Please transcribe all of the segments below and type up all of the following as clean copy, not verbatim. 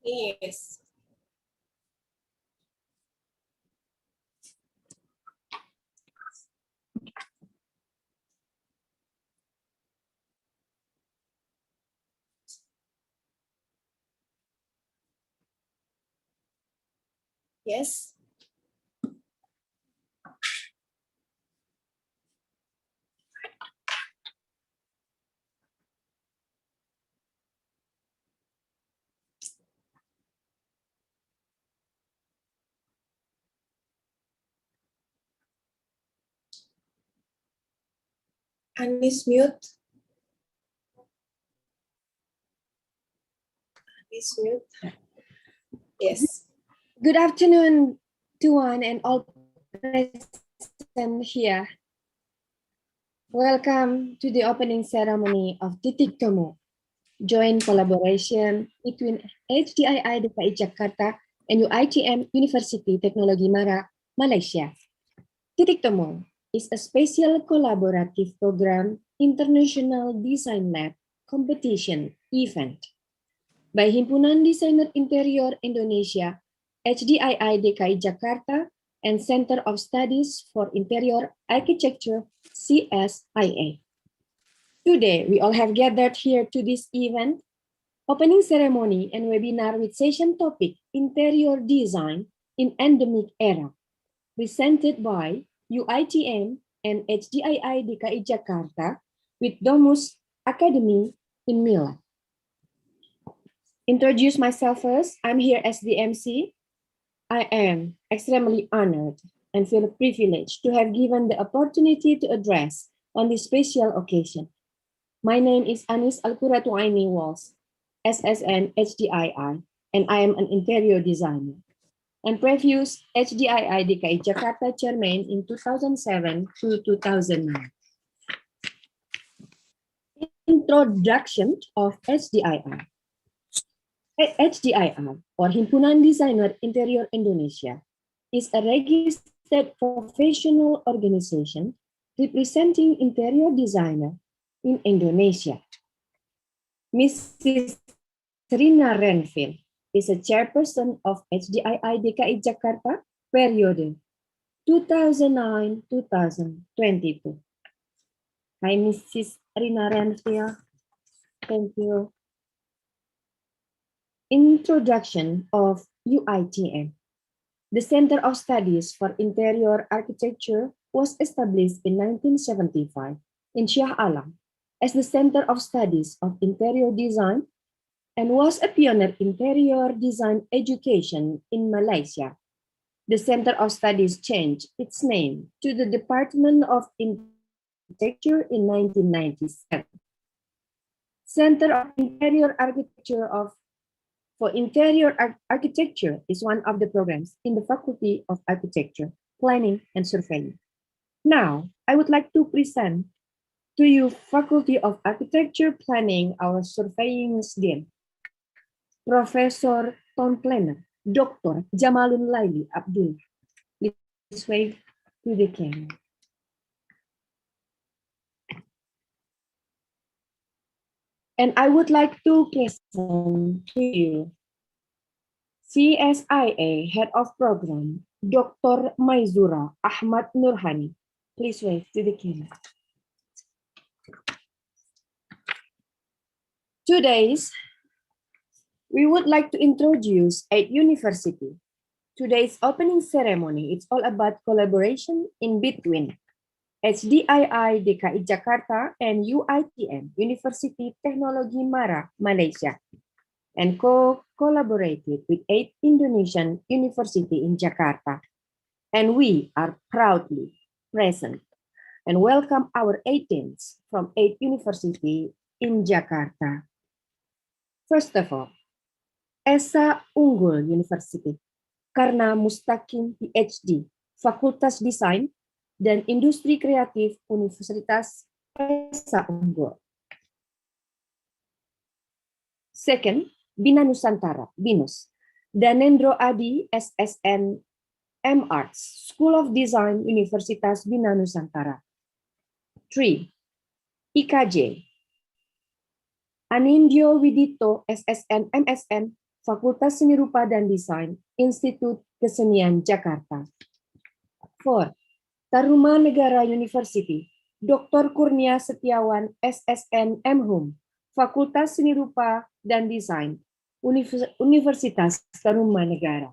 Yes. Yes. Unmute. Mute. Yes. Good afternoon to one and all present here. Welcome to the opening ceremony of Titik Temu, joint collaboration between HDII DKI Jakarta and UITM University Teknologi Mara, Malaysia. Titik Temu is a special collaborative program international design lab competition event by Himpunan Desainer Interior Indonesia, HDII DKI Jakarta, and Center of Studies for Interior Architecture, CSIA. Today, we all have gathered here to this event, opening ceremony and webinar with session topic, Interior Design in Endemic Era, presented by UITM and HDII DKI Jakarta with Domus Academy in Milan. Introduce myself first. I'm here as the MC. I am extremely honored and feel privileged to have given the opportunity to address on this special occasion. My name is Anis Alkuratuaini Walls, SSN HDII, and I am an interior designer and previous HDII DKI Jakarta chairman in 2007 to 2009. Introduction of HDII. HDII, or Himpunan Desainer Interior Indonesia, is a registered professional organization representing interior designer in Indonesia. Mrs. Rina Renville is a chairperson of HDII DKI Jakarta period 2009-2022. Hi, Mrs. Rina Renville. Thank you. Introduction of UITM. The Center of Studies for Interior Architecture was established in 1975 in Shah Alam as the Center of Studies of Interior Design and was a pioneer interior design education in Malaysia. The Center of Studies changed its name to the Department of Architecture in 1997. Center of Interior Architecture for Interior Architecture is one of the programs in the Faculty of Architecture, Planning and Surveying. Now, I would like to present to you Faculty of Architecture Planning, our surveying dean, Professor Town Planner, Dr. Jamalun Laili Abdul. Please wave to the camera. And I would like to present to you CSIA Head of Program, Dr. Maizura Ahmad Nurhani. Please wave to the camera. Today, we would like to introduce a university. Today's opening ceremony, it's all about collaboration in between HDII DKI Jakarta and UITM, University Teknologi Mara, Malaysia, and collaborated with 8 Indonesian universities in Jakarta. And we are proudly present and welcome our 18s from 8 universities in Jakarta. First of all, Esa Unggul University, karena Mustaqim PhD, Fakultas Desain dan Industri Kreatif Universitas Esa Unggul. Second, Bina Nusantara, BINUS, Danendro Adi, SSN M Arts, School of Design, Universitas Bina Nusantara. 3. IKJ, Anindyo Widito, SSN, MSN, Fakultas Seni Rupa dan Desain, Institut Kesenian Jakarta. 4. Taruman Negara University, Dr. Kurnia Setiawan, SSN, MHUM, Fakultas Seni Rupa dan Desain, Universitas Taruman Negara.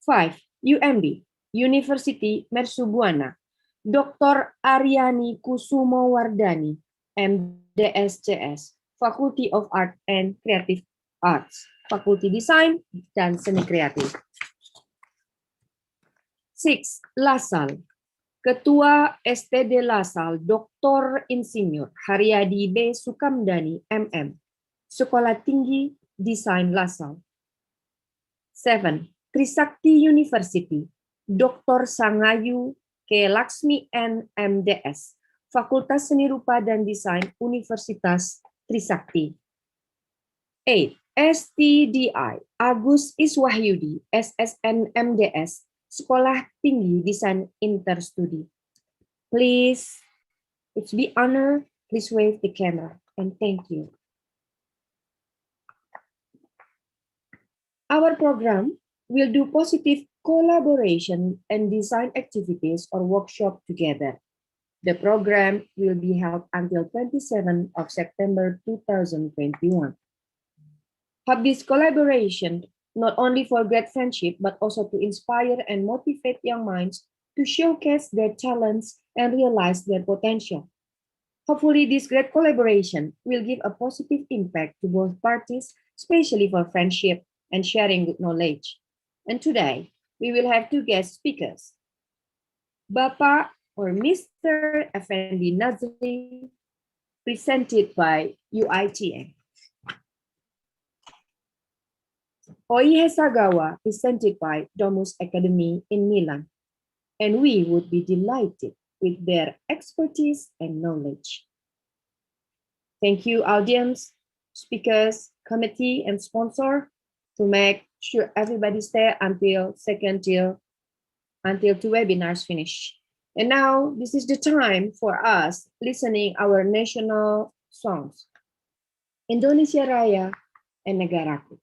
5. UMB, University Mercubuana, Dr. Aryani Kusumo Wardani, MDSCS, Faculty of Art and Creative Arts, Fakulti Desain dan Seni Kreatif. 6. LaSalle, Ketua STD LaSalle, Dr. Insinyur Haryadi B. Sukamdani, MM, Sekolah Tinggi Desain LaSalle. 7. Trisakti University, Dr. Sangayu K. Laksmi N. MDS, Fakultas Seni Rupa dan Desain Universitas Trisakti. 8. STDI, Agus Iswahyudi, SSN MDS, Sekolah Tinggi Desain Interstudi. Please, it's be honor, please wave the camera, and thank you. Our program will do positive collaboration and design activities or workshop together. The program will be held until 27th of September 2021. Have this collaboration not only for great friendship, but also to inspire and motivate young minds to showcase their talents and realize their potential. Hopefully, this great collaboration will give a positive impact to both parties, especially for friendship and sharing good knowledge. And today, we will have two guest speakers. Bapak or Mr. Effendi Nazri, presented by UITM. Oihe Sagawa, presented by Domus Academy in Milan. And we would be delighted with their expertise and knowledge. Thank you, audience, speakers, committee, and sponsor to make sure everybody stay until two webinars finish. And now this is the time for us listening our national songs, Indonesia Raya and Negaraku.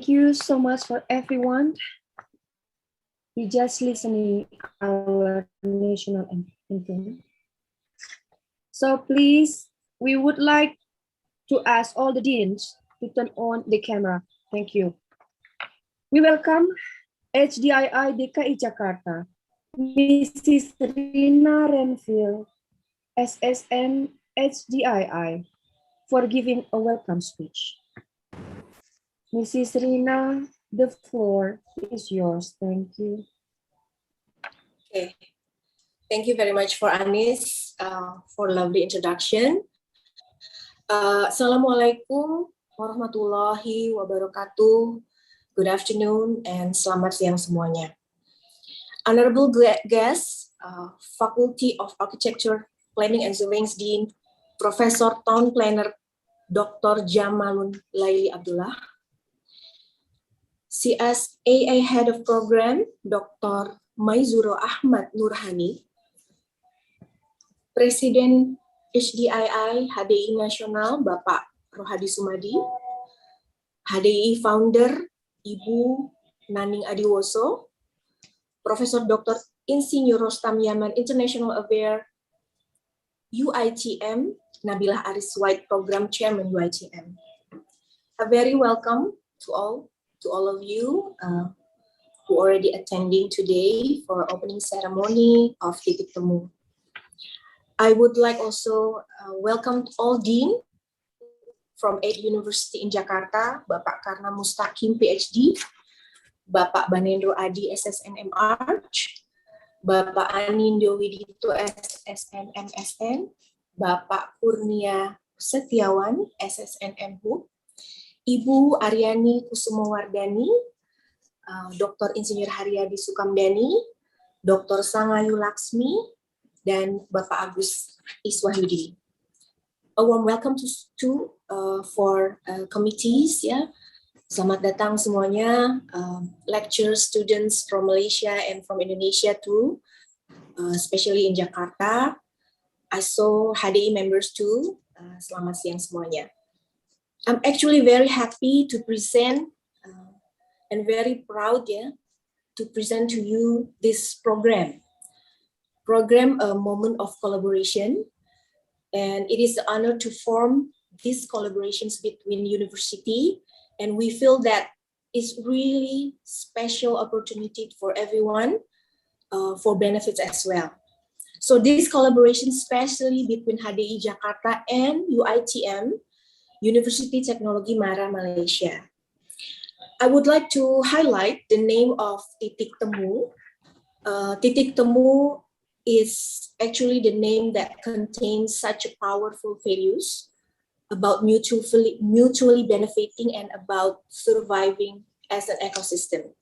you so much for everyone. We just listening our national anthem. So please, we would like to ask all the deans to turn on the camera. Thank you. We welcome HDII DKI Jakarta, Mrs. Rina Renville, SSN HDII, for giving a welcome speech. Mrs. Rina, the floor is yours. Thank you. Okay. Thank you very much for Anis for lovely introduction. Assalamualaikum warahmatullahi wabarakatuh. Good afternoon and selamat siang semuanya. Honorable guests, Faculty of Architecture, Planning and Surveying Dean, Professor Town Planner Dr. Jamalun Laili Abdullah, CSAA Head of Program Dr. Maizuro Ahmad Nurhani, Presiden HDII HDI Nasional Bapak Rohadi Sumadi, HDI Founder Ibu Naning Adiwoso, Profesor Dr. Insinyur Rostam Yaman International Affair UITM, Nabilah Aris White Program Chairman UITM. A very welcome to all of you who are already attending today for opening ceremony of Titik Temu. I would like also welcome all Dean from 8 University in Jakarta, Bapak Karna Mustaqim PhD, Bapak Banendro Adi SSN Arch, Bapak Anindo Widito SSN MSN, Bapak Kurnia Setiawan SSN MHU, Ibu Aryani Kusumowardani, Dr. Insinyur Haryadi Sukamdani, Dr. Sangayu Laksmi, dan Bapak Agus Iswahyudi. A warm welcome to for committees, ya. Selamat datang semuanya, lecturers, students from Malaysia and from Indonesia too, especially in Jakarta. I saw HDI members too. Selamat siang semuanya. I'm actually very happy to present and very proud, ya, to present to you this program. A moment of collaboration, and it is an honor to form these collaborations between university, and we feel that it's really special opportunity for everyone for benefits as well. So this collaboration, especially between HDI Jakarta and UITM, University Teknologi Mara, Malaysia. I would like to highlight the name of Titik Temu. Titik Temu is actually the name that contains such a powerful values about mutually benefiting and about surviving as an ecosystem.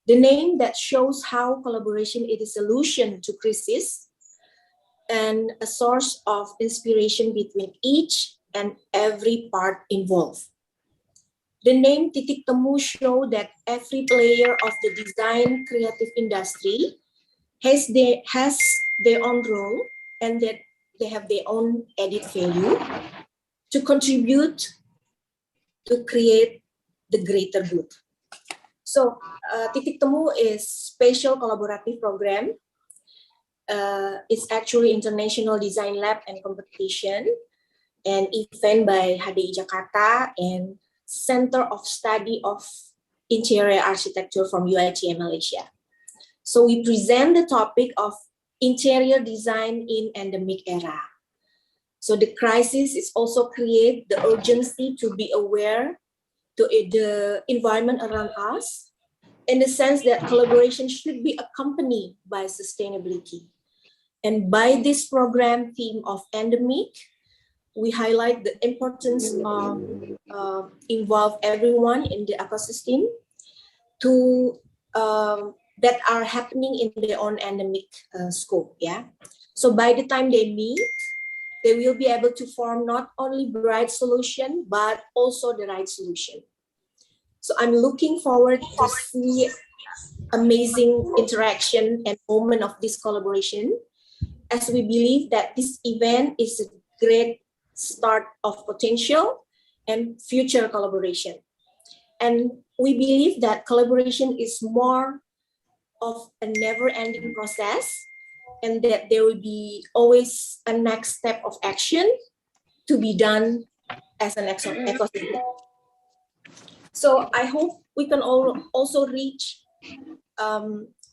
The name that shows how collaboration is a solution to crisis and a source of inspiration between each and every part involved. The name Titik Temu shows that every player of the design creative industry has their own role and that they have their own added value to contribute to create the greater good. So Titik Temu is special collaborative program. It's actually international design lab and competition, an event by HDI Jakarta and Center of Study of Interior Architecture from UITM Malaysia. So we present the topic of interior design in endemic era. So the crisis is also create the urgency to be aware to the environment around us, in the sense that collaboration should be accompanied by sustainability. And by this program theme of endemic, we highlight the importance of involve everyone in the ecosystem to that are happening in their own endemic scope. Yeah. So by the time they meet, they will be able to form not only the right solution, but also the right solution. So I'm looking forward to see amazing interaction and moment of this collaboration, as we believe that this event is a great start of potential and future collaboration. And we believe that collaboration is more of a never-ending process, and that there will be always a next step of action to be done as an ecosystem. So I hope we can also reach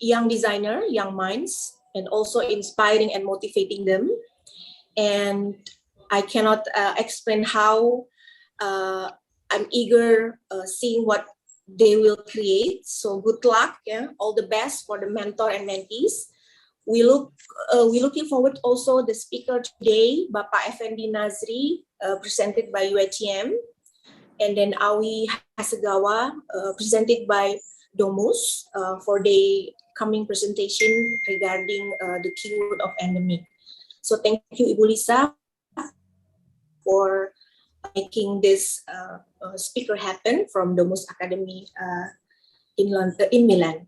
young designer, young minds, and also inspiring and motivating them. And I cannot explain how I'm eager seeing what they will create. So good luck, yeah, all the best for the mentor and mentees. We looking forward also the speaker today, Bapak Effendi Nazri, presented by UITM, and then Awi Hasegawa, presented by Domus, for the coming presentation regarding the keyword of endemic. So thank you, Ibu Lisa, for making this speaker happen from Domus Academy in Milan.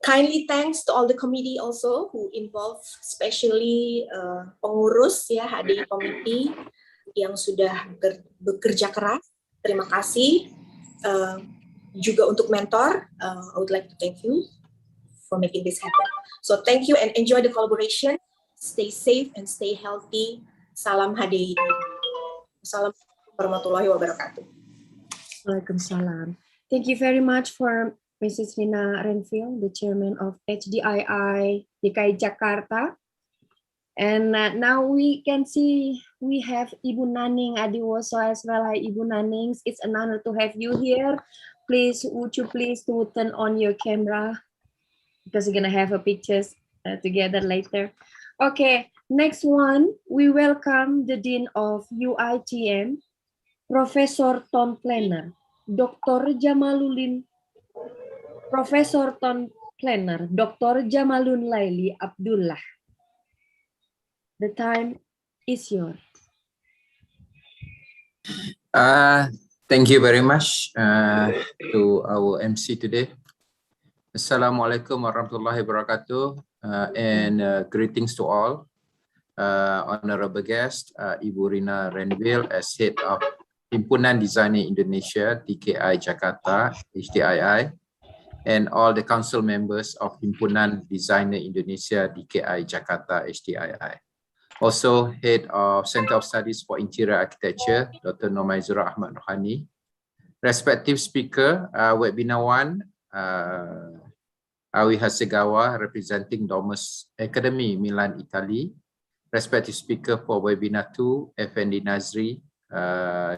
Kindly thanks to all the committee also who involved, especially pengurus ya HDI Committee yang sudah bekerja keras. Terima kasih. Juga untuk mentor, I would like to thank you for making this happen. So thank you and enjoy the collaboration. Stay safe and stay healthy. Salam HDI. Assalamualaikum warahmatullahi wabarakatuh. Waalaikumsalam. Thank you very much for Mrs. Rina Renfield, the chairman of HDII DKI Jakarta. And now we can see we have Ibu Naning Adiwoso as well. Hi, Ibu Nanings. It's an honor to have you here. Please, would you please to turn on your camera because we're gonna have a pictures together later. Okay, next one, we welcome the Dean of UITM, Professor Ton Planner, Dr. Jamaludin, Professor Ton Planner, Dr. Jamalun Laili Abdullah. The time is yours. Thank you very much to our MC today. Assalamualaikum warahmatullahi wabarakatuh, and greetings to all. Honorable guest, Ibu Rina Renville as Head of Himpunan Designer Indonesia, DKI Jakarta, HDII, and all the council members of Himpunan Designer Indonesia, DKI Jakarta, HDII. Also, Head of Center of Studies for Interior Architecture, Dr. Nomaizura Ahmad Rohani. Respective speaker, Webinar 1, Awi Hasegawa, representing Domus Academy, Milan, Italy. Respective speaker for Webinar 2, Effendi Nazri,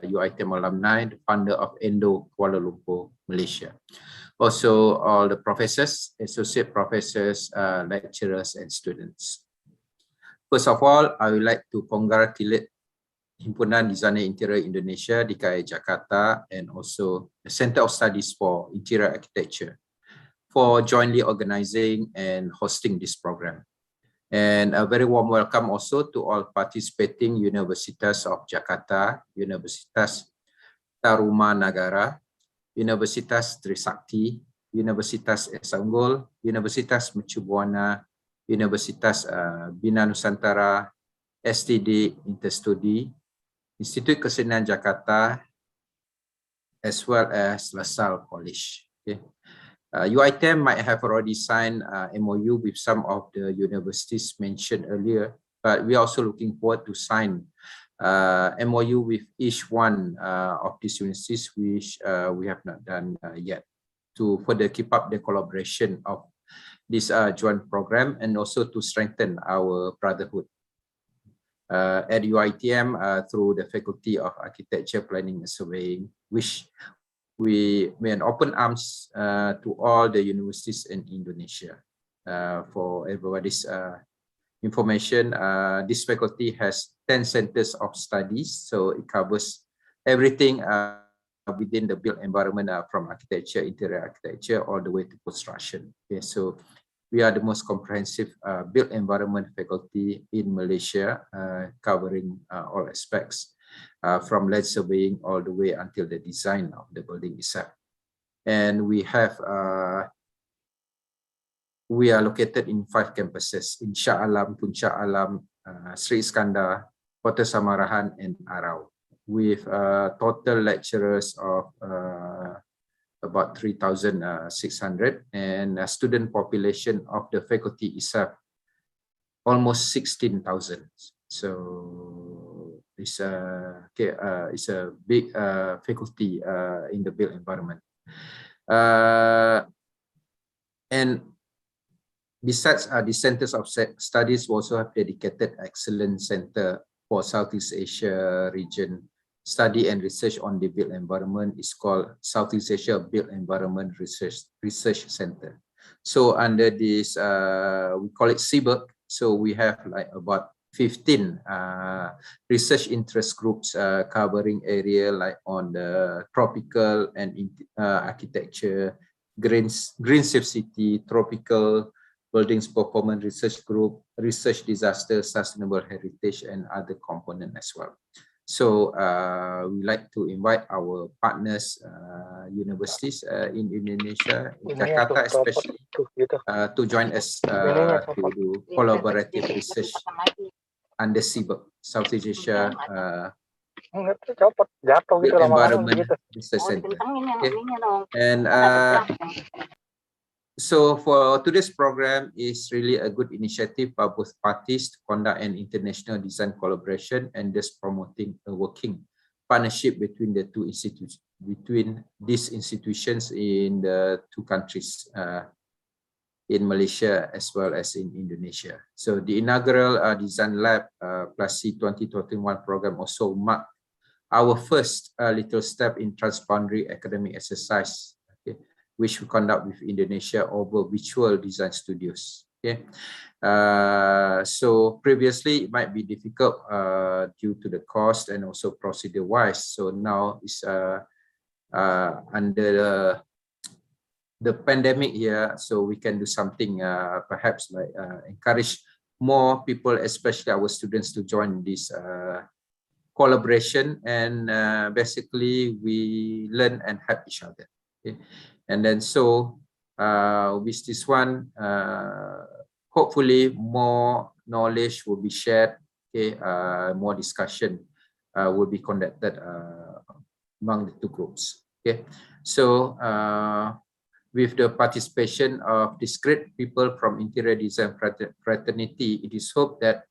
UITM alumni, the founder of Endo, Kuala Lumpur, Malaysia. Also, all the professors, associate professors, lecturers, and students. First of all, I would like to congratulate Himpunan Designer Interior Indonesia, DKI Jakarta, and also the Center of Studies for Interior Architecture for jointly organizing and hosting this program. And a very warm welcome also to all participating Universitas of Jakarta, Universitas Tarumanagara, Universitas Trisakti, Universitas Esa Unggul, Universitas Mercu Buana, Universitas Bina Nusantara, STD Interstudi, Institut Kesenian Jakarta, as well as LaSalle College. Okay. UITM might have already signed MOU with some of the universities mentioned earlier, but we are also looking forward to sign MOU with each one of these universities, which we have not done yet, to further keep up the collaboration of this joint program and also to strengthen our brotherhood. At UITM, through the Faculty of Architecture, Planning and Surveying, which we made open arms to all the universities in Indonesia. For everybody's information, this faculty has 10 centers of studies, so it covers everything within the built environment, from architecture, interior architecture, all the way to construction. Okay, so we are the most comprehensive built environment faculty in Malaysia, covering all aspects, from land surveying all the way until the design of the building itself. And we are located in 5 campuses in Shah Alam, Puncak Alam, Sri Iskandar, Kota Samarahan, and Arau. with total lecturers of about 3,600 and a student population of the faculty itself almost 16,000. So it's a big faculty in the built environment. And besides the centers of studies, we also have dedicated excellence center for Southeast Asia region. Study and research on the built environment is called Southeast Asia Built Environment Research Center. So under this, we call it CBERG. So we have like about 15 research interest groups covering area like on the tropical and architecture, green safe city, tropical buildings performance research group, research disaster, sustainable heritage, and other component as well. So we like to invite our partners, universities in Indonesia, in Jakarta especially, to join us to do collaborative research under CBERG, Southeast Asia Built Environment Research Center. Okay. And so for today's program is really a good initiative by both parties to conduct an international design collaboration and thus promoting a working partnership between the two these institutions in the two countries, in Malaysia as well as in Indonesia. So the inaugural Design Lab +C 2021 program also marked our first little step in transboundary academic exercise, okay, which we conduct with Indonesia over virtual design studios. Okay, so previously it might be difficult due to the cost and also procedure-wise. So now it's under the pandemic here, so we can do something perhaps like encourage more people, especially our students, to join this collaboration, and basically we learn and help each other. Okay? And then so with this one, hopefully more knowledge will be shared. Okay, more discussion will be conducted among the two groups. Okay, so with the participation of discrete people from interior design fraternity, it is hoped that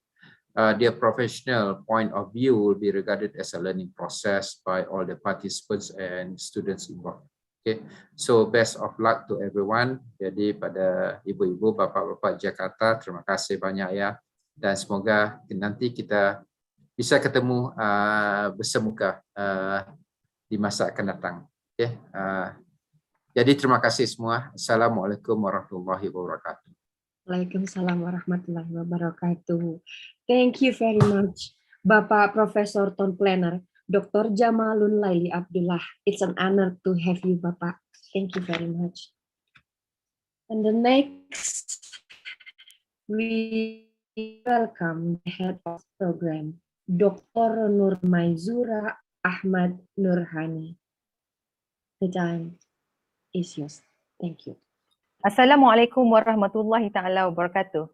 their professional point of view will be regarded as a learning process by all the participants and students involved. Okay, so best of luck to everyone. Jadi pada ibu-ibu, bapak-bapak Jakarta, terima kasih banyak ya, dan semoga nanti kita bisa ketemu bersemuka di masa akan datang. Okay. Jadi terima kasih semua. Assalamualaikum warahmatullahi wabarakatuh. Waalaikumsalam warahmatullahi wabarakatuh. Thank you very much, Bapak Profesor Ton Planner, Dr. Jamalun Laili Abdullah. It's an honor to have you, Bapak. Thank you very much. And the next, we welcome the head of program, Dr. Nur Maizura Ahmad Nurhani. The time is yours. Thank you. Assalamualaikum warahmatullahi ta'ala wabarakatuh.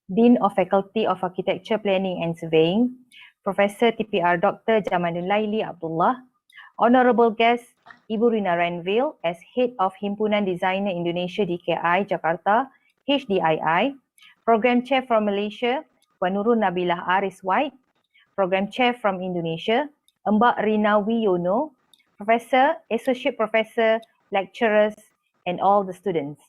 Dean of Faculty of Architecture, Planning and Surveying, Professor TPR Dr. Jamalun Laili Abdullah, Honorable Guest Ibu Rina Ranville as Head of Himpunan Designer Indonesia DKI Jakarta, HDII, Program Chair from Malaysia, Puan Nurul Nabilah Aris White, Program Chair from Indonesia, Mbak Rina Wiono, Professor, Associate Professor, Lecturers, and all the students.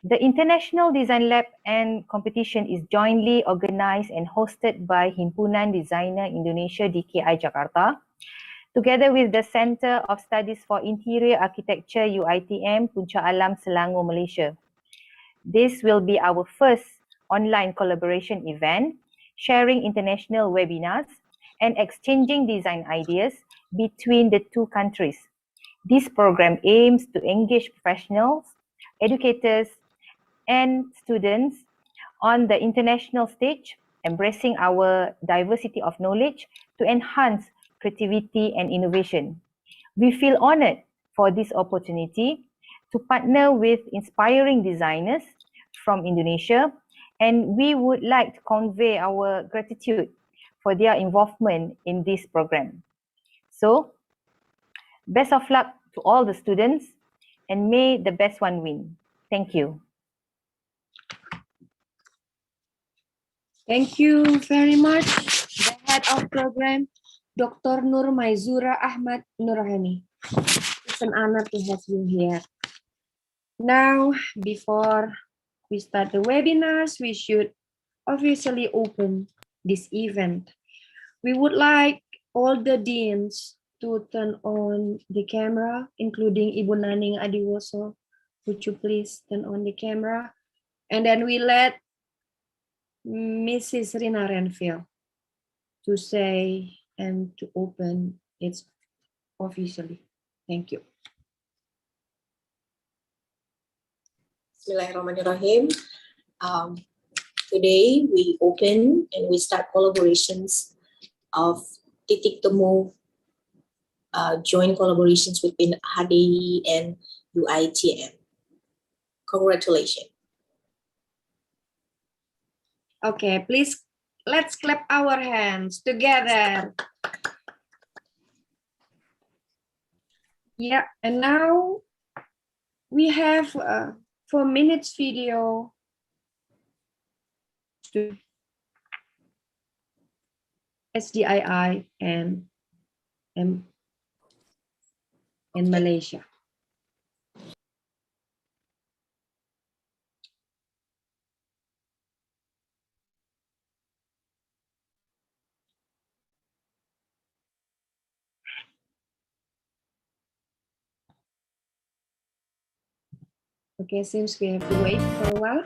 The International Design Lab and competition is jointly organized and hosted by Himpunan Designer Indonesia DKI Jakarta, together with the Center of Studies for Interior Architecture UITM Puncak Alam Selangor, Malaysia. This will be our first online collaboration event, sharing international webinars and exchanging design ideas between the two countries. This program aims to engage professionals, educators, and students on the international stage, embracing our diversity of knowledge to enhance creativity and innovation. We feel honored for this opportunity to partner with inspiring designers from Indonesia, and we would like to convey our gratitude for their involvement in this program. So, best of luck to all the students and may the best one win. Thank you. Thank you very much, the head of program, Dr. Nur Maizura Ahmad Nurhani. It's an honor to have you here. Now, before we start the webinars, we should officially open this event. We would like all the deans to turn on the camera, including Ibu Naning Adiwoso. Would you please turn on the camera? And then we let Mrs. Rina Renville to say and to open it officially. Thank you. Bismillahirrahmanirrahim. Today we open and we start collaborations of Titik Temu, joint collaborations between HDI and UITM. Congratulations. Okay, please let's clap our hands together. Yeah, and now we have a 4 minutes video to SDII and Malaysia. Okay, seems we have to wait for a while.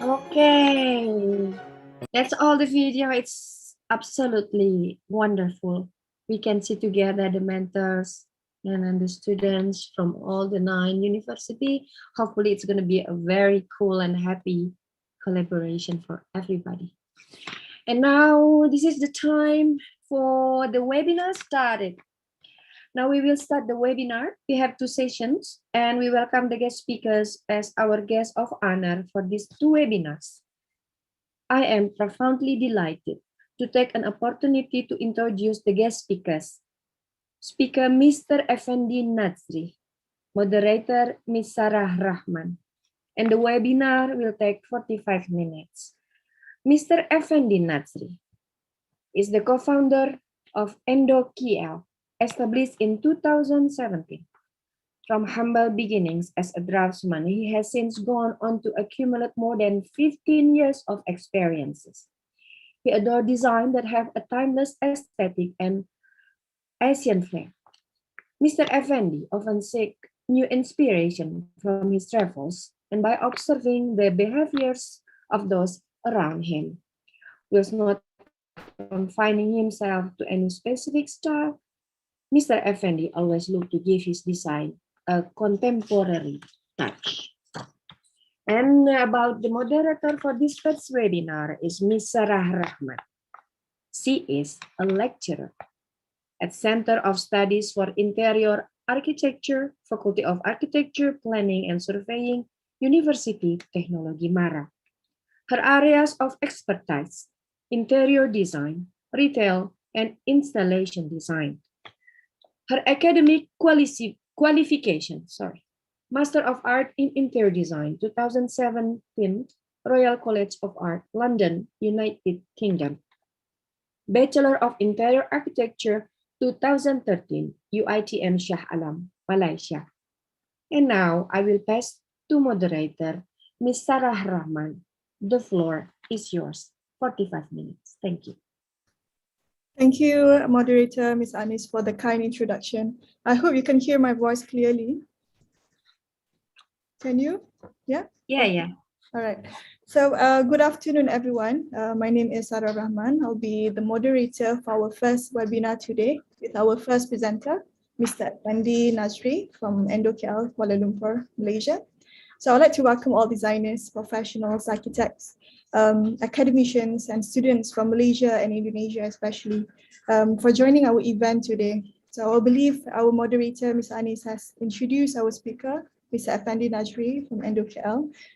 Okay, that's all the video. It's absolutely wonderful. We can see together the mentors and then the students from all the 9 university. Hopefully it's going to be a very cool and happy collaboration for everybody. And now this is the time for the webinar started. Now we will start the webinar. We have 2 sessions and we welcome the guest speakers as our guest of honor for these 2 webinars. I am profoundly delighted to take an opportunity to introduce the guest speakers. Speaker Mr. Effendi Nazri, moderator Ms. Sarah Rahman, and the webinar will take 45 minutes. Mr. Effendi Nazri is the co-founder of Endemic, established in 2017. From humble beginnings as a draftsman, he has since gone on to accumulate more than 15 years of experiences. He adores design that have a timeless aesthetic and Asian flair. Mr. Effendi often seeks new inspiration from his travels and by observing the behaviors of those around him. Whilst not confining himself to any specific style, Mr. Effendi always looked to give his design a contemporary touch. And about the moderator for this first webinar is Ms. Sarah Rahman. She is a lecturer at Center of Studies for Interior Architecture, Faculty of Architecture, Planning and Surveying, University Technology Mara. Her areas of expertise: interior design, retail, and installation design. Her academic qualification, Master of Art in Interior Design, 2017, Royal College of Art, London, United Kingdom. Bachelor of Interior Architecture, 2013, UITM Shah Alam, Malaysia. And now I will pass to moderator, Ms. Sarah Rahman. The floor is yours, 45 minutes. Thank you. Thank you, moderator, Ms. Anis, for the kind introduction. I hope you can hear my voice clearly. Can you? Yeah? Yeah. All right. So good afternoon, everyone. My name is Sarah Rahman. I'll be the moderator for our first webinar today with our first presenter, Mr. Effendi Nazri from Endemic, Kuala Lumpur, Malaysia. So I'd like to welcome all designers, professionals, architects, academicians, and students from Malaysia and Indonesia especially for joining our event today. So I believe our moderator, Ms. Anis, has introduced our speaker, Mr. Effendi Nazri from Endemic.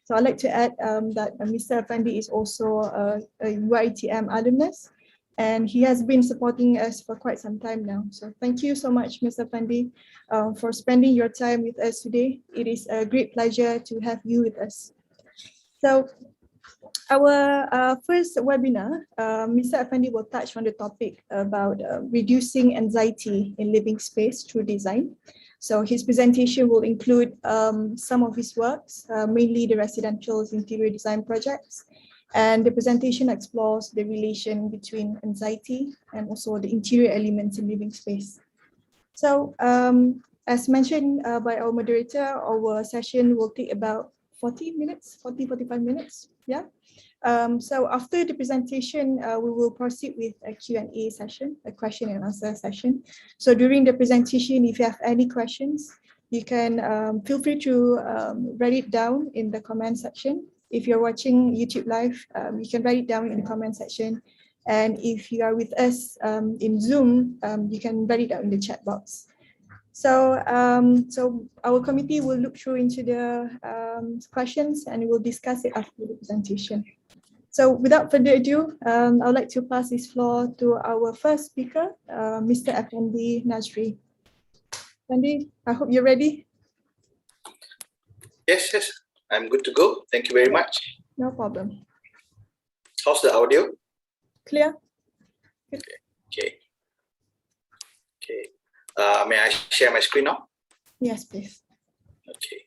So I'd like to add that Mr. Effendi is also a UITM alumnus, and he has been supporting us for quite some time now. So thank you so much, Mr. Effendi, for spending your time with us today. It is a great pleasure to have you with us. So our first webinar, Mr. Effendi will touch on the topic about reducing anxiety in living space through design. So his presentation will include some of his works, mainly the residential interior design projects. And the presentation explores the relation between anxiety and also the interior elements in living space. So as mentioned by our moderator, our session will take about 45 minutes. Yeah. So after the presentation, we will proceed with a Q&A session, a question and answer session. So during the presentation, if you have any questions, you can feel free to write it down in the comment section. If you're watching YouTube live, you can write it down in the comment section. And if you are with us in Zoom, you can write it down in the chat box. So, so our committee will look through into the questions and we'll discuss it after the presentation. So without further ado, I would like to pass this floor to our first speaker, Mr. Effendi Nazri. Effendi, I hope you're ready. Yes, I'm good to go. Thank you very much. No problem. How's the audio? Clear? Good. Okay. May I share my screen now? Yes, please. Okay.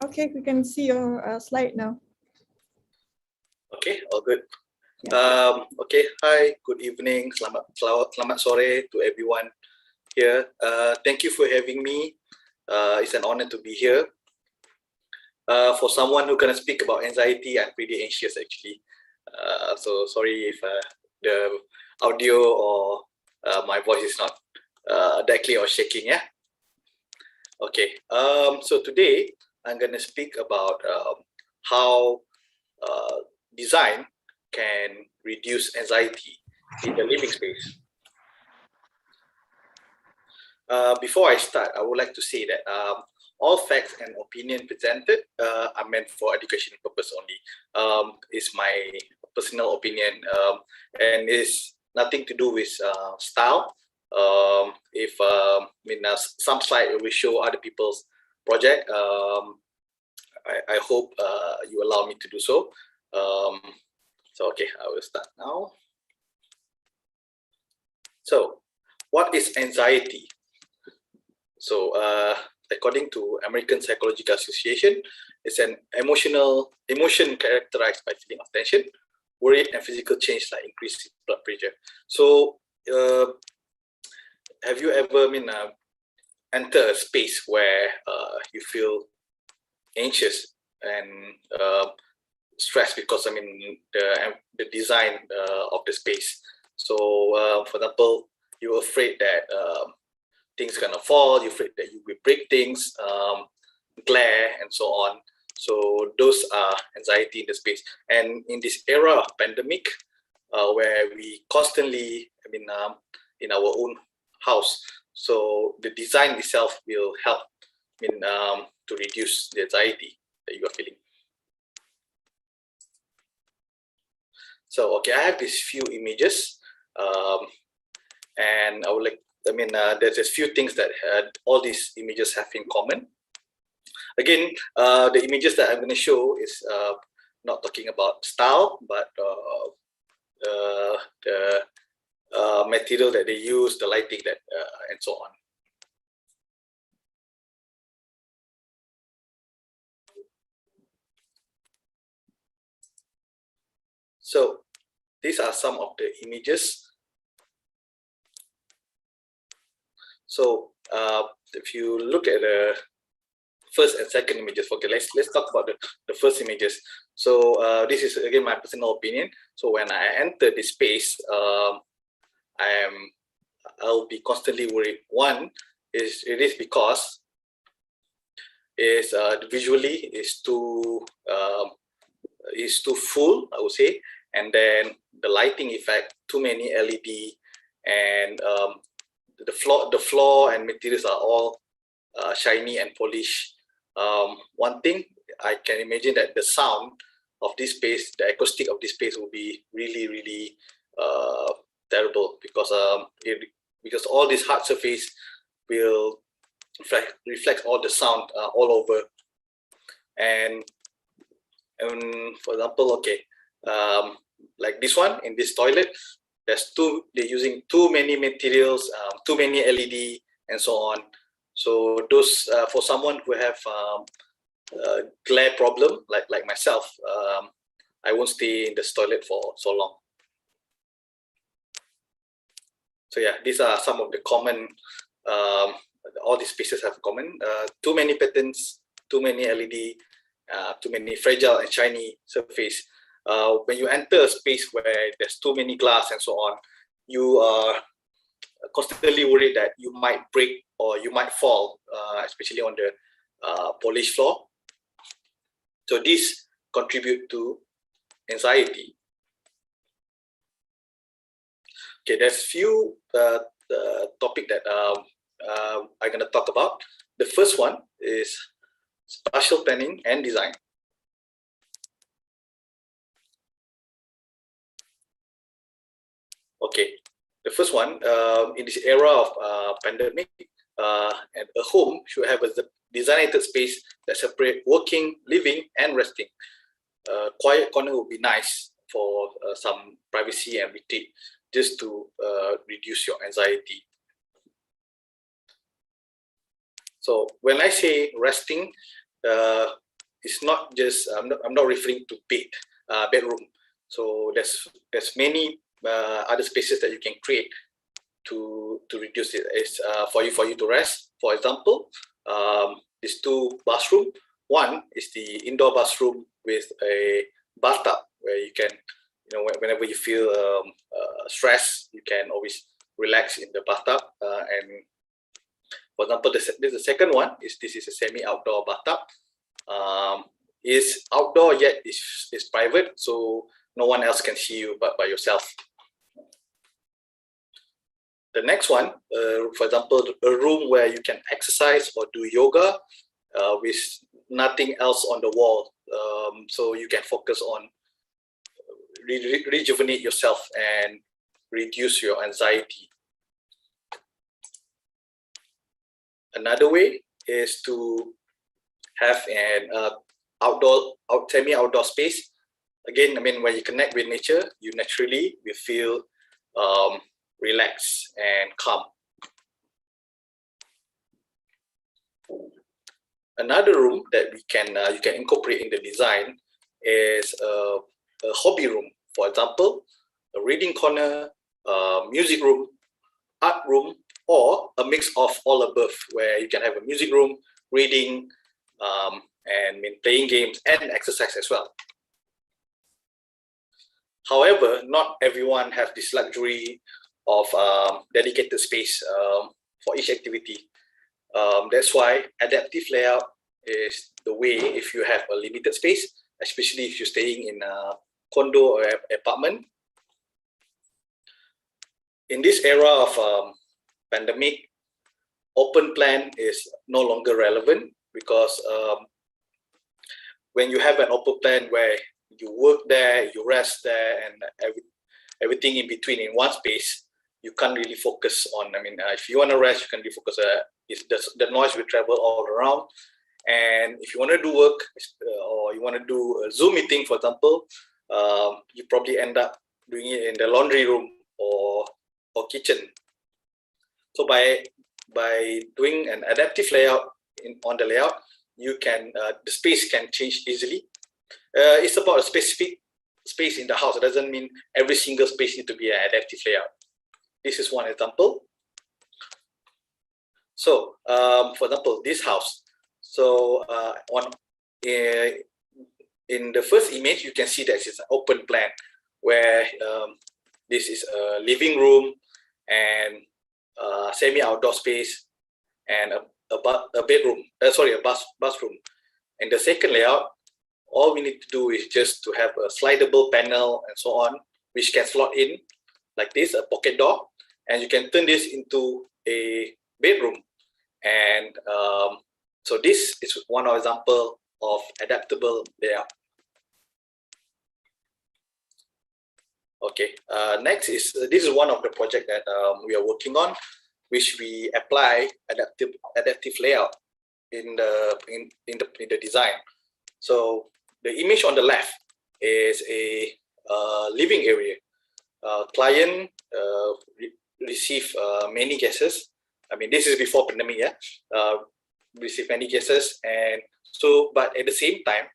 Okay, we can see your slide now. Okay, all good. Okay, hi, good evening, selamat sore to everyone here. Thank you for having me. It's an honor to be here. For someone who gonna speak about anxiety, I'm pretty anxious actually. So sorry if the audio or my voice is not that clear or shaking, yeah? Okay, so today I'm gonna speak about how design can reduce anxiety in the living space. Before I start, I would like to say that all facts and opinion presented are meant for educational purpose only. It's my personal opinion and it's nothing to do with style. If some slide will show other people's project, I hope you allow me to do so. So okay, I will start now. So, what is anxiety? So, according to American Psychological Association, it's an emotion characterized by feeling of tension, worry, and physical change like increased blood pressure. So, have you ever enter a space where you feel anxious and stressed because the design of the space? So, for example, you're afraid that things gonna fall, you're afraid that you will break things, glare, and so on. So those are anxiety in the space. And in this era of pandemic, where we constantly, in our own house, so the design itself will help to reduce the anxiety that you are feeling. So okay, I have these few images, and I would like. There's a few things that all these images have in common. Again, the images that I'm going to show is not talking about style, but the material that they use, the lighting that, and so on. So these are some of the images. So if you look at the first and second images, okay, let's talk about the first images. So this is again my personal opinion. So when I enter this space, I'll be constantly worried. One is because visually is too full, I would say, and then the lighting effect, too many LED, and the floor and materials are all shiny and polished. One thing I can imagine that the sound of this space, the acoustic of this space will be really terrible because all this hard surface will reflect all the sound all over. And for example, okay, like this one in this toilet, they're using too many materials, too many LED, and so on. So those for someone who have glare problem like myself, I won't stay in this toilet for so long. So yeah, these are some of the common. All these spaces have common. Too many patterns, too many LED, too many fragile and shiny surface. When you enter a space where there's too many glass and so on, you are constantly worried that you might break or you might fall, especially on the polished floor. So this contribute to anxiety. Okay, there's few topic that I'm gonna talk about. The first one is spatial planning and design. Okay, the first one, in this era of pandemic, and a home should have a designated space that separate working, living, and resting. Quiet corner would be nice for some privacy and retreat, just to reduce your anxiety. So when I say resting, it's not just I'm not referring to bedroom. So there's many other spaces that you can create to reduce it. It's for you to rest. For example, these two bathroom. One is the indoor bathroom with a bathtub where you can, whenever you feel stress, you can always relax in the bathtub. And for example, this is the second one. This is a semi-outdoor bathtub. Is outdoor yet is private, so no one else can see you but by yourself. The next one, for example, a room where you can exercise or do yoga with nothing else on the wall, so you can focus on rejuvenate yourself and reduce your anxiety. Another way is to have an semi-outdoor space. Again, I mean, when you connect with nature, you naturally will feel relaxed and calm. Another room that you can incorporate in the design is a hobby room. For example, a reading corner, music room, art room, or a mix of all above, where you can have a music room, reading, and playing games and exercise as well. However, not everyone has this luxury of dedicated space for each activity. That's why adaptive layout is the way if you have a limited space, especially if you're staying in a condo or apartment. In this era of pandemic, open plan is no longer relevant because when you have an open plan where you work there, you rest there, and everything in between in one space, you can't really focus on. I mean, if you want to rest, you can really focus. The noise will travel all around, and if you want to do work or you want to do a Zoom meeting, for example, you probably end up doing it in the laundry room or kitchen. So by doing an adaptive layout on the layout, you can the space can change easily. It's about a specific space in the house. It doesn't mean every single space needs to be an adaptive layout. This is one example. So, for example, this house. So, in the first image, you can see that it's an open plan where this is a living room and semi-outdoor space and a bedroom. Sorry, a bathroom. In the second layout, all we need to do is just to have a slidable panel and so on, which can slot in like this, a pocket door, and you can turn this into a bedroom. And so this is one example of adaptable layout. Okay, next is this is one of the projects that we are working on, which we apply adaptive layout in the design. So the image on the left is a living area. Client receive many guests. I mean, this is before pandemic, yeah. Receive many guests, and so, but at the same time,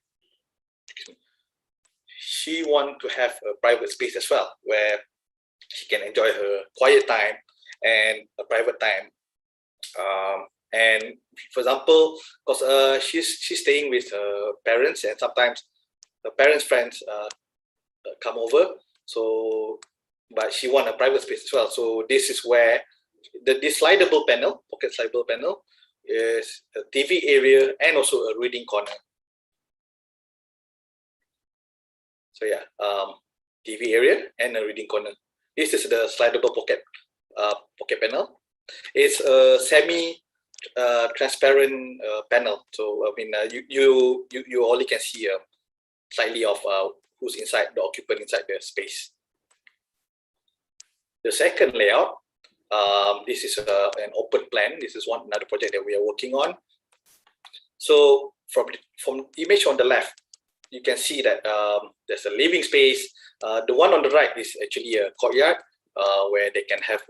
she want to have a private space as well, where she can enjoy her quiet time and a private time. And for example, because she's staying with her parents, and sometimes her parents' friends come over. So, but she want a private space as well. So this is where this slidable panel, pocket slidable panel, is a TV area and also a reading corner. So yeah, TV area and a reading corner. This is the slidable pocket panel. It's a semi-transparent panel. So I mean, you only can see slightly of who's inside, the occupant inside the space. The second layout, this is an open plan. This is another project that we are working on. So from image on the left, you can see that there's a living space. The one on the right is actually a courtyard where they can have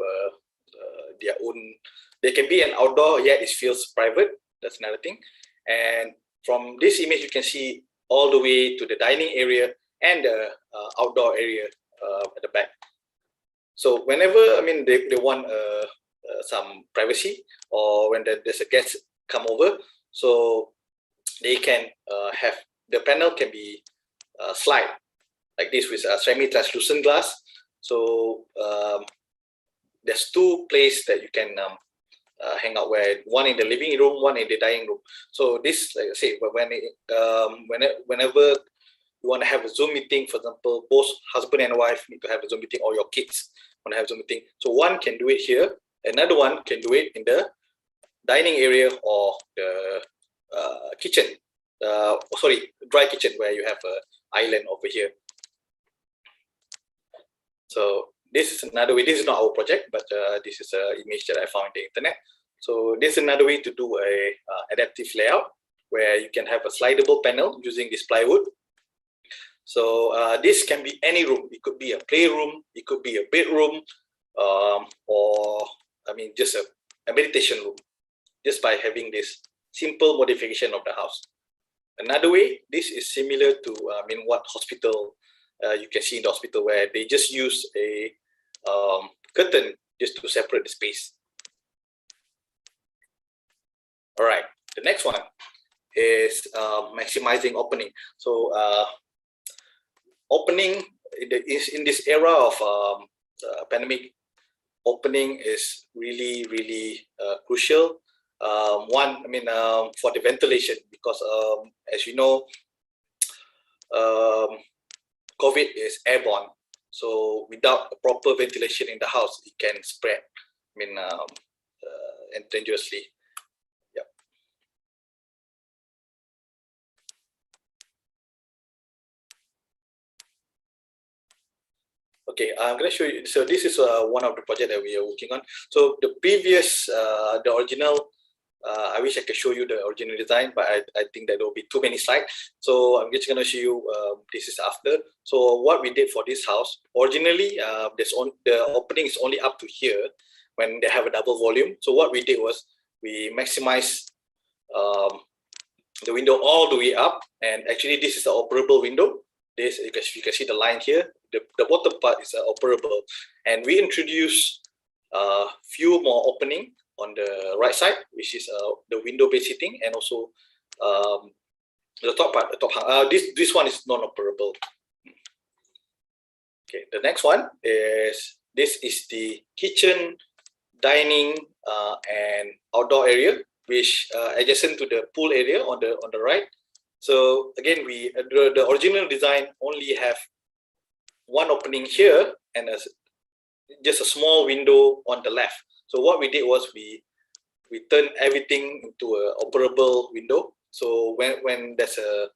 their own. They can be an outdoor, yet it feels private. That's another thing. And from this image, you can see all the way to the dining area and the outdoor area at the back. So whenever, I mean, they want some privacy, or when there's a guest come over, so they can have, the panel can be slide like this with a semi-translucent glass. So there's two places that you can hang out, where one in the living room, one in the dining room. So this, like I say, whenever you want to have a Zoom meeting, for example, both husband and wife need to have a Zoom meeting, or your kids want to have a Zoom meeting. So one can do it here, another one can do it in the dining area or the kitchen. Sorry, dry kitchen, where you have an island over here. So this is another way. This is not our project, but this is an image that I found on the internet. So this is another way to do a adaptive layout, where you can have a slidable panel using this plywood. So this can be any room. It could be a playroom, it could be a bedroom, or I mean just a meditation room, just by having this simple modification of the house. Another way, this is similar to I mean what hospital you can see in the hospital, where they just use a curtain just to separate the space. All right, the next one is maximizing opening. So opening is in this era of pandemic, opening is really crucial. One, I mean, for the ventilation, because as you know, COVID is airborne. So without a proper ventilation in the house, it can spread, I mean, and dangerously. Yeah. Okay, I'm going to show you. So this is one of the projects that we are working on. So the previous, the original, I wish I could show you the original design, but I think that there will be too many slides. So I'm just going to show you this is after. So what we did for this house, originally, the opening is only up to here when they have a double volume. So what we did was we maximized the window all the way up, and actually this is the operable window. This, you can see the line here. The bottom part is operable, and we introduced few more opening on the right side, which is the window-based seating, and also the top part, the top. This one is non-operable. Okay, the next one is, this is the kitchen, dining, and outdoor area, which adjacent to the pool area on the right. So again, the original design only have one opening here and just a small window on the left. So what we did was we turned everything into an operable window. So when there's a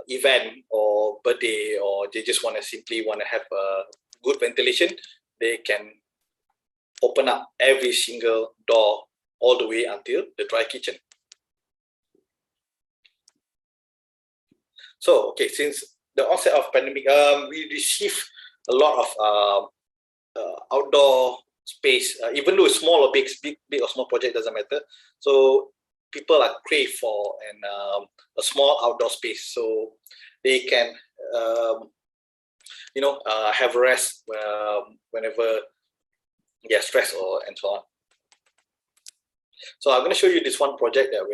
event or birthday, or they just simply want to have a good ventilation, they can open up every single door all the way until the dry kitchen. So okay, since the onset of pandemic, we received a lot of outdoor space, even though it's small or big or small project, doesn't matter. So people are crave for a small outdoor space, so they can have rest whenever they're stressed and so on. So I'm going to show you this one project that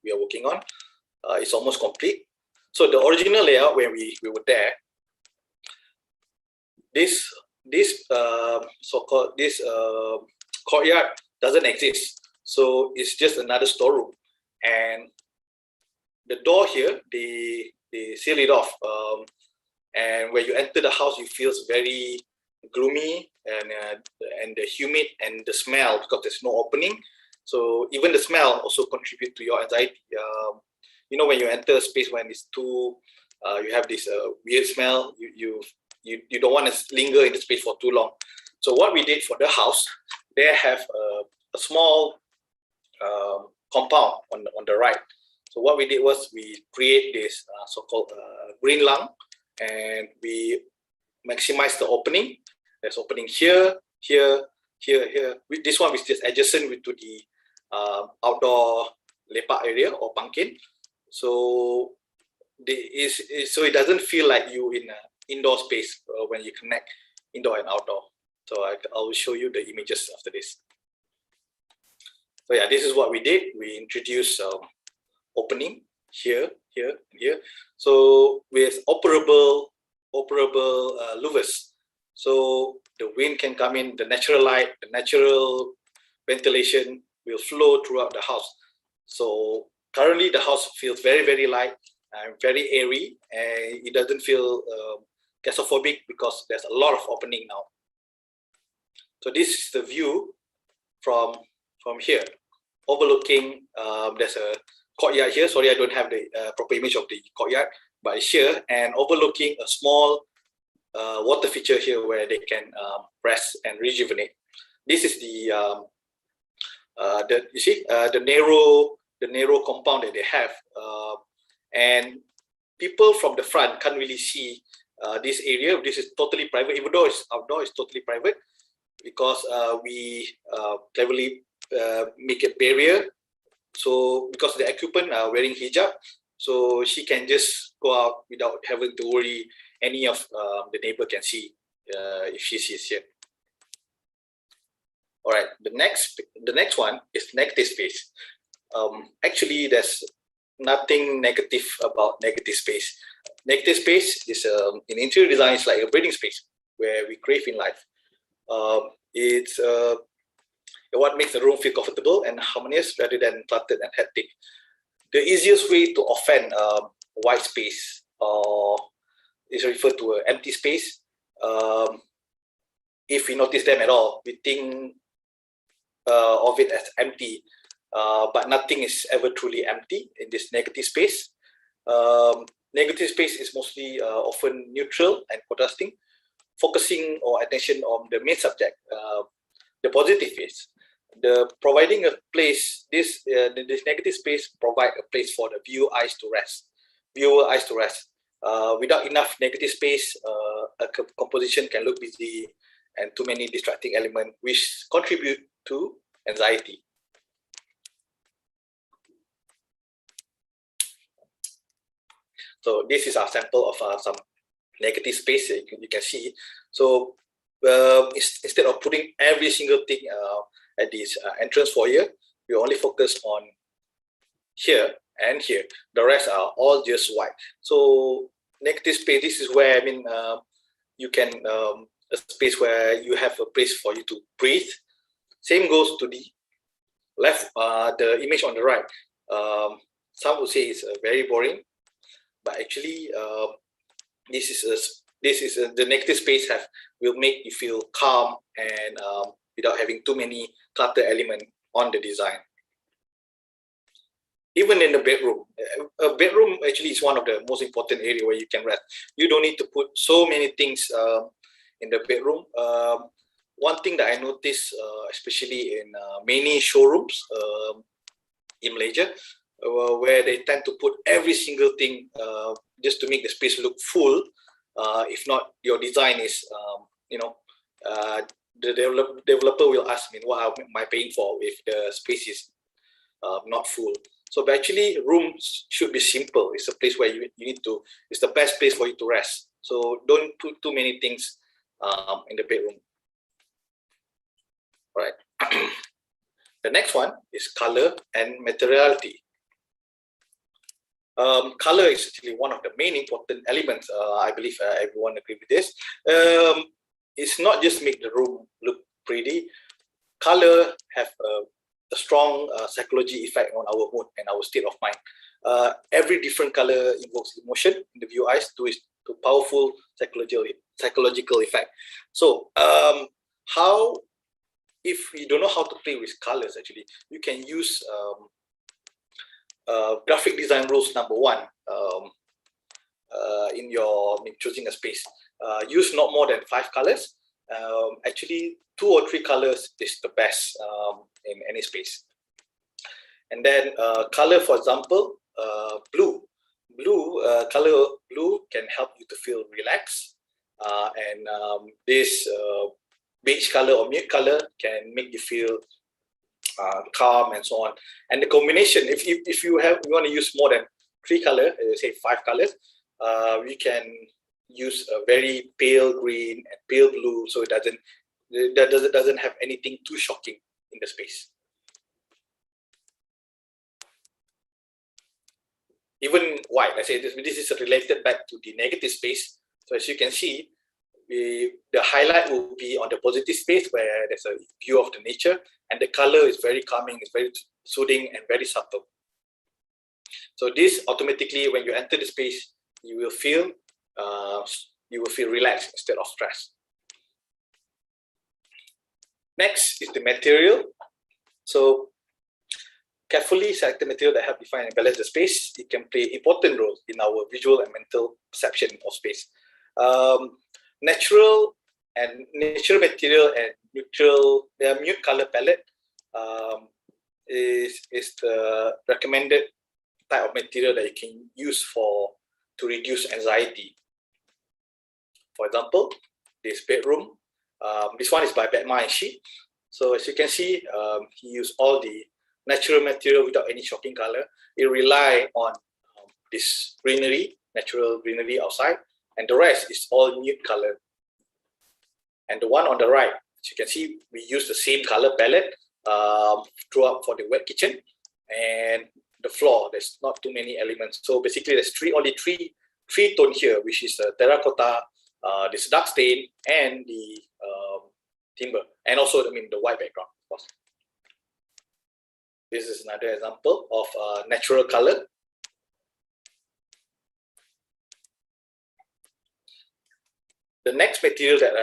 we are working on. It's almost complete. So the original layout, when we were there, this so-called courtyard doesn't exist. So it's just another storeroom, and the door here, they seal it off, and when you enter the house, it feels very gloomy and the humid and the smell, because there's no opening. So even the smell also contribute to your anxiety. You know, when you enter a space when it's too, you have this weird smell, you don't want to linger in the space for too long. So what we did for the house, they have a small compound on the right. So what we did was we create this so-called green lung, and we maximize the opening. There's opening here, here, here, here. This one is just adjacent to the outdoor lepak area or bangkin. So so it doesn't feel like you in an indoor space when you connect indoor and outdoor. So I will show you the images after this. So yeah, this is what we did. We introduced opening here, here, and here. So with operable louvers. So the wind can come in, the natural light, the natural ventilation will flow throughout the house. So currently the house feels very, very light and very airy, and it doesn't feel claustrophobic because there's a lot of opening now. So this is the view from here, overlooking, there's a courtyard here. Sorry, I don't have the proper image of the courtyard, but it's here, and overlooking a small water feature here where they can rest and rejuvenate. This is the you see the narrow compound that they have, and people from the front can't really see this area. This is totally private, even though it's outdoor, it's totally private, because we cleverly make a barrier. So because the occupant are wearing hijab, so she can just go out without having to worry any of the neighbor can see if she sees here. All right, the next one is negative space. Actually, there's nothing negative about negative space. Negative space is in interior design, it's like a breathing space where we crave in life. It's what makes the room feel comfortable and harmonious rather than cluttered and hectic. The easiest way to offend white space is referred to an empty space. If we notice them at all, we think of it as empty, but nothing is ever truly empty in this negative space. Negative space is mostly often neutral and contrasting, focusing our attention on the main subject, the positive face. Providing a place, this negative space provide a place for the viewer eyes to rest. Without enough negative space, a composition can look busy and too many distracting elements, which contribute to anxiety. So this is our sample of some negative space you can see. So instead of putting every single thing at this entrance foyer, we only focus on here and here. The rest are all just white. So negative space, this is where you can a space where you have a place for you to breathe. Same goes to the left, the image on the right. Some would say it's very boring, but actually the negative space will make you feel calm and without having too many clutter elements on the design. Even in the bedroom, a bedroom actually is one of the most important areas where you can rest. You don't need to put so many things in the bedroom. One thing that I noticed, especially in many showrooms in Malaysia, where they tend to put every single thing just to make the space look full. If not, your design is, the developer will ask me, what am I paying for if the space is not full? So but actually, rooms should be simple. It's a place where you need to, it's the best place for you to rest. So don't put too many things in the bedroom. Right. The next one is color and materiality. Color is actually one of the main important elements. I believe everyone agree with this. It's not just make the room look pretty. Color have a strong psychology effect on our mood and our state of mind. Every different color evokes emotion in the viewer eyes to powerful psychological effect. So if you don't know how to play with colors, actually, you can use graphic design rules number 1 in your choosing a space. Use not more than 5 colors. Actually, 2 or 3 colors is the best in any space. And then color, for example, blue. Color blue can help you to feel relaxed, and this beige color or mute color can make you feel calm, and so on. And the combination, if you want to use more than 3 colors, say 5 colors, we can use a very pale green and pale blue, so it doesn't have anything too shocking in the space. Even white, I say this is related back to the negative space. So as you can see, the highlight will be on the positive space where there's a view of the nature, and the color is very calming, it's very soothing and very subtle. So this automatically, when you enter the space, you will feel relaxed instead of stressed. Next is the material. So carefully selected material that help define and balance the space. It can play important role in our visual and mental perception of space. Natural material and mute color palette is the recommended type of material that you can use to reduce anxiety. For example, this bedroom. This one is by Batma and She. So as you can see, he used all the natural material without any shocking color. It relies on this greenery, natural greenery outside, and the rest is all nude color. And the one on the right, as you can see, we use the same color palette throughout for the wet kitchen, and the floor, there's not too many elements. So basically there's only three tone here, which is terracotta, this dark stain, and the timber, and also the white background, of course. This is another example of natural color. The next material that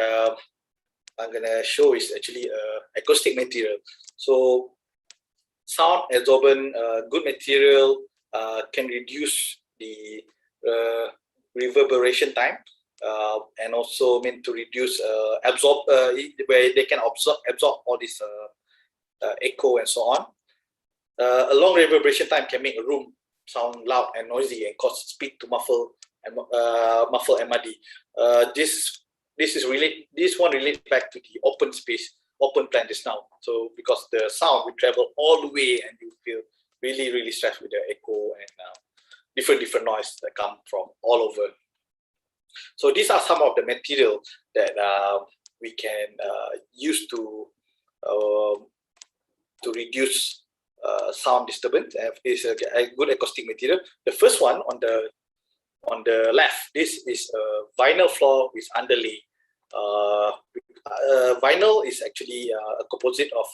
I'm gonna show is actually acoustic material. So sound absorbent, good material can reduce the reverberation time, and also meant to reduce where they can absorb all this echo and so on. A long reverberation time can make a room sound loud and noisy and cause speed to muffle and muddy. This one relates back to the open space, open plan just now. So because the sound will travel all the way and you feel really stressed with the echo and different noise that come from all over. So these are some of the material that we can use to reduce sound disturbance. Is a good acoustic material. The first one on the left, this is a vinyl floor with underlay. Vinyl is actually a composite of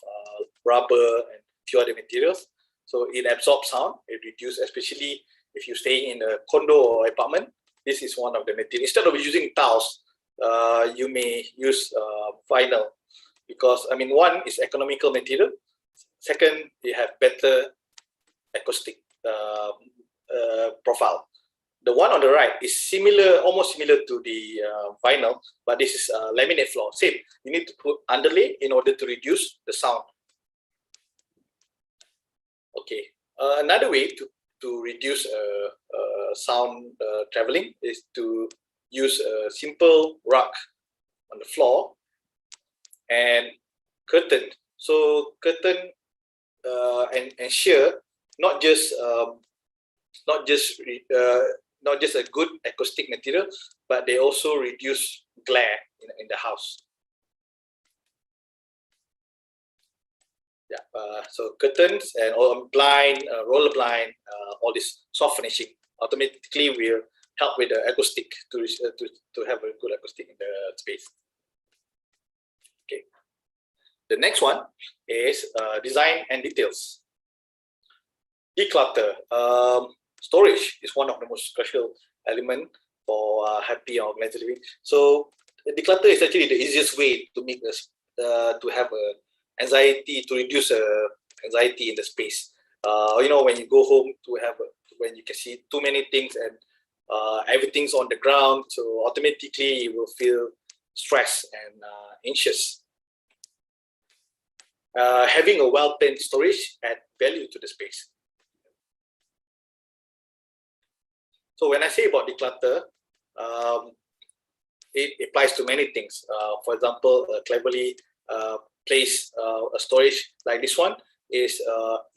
rubber and few other materials, so it absorbs sound. It reduces, especially if you're staying in a condo or apartment. This is one of the materials. Instead of using tiles, you may use vinyl, because one is economical material. Second, they have better acoustic profile. The one on the right is almost similar to the vinyl, but this is a laminate floor. Same, you need to put underlay in order to reduce the sound. Okay, another way to reduce sound traveling is to use a simple rug on the floor and curtain. So curtain and sheer, not just a good acoustic material, but they also reduce glare in the house. Yeah, so curtains and all blind, roller blind, all this soft finishing automatically will help with the acoustic to have a good acoustic in the space. Okay. The next one is design and details. Declutter. Storage is one of the most crucial elements for happy or organized living. So declutter is actually the easiest way to make this to have anxiety, to reduce anxiety in the space. When you go home when you can see too many things and everything's on the ground, so automatically you will feel stressed and anxious. Having a well-planned storage adds value to the space. So when I say about declutter, it applies to many things. For example, cleverly place a storage like this one. is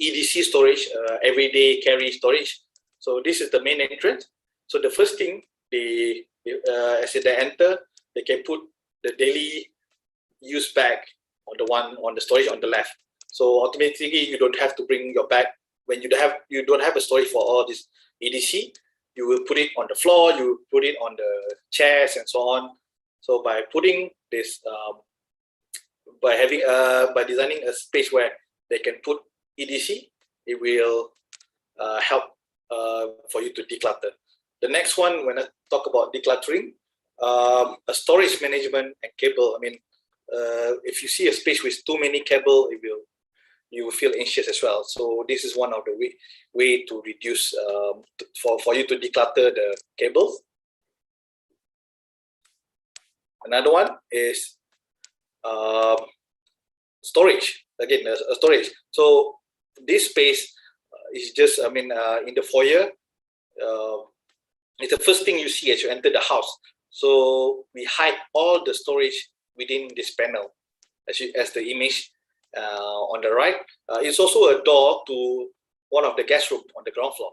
EDC storage, everyday carry storage. So this is the main entrance. So the first thing, as they enter, they can put the daily use bag on the storage on the left. So automatically you don't have to bring your bag when you don't have a storage for all this EDC. You will put it on the floor, you put it on the chairs and so on. So by putting this, by designing a space where they can put EDC, it will help for you to declutter. The next one, when I talk about decluttering, a storage management and cable. I mean, if you see a space with too many cable, you will feel anxious as well. So this is one of the way to reduce for you to declutter the cables. Another one is storage. Again, a storage. So this space is just, I mean, in the foyer, it's the first thing you see as you enter the house. So we hide all the storage within this panel, as the image on the right. It's also a door to one of the guest rooms on the ground floor.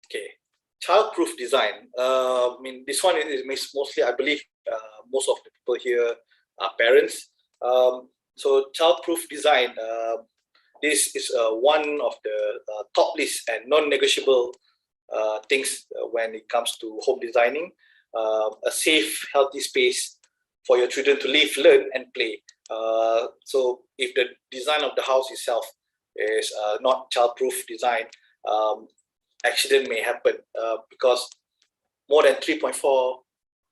Okay, child-proof design. I mean, this one is mostly, I believe, most of the people here are parents. So child-proof design, this is one of the top list and non-negotiable things when it comes to home designing. A safe, healthy space for your children to live, learn, and play. So if the design of the house itself is not child-proof design, accident may happen because more than 3.4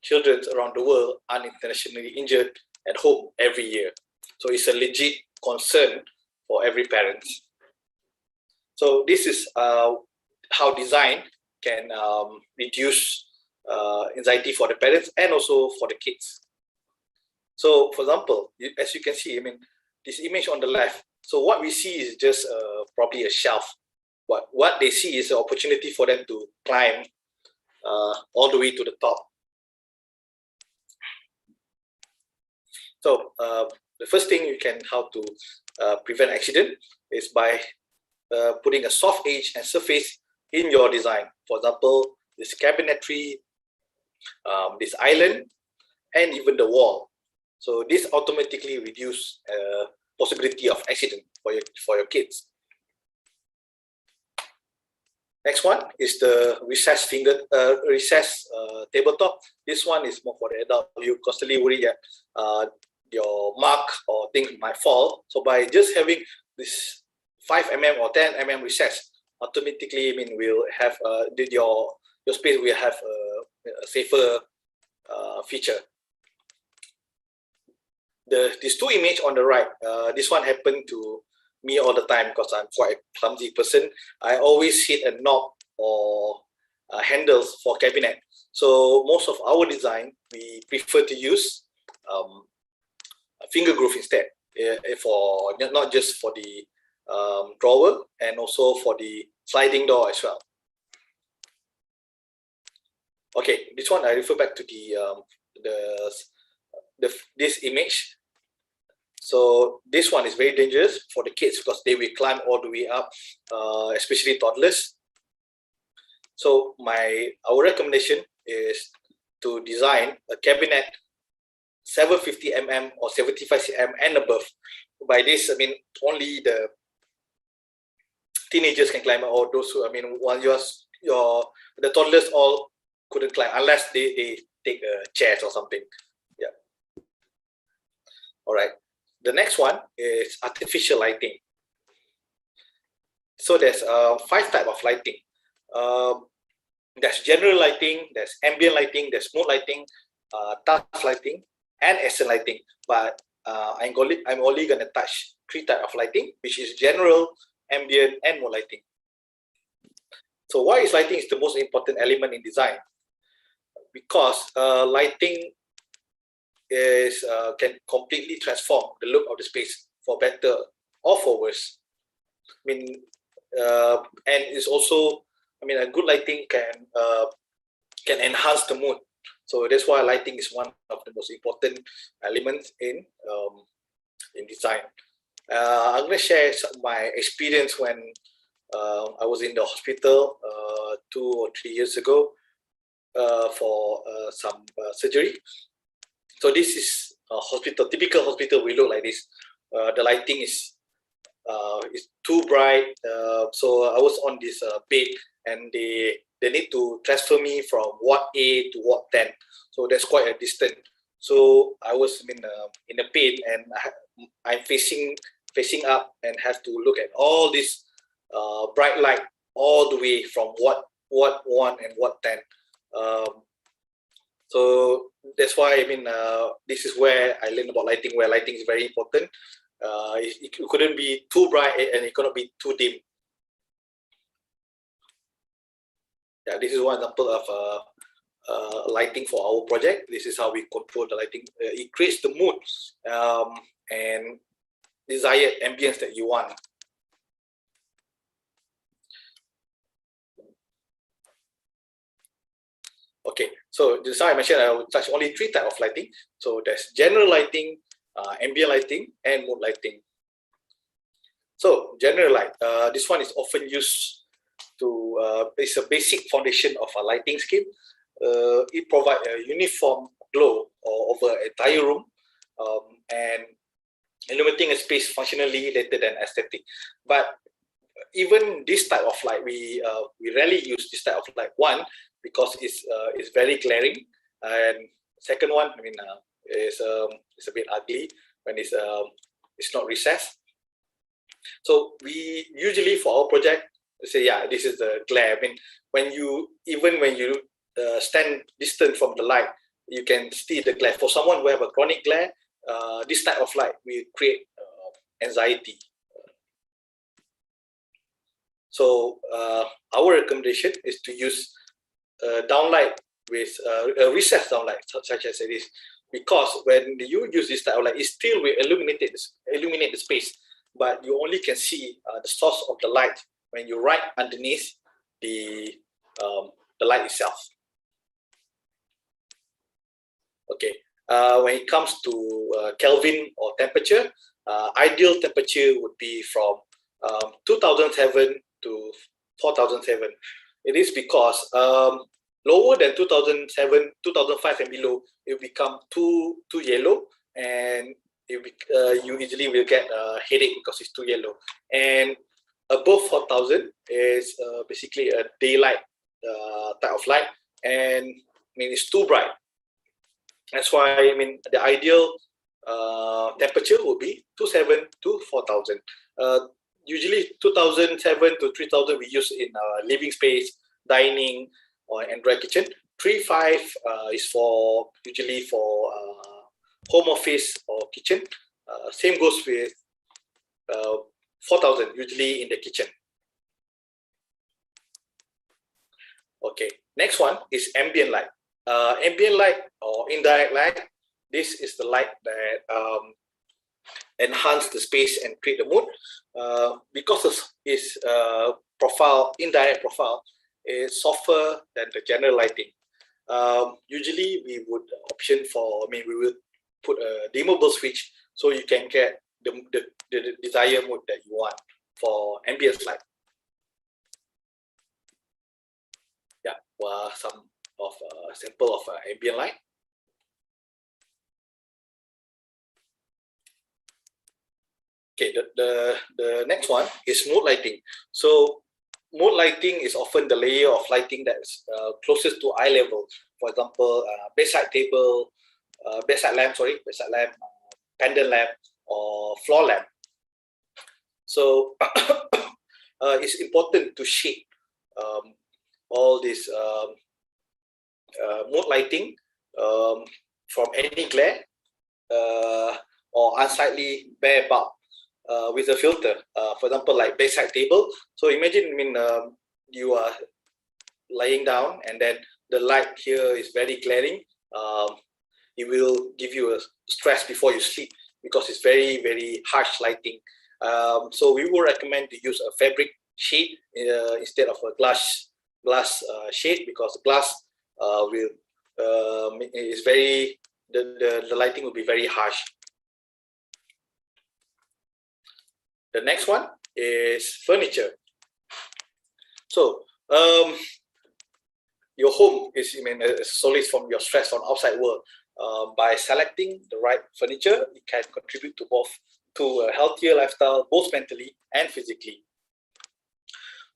children around the world are internationally injured at home every year. So it's a legit concern for every parent. So this is how design can reduce anxiety for the parents and also for the kids. So for example, as you can see, I mean, this image on the left, so what we see is just probably a shelf. What they see is an opportunity for them to climb all the way to the top. So the first thing you can help to prevent accident is by putting a soft edge and surface in your design. For example, this cabinetry, this island, and even the wall. So this automatically reduce possibility of accident for your kids. Next one is the recessed tabletop. This one is more for the adult. You constantly worry that your mark or things might fall. So by just having this 5 mm or 10 mm recess, automatically, I mean, we'll have your space will have a safer feature. These two images on the right, this one happened to me all the time because I'm quite a clumsy person. I always hit a knob or handles for cabinet. So most of our design, we prefer to use a finger groove instead, for not just for the drawer and also for the sliding door as well. Okay, this one I refer back to this image. So this one is very dangerous for the kids because they will climb all the way up, especially toddlers. So our recommendation is to design a cabinet 750 mm or 75 cm and above. By this, I mean only the teenagers can climb, or those who, I mean, while the toddlers all couldn't climb unless they take chairs or something. Yeah. All right. The next one is artificial lighting. So there's 5 types of lighting. There's general lighting, there's ambient lighting, there's mood lighting, task lighting, and accent lighting. But I'm only going to touch 3 types of lighting, which is general, ambient, and mood lighting. So why is lighting the most important element in design? Because lighting can completely transform the look of the space for better or for worse. I mean, and it's also, I mean, a good lighting can enhance the mood. So that's why lighting is one of the most important elements in in design. I'm going to share my experience when I was in the hospital 2 or 3 years ago for some surgery. So this is a hospital, typical hospital will look like this. The lighting is too bright. So I was on this bed, and they need to transfer me from ward A to ward 10. So that's quite a distance. So I was in a pain, and I'm facing up and have to look at all this bright light all the way from ward 1 and ward 10. So that's why this is where I learned about lighting, where lighting is very important. It couldn't be too bright and it cannot be too dim. Yeah, this is one example of lighting for our project. This is how we control the lighting. It creates the mood and desired ambience that you want. Okay, so just how I mentioned, I will touch only 3 types of lighting. So there's general lighting, ambient lighting, and mood lighting. So general light, this one is often used to, it's a basic foundation of a lighting scheme. It provides a uniform glow over an entire room and illuminating a space functionally rather than aesthetic. But even this type of light, we rarely use this type of light. One, because it's very glaring, and second one, it's a bit ugly when it's not recessed. So we usually, for our project, say, yeah, this is the glare. When you stand distant from the light, you can see the glare. For someone who have a chronic glare, this type of light will create anxiety. So our recommendation is to use downlight with a recessed downlight, such as it is, because when you use this type of light, it still will illuminate the space, but you only can see the source of the light when you're right underneath the light itself. Okay, when it comes to Kelvin or temperature, ideal temperature would be from 2007 to 4007. It is because lower than 2007, 2005 and below, it will become too yellow, and you easily will get a headache because it's too yellow. And above 4000 is basically a daylight type of light, and it's too bright. That's why the ideal temperature would be 27 to 4000. Usually 2007 to 3000 we use in living space, dining, and dry kitchen. 35 is usually for home office or kitchen. Same goes with 4000, usually in the kitchen. Okay, next one is ambient light. Ambient light or indirect light. This is the light that enhance the space and create the mood. Because of its indirect profile is softer than the general lighting. Usually we would option for, we will put a dimmable switch so you can get the desired mood that you want for ambient light. Yeah, some of sample of ambient light. Okay, the next one is mood lighting. So mood lighting is often the layer of lighting that's closest to eye level. For example, bedside lamp, pendant lamp, or floor lamp. So it's important to shade all this mood lighting from any glare or unsightly bare bulb with a filter. For example, like bedside table. So imagine you are lying down and then the light here is very glaring. It will give you a stress before you sleep because it's very, very harsh lighting. So we would recommend to use a fabric shade instead of a glass shade, because glass is very, the lighting will be very harsh. The next one is furniture. So your home is, solace from your stress from outside world. By selecting the right furniture, it can contribute to a healthier lifestyle, both mentally and physically.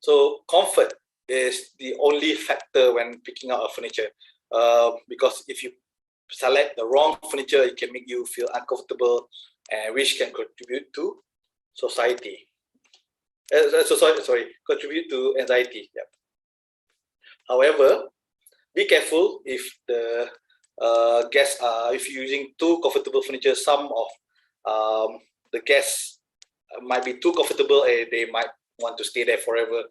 So comfort is the only factor when picking out a furniture, because if you select the wrong furniture, it can make you feel uncomfortable, and which can contribute to society. Contribute to anxiety. Yeah. However, be careful if the guests are, if you're using too comfortable furniture. Some of the guests might be too comfortable and they might want to stay there forever.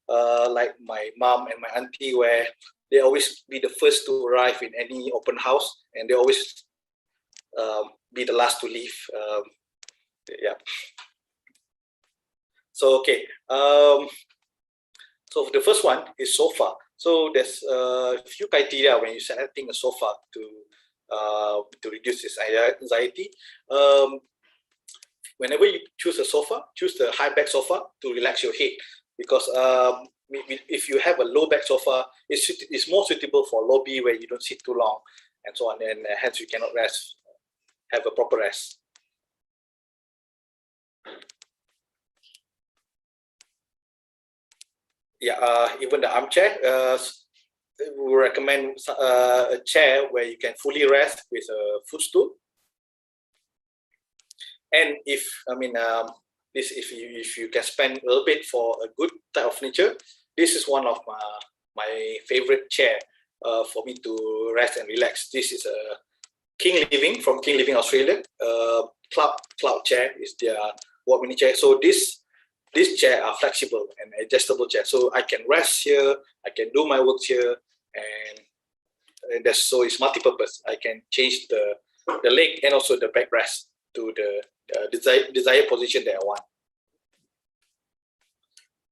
Like my mom and my auntie, where they always be the first to arrive in any open house, and they always be the last to leave. Yeah. So okay. So the first one is sofa. So there's a few criteria when you're selecting a sofa to reduce this anxiety. Whenever you choose a sofa, choose the high back sofa to relax your head, because if you have a low back sofa, it's more suitable for lobby where you don't sit too long and so on, and hence you cannot rest, have a proper rest. Yeah, even the armchair, we recommend a chair where you can fully rest with a footstool. And if if you can spend a little bit for a good type of furniture, this is one of my favorite chair for me to rest and relax. This is a King Living from King Living Australia. Cloud chair is their award-winning chair. So this chair are flexible and adjustable chair, so I can rest here, I can do my work here, and so it's multi-purpose. I can change the leg and also the backrest to the desired position that I want.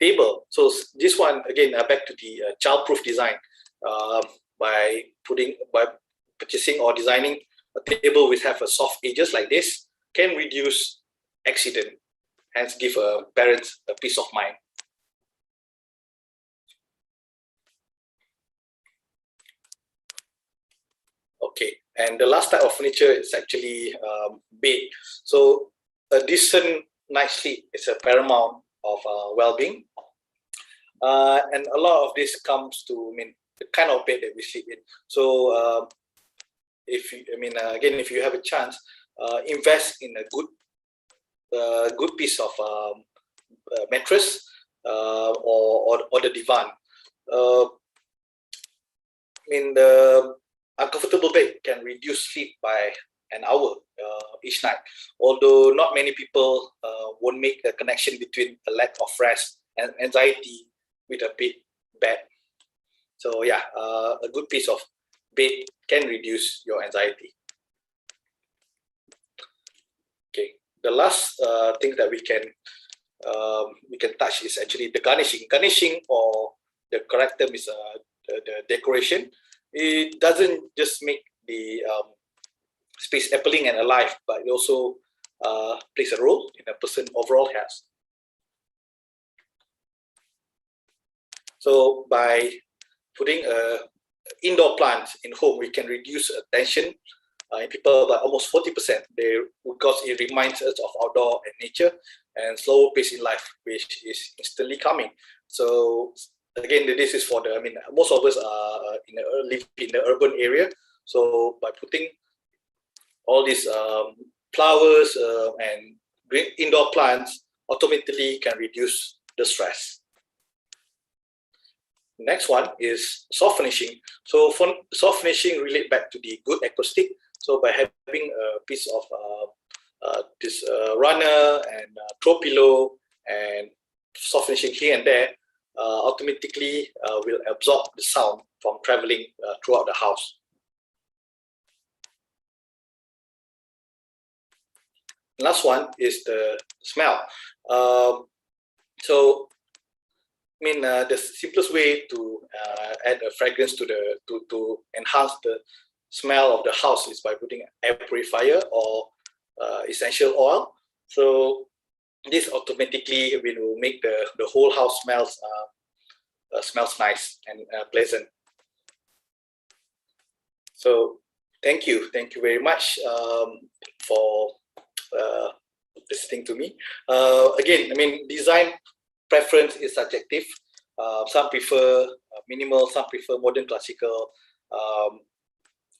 Table. So this one again, back to the child-proof design. By purchasing or designing a table which have a soft edges like this, can reduce accident, hence give parents a peace of mind. Okay, and the last type of furniture is actually bed. So a decent night sleep is a paramount of well-being, and a lot of this comes to the kind of bed that we sleep in. So if you, again, if you have a chance, invest in a good piece of mattress or the divan. The uncomfortable bed can reduce sleep by an hour each night, although not many people won't make a connection between a lack of rest and anxiety with a bed. So yeah, a good piece of bed can reduce your anxiety. Okay, the last thing that we can touch is actually the garnishing. Garnishing, or the correct term is the decoration. It doesn't just make the space appealing and alive, but it also plays a role in a person's overall health. So by putting indoor plants in home, we can reduce tension in people by almost 40%. Because it reminds us of outdoor and nature and slower pace in life, which is instantly calming. So again, this is for the, most of us live in the urban area. So by putting all these flowers and green indoor plants, automatically can reduce the stress. Next one is soft finishing. So for soft finishing, relate back to the good acoustic. So by having a piece of this runner and throw pillow and soft finishing here and there, automatically will absorb the sound from traveling throughout the house. Last one is the smell. The simplest way to add a fragrance to enhance the smell of the house is by putting air purifier or essential oil. So this automatically will make the whole house smells nice and pleasant. So thank you very much for listening to me. Again, I mean, design preference is subjective. Some prefer minimal, some prefer modern classical.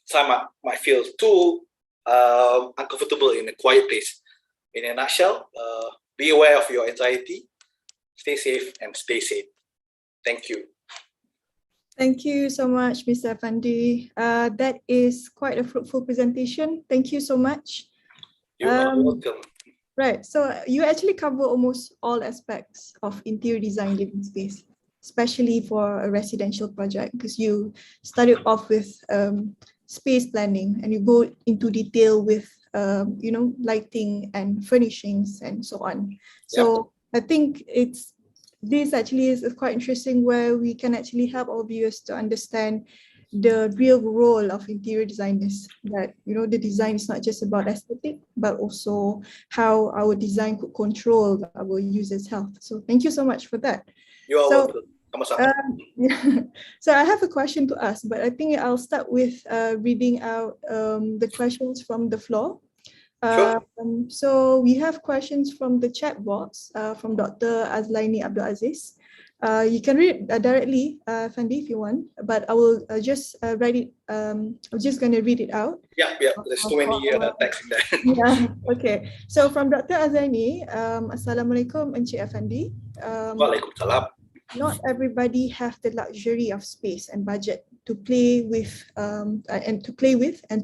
Some might feel too uncomfortable in a quiet place. In a nutshell, be aware of your anxiety, stay safe and stay sane. Thank you. Thank you so much, Mr. Afandi. That is quite a fruitful presentation. Thank you so much. You are welcome. Right, so you actually cover almost all aspects of interior design living space, especially for a residential project, because you started off with space planning and you go into detail with you know, lighting and furnishings and so on. So I think this actually is quite interesting, where we can actually help our viewers to understand the real role of interior designers, that, you know, the design is not just about aesthetic, but also how our design could control our users' health. So thank you so much for that. You are welcome. So I have a question to ask, but I think I'll start with reading out the questions from the floor. Sure. So we have questions from the chat box from Dr. Azlaini Abdul Aziz. You can read directly, Fandi, if you want, but I will just write it. I'm just going to read it out. Yeah. There's too many texts in there. Yeah. Okay. So from Dr. Azlaini, Assalamualaikum, Encik Afandi. Waalaikumsalam. Not everybody have the luxury of space and budget to play with and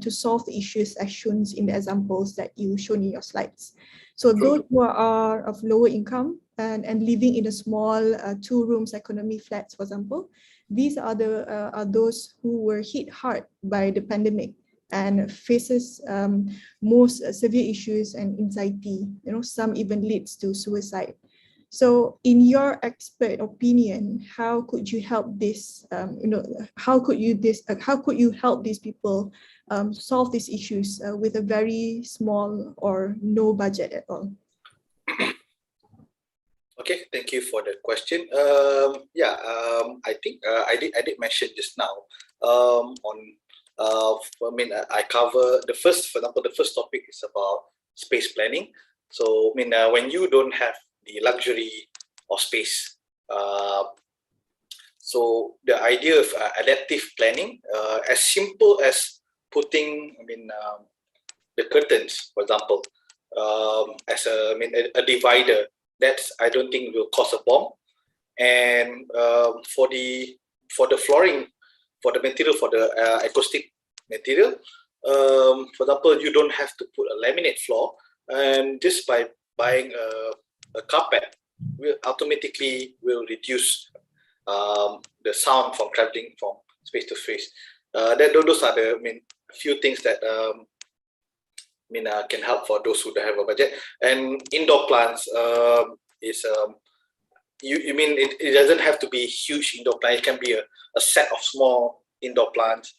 to solve the issues as shown in the examples that you shown in your slides. So those who are of lower income and living in a small 2 rooms economy flats, for example, these are those who were hit hard by the pandemic and faces most severe issues and anxiety. You know, some even leads to suicide. So in your expert opinion, how could you help this, how could you help these people solve these issues with a very small or no budget at all? Okay, thank you for the question. I think I did mention just now I cover the first, for example, the first topic is about space planning. So when you don't have the luxury of space, so the idea of adaptive planning, as simple as putting the curtains, for example, as a divider, that's, I don't think will cost a bomb. And for the flooring, for the material, for the acoustic material, for example, you don't have to put a laminate floor, and just by buying a carpet will automatically reduce the sound from traveling from space to space. Those are the few things that can help for those who don't have a budget. And indoor plants is it doesn't have to be huge indoor plant. It can be a set of small indoor plants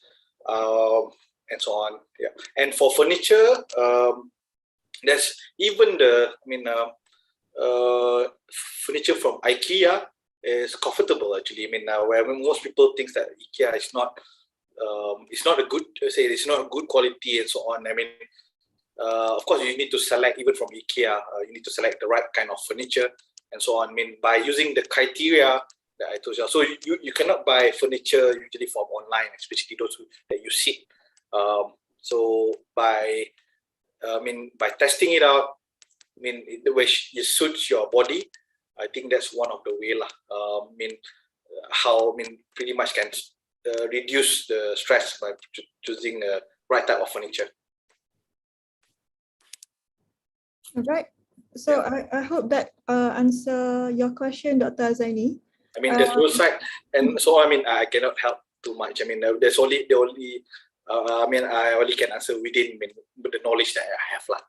and so on. Yeah. And for furniture, there's even the furniture from IKEA is comfortable actually. Where most people think that IKEA is not it's not a good, it's not a good quality and so on. Of course, you need to select even from IKEA. You need to select the right kind of furniture and so on. By using the criteria that I told you. So you cannot buy furniture usually from online, especially those that you see. So by testing it out, the way it suits your body, I think that's one of the way pretty much can reduce the stress by choosing the right type of furniture. All right. So I hope that answer your question, Dr. Azlaini. There's no side, and so I cannot help too much. There's only I only can answer within the knowledge that I have lah.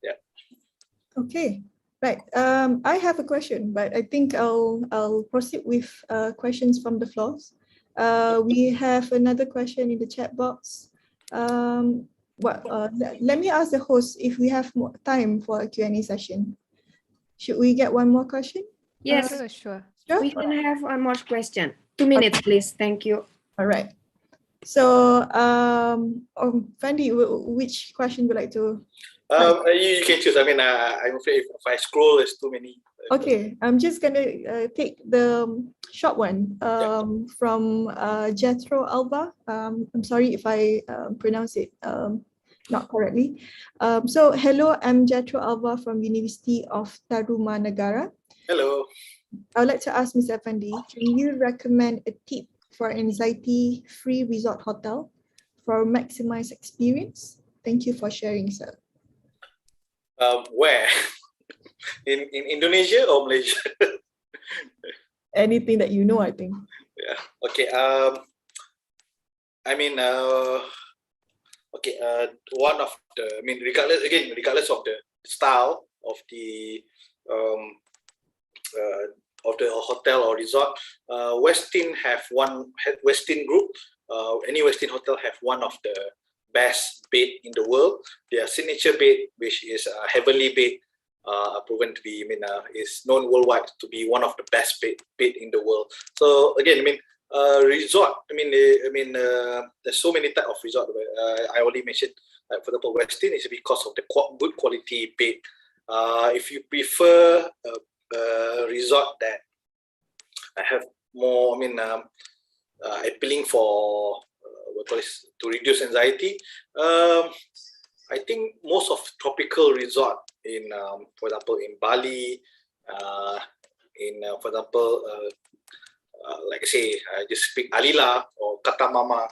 Yeah. Okay. Right. I have a question, but I think I'll proceed with questions from the floors. We have another question in the chat box. Let me ask the host if we have more time for a Q&A session. should we get one more question? Yes, Sure, sure. Sure. we can have one more question. 2 minutes, please. Thank you. All right. So, Fendi, which question would you like to? You can choose. I mean, I'm afraid if I scroll, there's too many. Okay, I'm just gonna take the short one from Jethro Alba. I'm sorry if I pronounce it not correctly. So hello, I'm Jethro Alba from University of Tarumanagara. Hello. I would like to ask Ms. Effendi, can you recommend a tip for anxiety-free resort hotel for maximized experience? Thank you for sharing, sir. Where? In Indonesia or Malaysia? Anything that you know, I think. Yeah. Okay. I mean, okay. One of the, I mean, regardless of the style of the hotel or resort, Westin have one. Westin Group, any Westin hotel have one of the best bed in the world. Their signature bed, which is a heavenly bed, proven to be, I mean, is known worldwide to be one of the best bed in the world. So again, I mean, resort. I mean, there's so many type of resort. I already mentioned, for example, Westin is because of the good quality bed. If you prefer a resort that have more, I mean, appealing for to reduce anxiety, I think most of tropical resort in, for example, in Bali, for example, like I say, I just speak Alila or Katamama.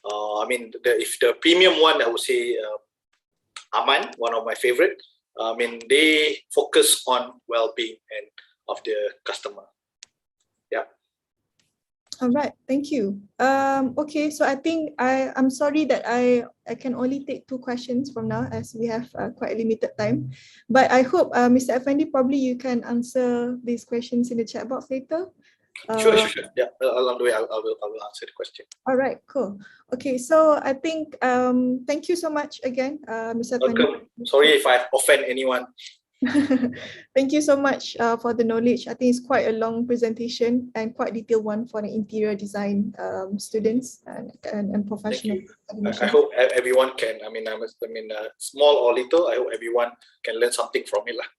I mean, if the premium one, I would say Aman, one of my favorite. I mean, they focus on well-being and of the customer. Yeah. All right, thank you. Okay, so I think I'm sorry that I can only take 2 questions from now as we have quite a limited time. But I hope, Mr. Effendi, probably you can answer these questions in the chat box later. Sure. Yeah, along the way, I will answer the question. All right, cool. Okay, so I think thank you so much again, Mr. Effendi. Welcome. Sorry if I offend anyone. Thank you so much for the knowledge. I think it's quite a long presentation and quite detailed one for the interior design students and professionals. I hope everyone can. I mean, small or little. I hope everyone can learn something from it, lah.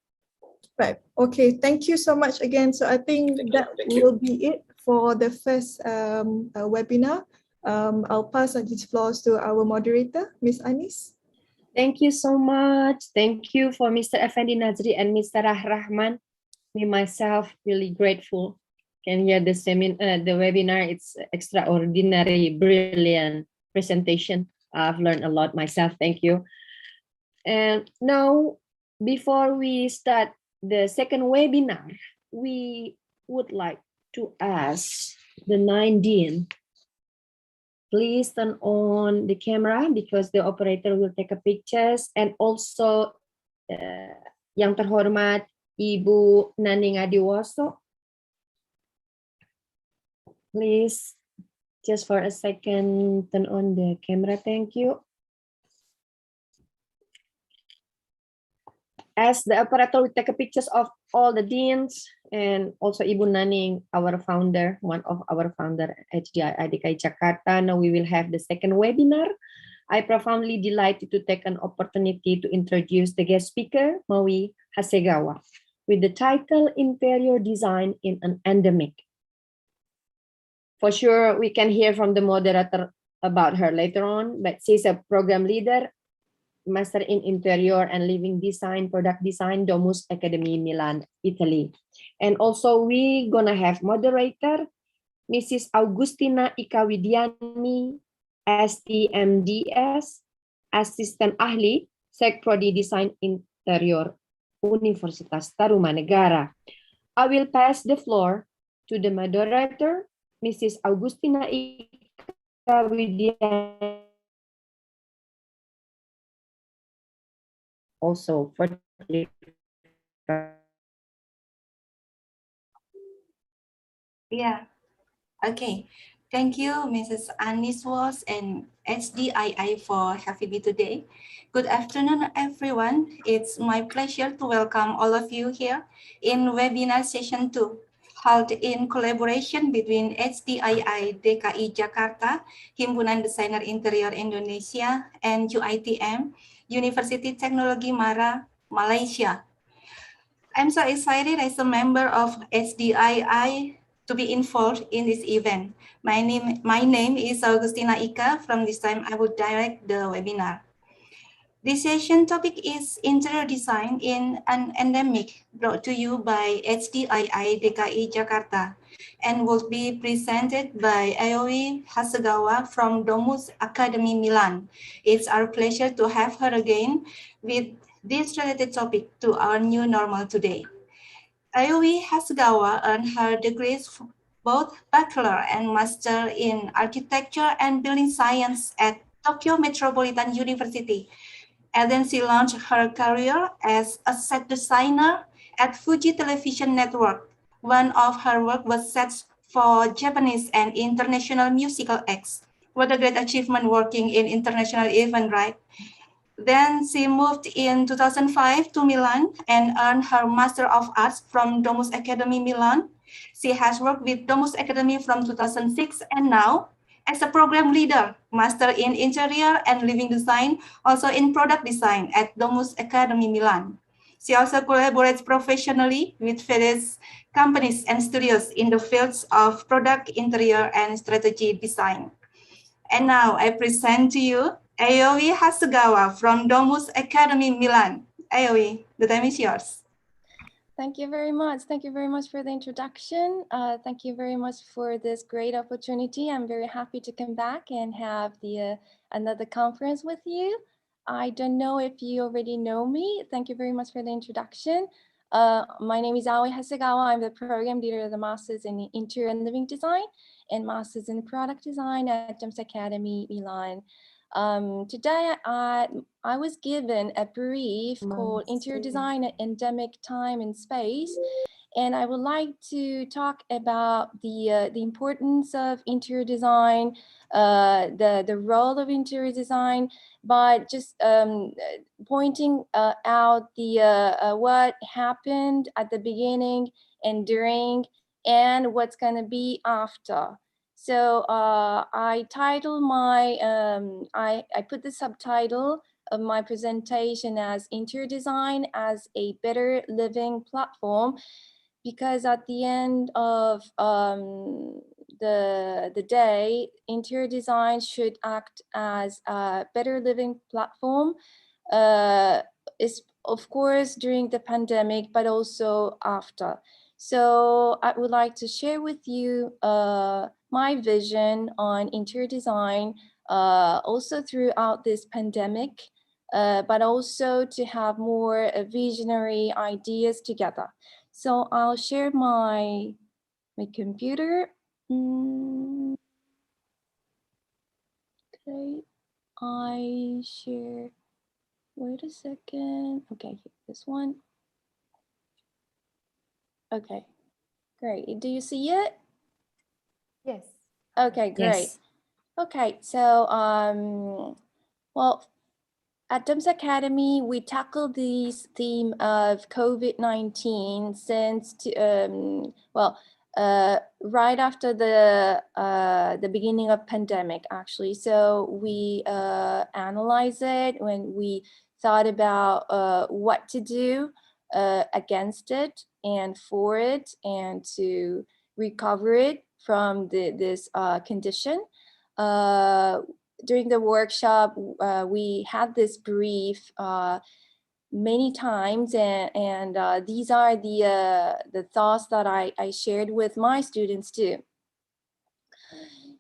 Right. Okay. Thank you so much again. So I think that will be it for the first webinar. I'll pass these floors to our moderator, Ms. Anis. Thank you so much. Thank you for Mr. Effendi Nazri and Mr. Rahman. Me myself really grateful. Can hear the webinar. It's extraordinary, brilliant presentation. I've learned a lot myself. Thank you. And now, before we start the second webinar, we would like to ask the 9 Dean. Please turn on the camera because the operator will take a pictures, and also yang terhormat Ibu Naning Adiwaso. Please, just for a second, turn on the camera. Thank you. As the operator will take a pictures of all the deans and also Ibu Naning, our founder, one of our founder HDI DKI Jakarta. Now we will have the second webinar. I profoundly delighted to take an opportunity to introduce the guest speaker, Maui Hasegawa, with the title Interior Design in an Endemic. For sure, we can hear from the moderator about her later on, but she's a program leader, Master in Interior and Living Design, Product Design, Domus Academy, Milan, Italy. And also we gonna have moderator, Mrs. Augustina Ikawidiani, STMDS, Assistant Ahli, Sek Prodi Design Interior, Universitas Tarumanegara. I will pass the floor to the moderator, Mrs. Augustina Ikawidiani. Also for the Yeah. Okay. Thank you, Mrs. Aniswas and HDII for having me today. Good afternoon, everyone. It's my pleasure to welcome all of you here in webinar session 2, held in collaboration between HDII DKI Jakarta, Himpunan Desainer Interior Indonesia, and UITM, University Teknologi Mara, Malaysia. I'm so excited as a member of HDII to be involved in this event. My name is Augustina Ika. From this time, I will direct the webinar. This session topic is interior design in an endemic, brought to you by HDII DKI Jakarta, and will be presented by Aoi Hasegawa from Domus Academy Milan. It's our pleasure to have her again with this related topic to our new normal today. Aoi Hasegawa earned her degrees, both bachelor and master in architecture and building science at Tokyo Metropolitan University. And then she launched her career as a set designer at Fuji Television Network. One of her work was sets for Japanese and international musical acts. What a great achievement working in international event, right? Then she moved in 2005 to Milan and earned her Master of Arts from Domus Academy Milan. She has worked with Domus Academy from 2006 and now as a program leader, Master in Interior and Living Design, also in Product Design at Domus Academy Milan. She also collaborates professionally with various companies and studios in the fields of product, interior, and strategy design. And now I present to you Aoi Hasegawa from Domus Academy Milan. Aoi, the time is yours. Thank you very much. Thank you very much for the introduction. Thank you very much for this great opportunity. I'm very happy to come back and have the another conference with you. I don't know if you already know me. Thank you very much for the introduction. My name is Aoi Hasegawa. I'm the program leader of the Masters in Interior and Living Design and Masters in Product Design at Domus Academy Milan. Today, I was given a brief called Interior Design at Endemic Time and Space, and I would like to talk about the importance of interior design, the role of interior design, but just pointing out the what happened at the beginning and during, and what's going to be after. So I titled my, I put the subtitle of my presentation as Interior Design as a Better Living Platform, because at the end of the day, interior design should act as a better living platform, is of course during the pandemic, but also after. So I would like to share with you my vision on interior design, also throughout this pandemic, but also to have more visionary ideas together. So I'll share my computer. Okay, I share, wait a second. Okay, this one. Okay, great. Do you see it? Yes. Okay, great. Yes. Okay, so well, at Domus Academy, we tackled this theme of COVID-19 since right after the beginning of pandemic, actually. So we analyzed it when we thought about what to do against it and for it, and to recover it from this condition. During the workshop, we had this brief many times, and these are the thoughts that I shared with my students too.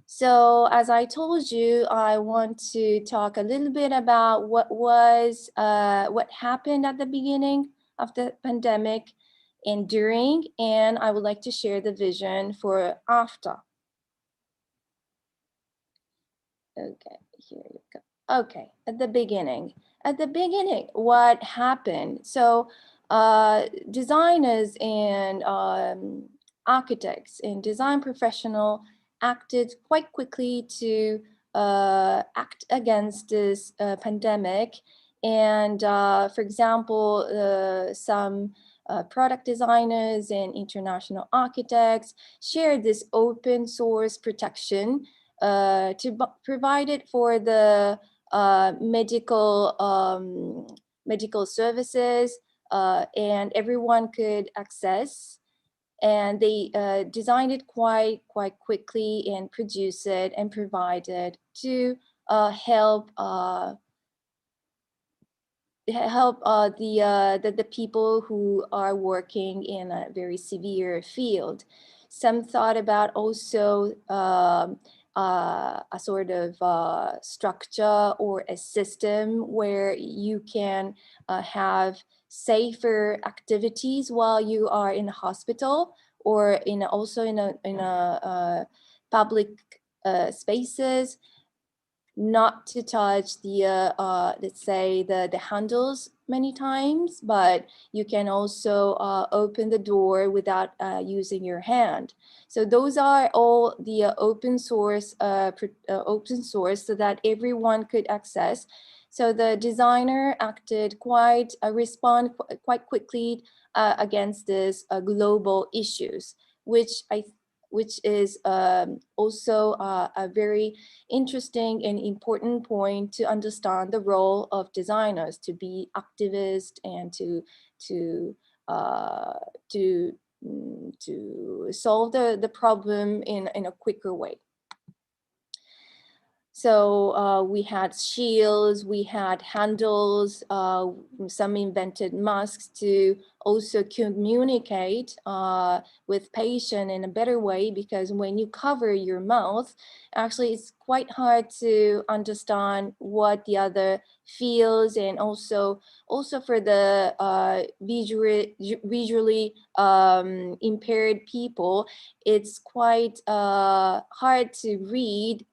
So as I told you, I want to talk a little bit about what happened at the beginning of the pandemic and during, and I would like to share the vision for after. Okay, here you go. Okay, at the beginning, what happened? So designers and architects and design professional acted quite quickly to act against this pandemic. And for example, some product designers and international architects shared this open source protection to provide it for the medical services, and everyone could access. And they designed it quite quickly and produced it and provided to help the people who are working in a very severe field. Some thought about also a sort of structure or a system where you can have safer activities while you are in a hospital, or also in a public spaces, not to touch the let's say the handles many times, but you can also open the door without using your hand. So those are all the open source so that everyone could access. So the designer acted respond quite quickly against this global issues, which is also a very interesting and important point to understand the role of designers, to be activists and to solve the problem in a quicker way. So we had shields, we had handles, some invented masks to also communicate with patient in a better way, because when you cover your mouth, actually it's quite hard to understand what the other feels, and also for the visually impaired people, it's quite hard to read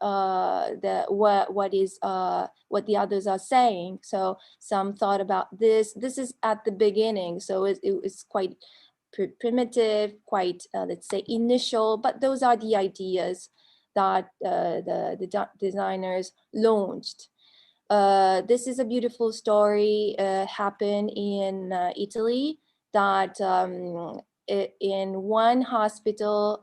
what the others are saying. So some thought about this. This is at the beginning, so it's quite primitive, quite let's say initial, but those are the ideas that the designers launched. This is a beautiful story happened in Italy, that in one hospital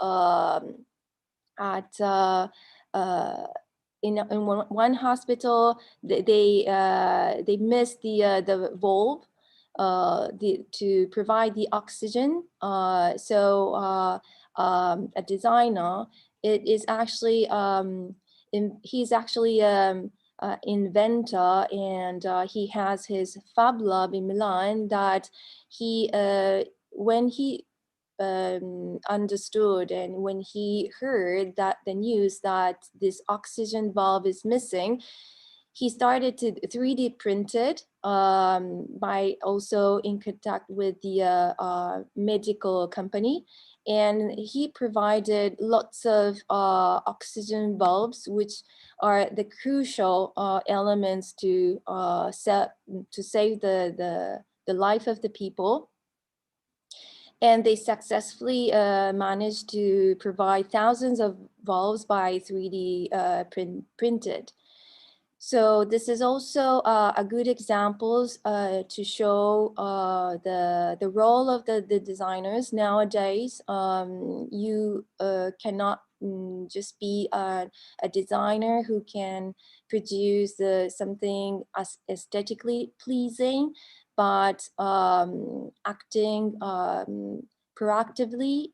in one hospital, they missed the valve to provide the oxygen. So a designer, it is actually he's actually inventor, and he has his fab lab in Milan, that he when he understood and when he heard that the news that this oxygen valve is missing, he started to 3D print it by also in contact with the medical company. And he provided lots of oxygen bulbs, which are the crucial elements to save the life of the people. And they successfully managed to provide thousands of valves by 3D printed. So this is also a good examples to show the role of the designers nowadays. You cannot just be a designer who can produce something as aesthetically pleasing, but acting proactively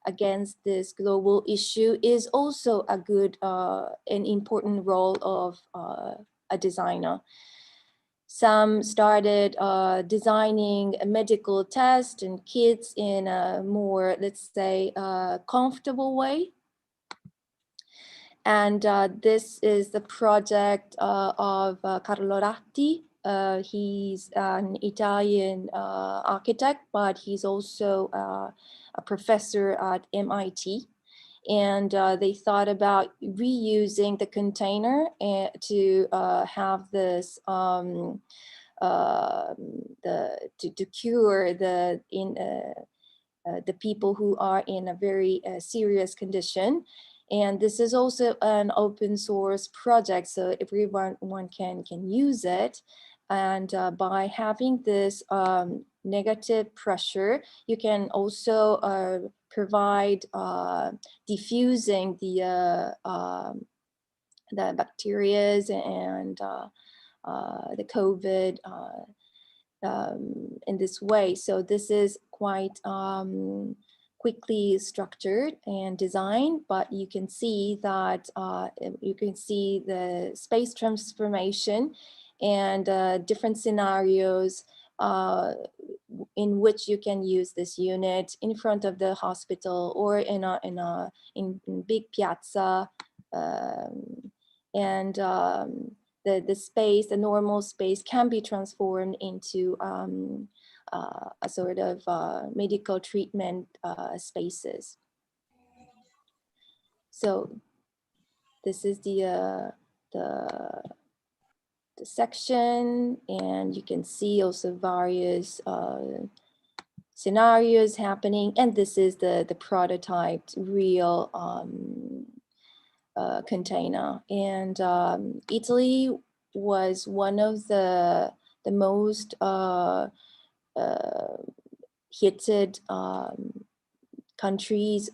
against this global issue is also a good and important role of a designer. Some started designing a medical tests and kits in a more, let's say, comfortable way. And this is the project of Carlo Ratti. He's an Italian architect, but he's also a professor at MIT. And they thought about reusing the container to have this to cure the people who are in a very serious condition. And this is also an open source project, so everyone can use it. And by having this negative pressure, you can also provide diffusing the bacteria and the COVID in this way. So this is quite quickly structured and designed, but you can see that you can see the space transformation and different scenarios in which you can use this unit in front of the hospital or in big piazza, and the space, the normal space, can be transformed into a sort of medical treatment spaces. So this is the section, and you can see also various scenarios happening, and this is the prototyped real container. And Italy was one of the most hit countries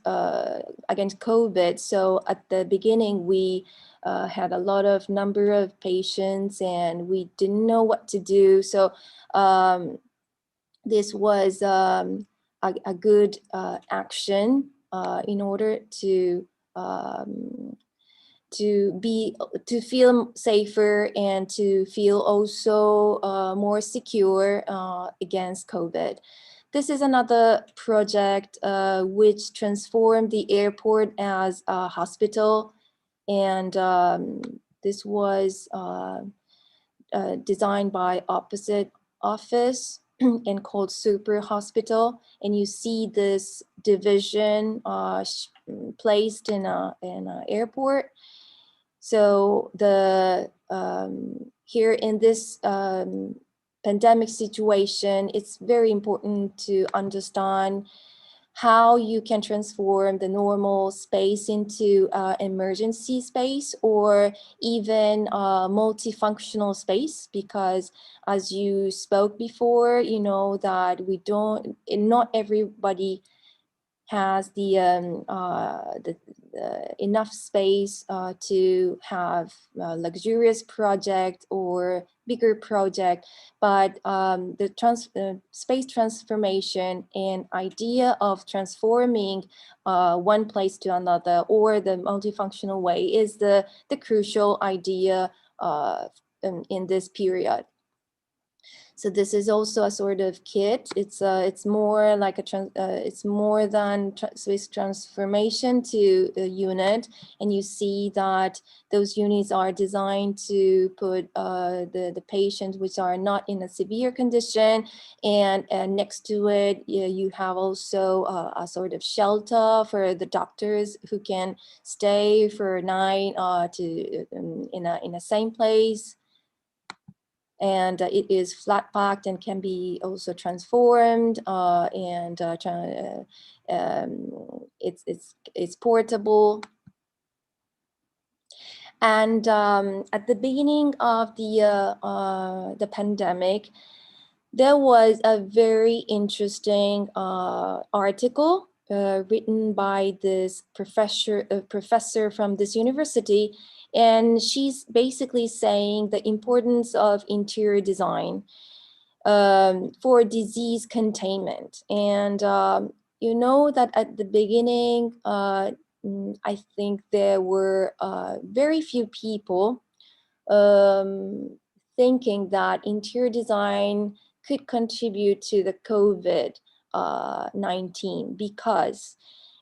against COVID. So at the beginning, we had a lot of number of patients and we didn't know what to do. So this was a good action in order to feel safer and to feel also more secure against COVID. This is another project which transformed the airport as a hospital, and this was designed by Opposite Office and called Super Hospital. And you see this division placed in an airport. So the here in this pandemic situation, it's very important to understand how you can transform the normal space into emergency space or even multifunctional space, because as you spoke before, you know that not everybody has the enough space to have a luxurious project or bigger project, but the space transformation and idea of transforming one place to another or the multifunctional way is the crucial idea in this period. So this is also a sort of kit. It's more like it's more than space transformation to a unit, and you see that those units are designed to put the patients which are not in a severe condition, and next to it you have also a sort of shelter for the doctors who can stay for a night in a same place. And it is flat packed and can be also transformed, and it's portable. And at the beginning of the pandemic, there was a very interesting article written by this professor from this university. And she's basically saying the importance of interior design for disease containment. And you know that at the beginning, I think there were very few people thinking that interior design could contribute to the COVID-19, because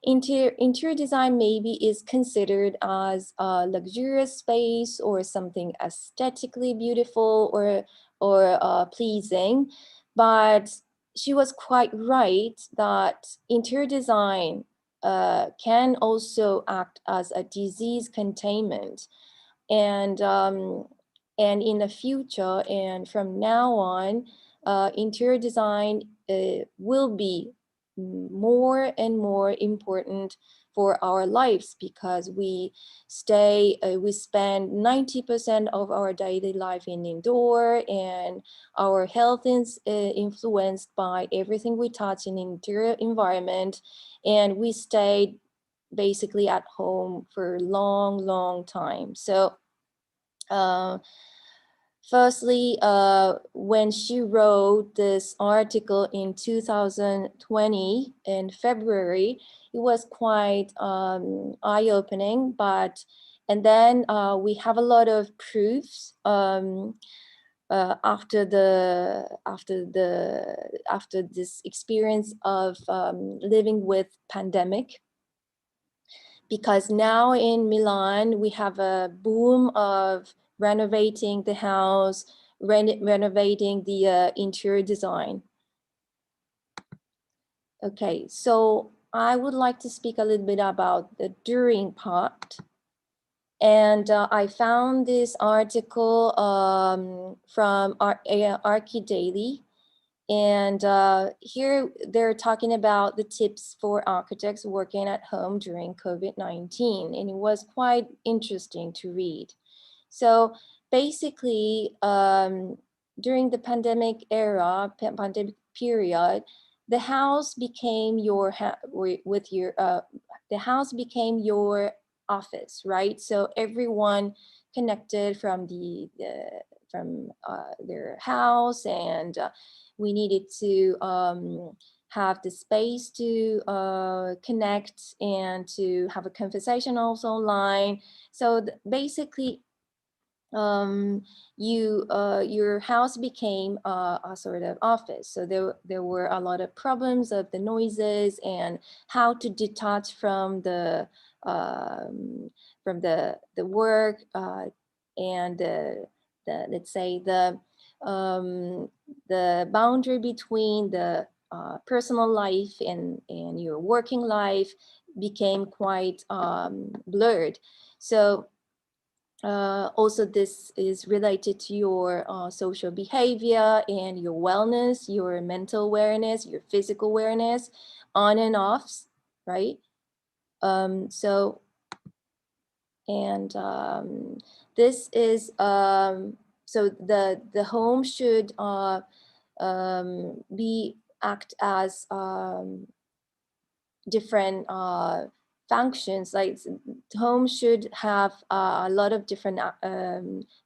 interior design maybe is considered as a luxurious space or something aesthetically beautiful or pleasing. But she was quite right that interior design can also act as a disease containment. And in the future and from now on, interior design will be more and more important for our lives, because we spend 90% of our daily life in indoor, and our health is influenced by everything we touch in interior environment, and we stayed basically at home for a long time. So firstly, when she wrote this article in 2020 in February, it was quite eye-opening, and then we have a lot of proofs after this experience of living with pandemic. Because now in Milan, we have a boom of renovating the house, renovating the interior design. Okay, so I would like to speak a little bit about the during part. And I found this article from Archidaily. And here they're talking about the tips for architects working at home during COVID-19. And it was quite interesting to read. So basically, during the pandemic era, pandemic period, the house became your the house became your office, right? So everyone connected from their house, and we needed to have the space to connect and to have a conversation also online. So basically, your house became a sort of office. So there were a lot of problems of the noises and how to detach from the work and let's say the boundary between the personal life and your working life became quite blurred. So also, this is related to your social behavior and your wellness, your mental awareness, your physical awareness, on and offs, right? This is so the home should act as different functions. Like home should have a lot of different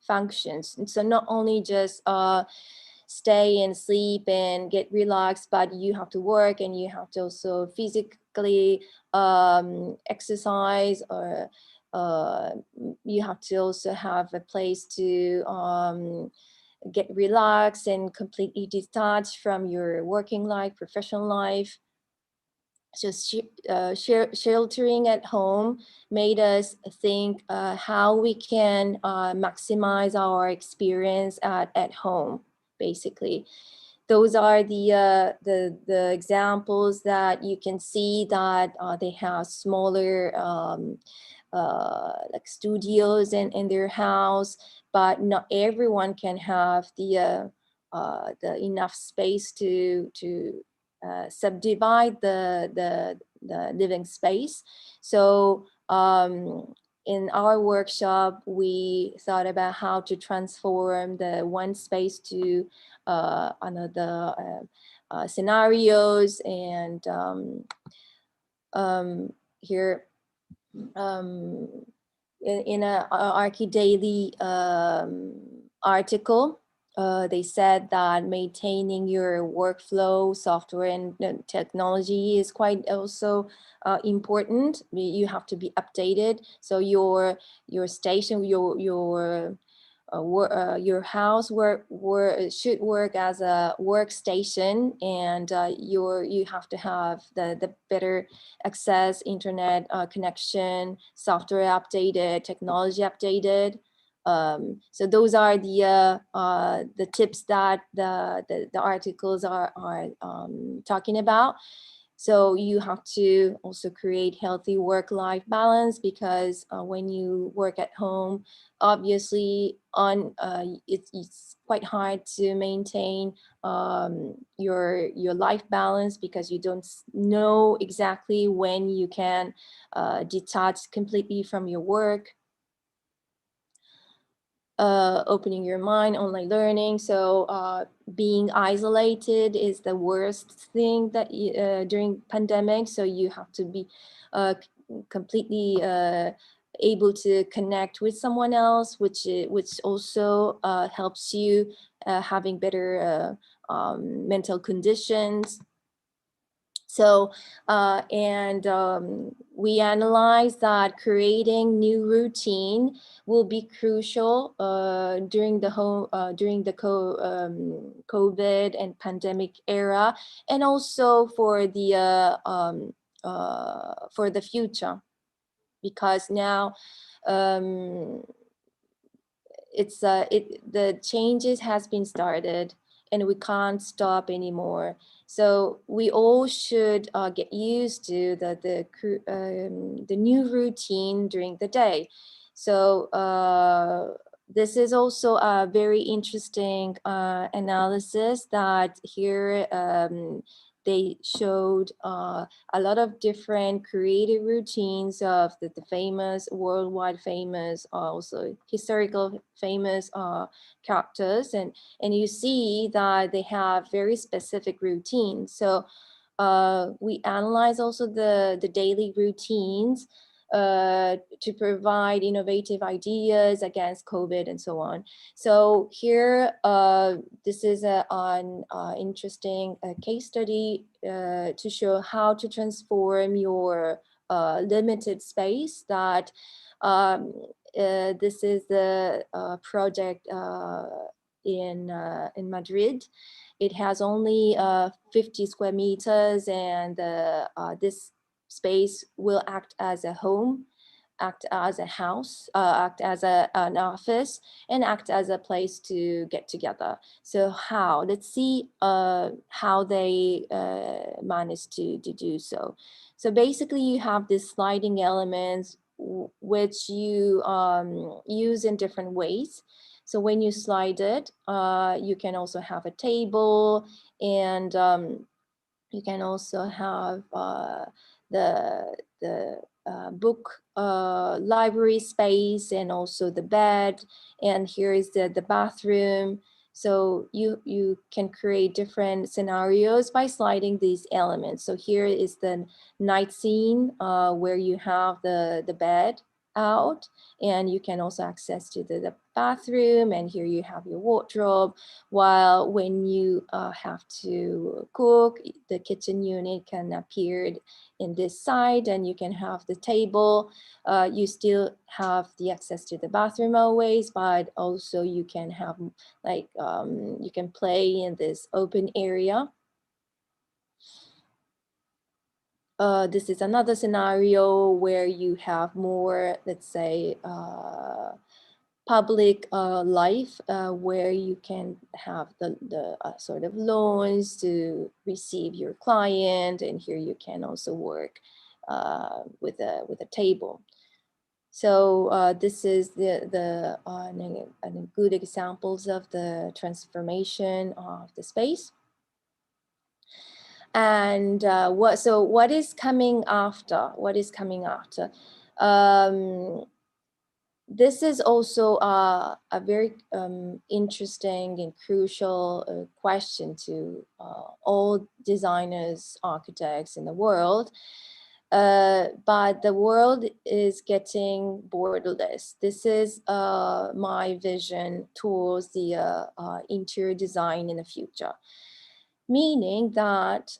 functions. And so not only just stay and sleep and get relaxed, but you have to work and you have to also physically exercise, or you have to also have a place to get relaxed and completely detached from your working life, professional life. So sheltering at home made us think how we can maximize our experience at home, basically. Those are the examples that you can see that they have smaller like studios in their house, but not everyone can have the enough space to subdivide the living space. So in our workshop, we thought about how to transform the one space to another scenarios. And here in an Archidaily article, they said that maintaining your workflow, software, and technology is quite also important. You have to be updated. So your station, your house should work as a workstation, and you have to have the better access, internet connection, software updated, technology updated. So those are the tips that the articles are talking about. So you have to also create healthy work-life balance, because when you work at home, obviously it's quite hard to maintain your life balance, because you don't know exactly when you can detach completely from your work. Opening your mind, online learning. So being isolated is the worst thing that during pandemic. So you have to be completely able to connect with someone else, which also helps you having better mental conditions. So, we analyze that creating new routine will be crucial during the COVID and pandemic era, and also for the future, because now the changes has been started and we can't stop anymore. So we all should get used to the new routine during the day. So this is also a very interesting analysis that here they showed a lot of different creative routines of the famous, worldwide famous, also historical famous characters, and you see that they have very specific routines. So we analyze also the daily routines to provide innovative ideas against COVID and so on. So here, this is an interesting case study to show how to transform your limited space. That this is the project in Madrid. It has only 50 square meters, and this space will act as a home, act as a house, act as an office, and act as a place to get together. So how? Let's see how they managed to do so. So basically you have these sliding elements which you use in different ways. So when you slide it, you can also have a table, and you can also have the book library space, and also the bed, and here is the bathroom. So you can create different scenarios by sliding these elements. So here is the night scene where you have the bed out, and you can also access to the bathroom, and here you have your wardrobe. While when you have to cook, the kitchen unit can appear in this side, and you can have the table. You still have the access to the bathroom always, but also you can have like you can play in this open area. This is another scenario where you have more, let's say, public life, where you can have the sort of loans to receive your client, and here you can also work with a table. So this is the good examples of the transformation of the space. And what is coming after? What is coming after? This is also a very interesting and crucial question to all designers, architects in the world. But the world is getting borderless. This is my vision towards the interior design in the future. Meaning that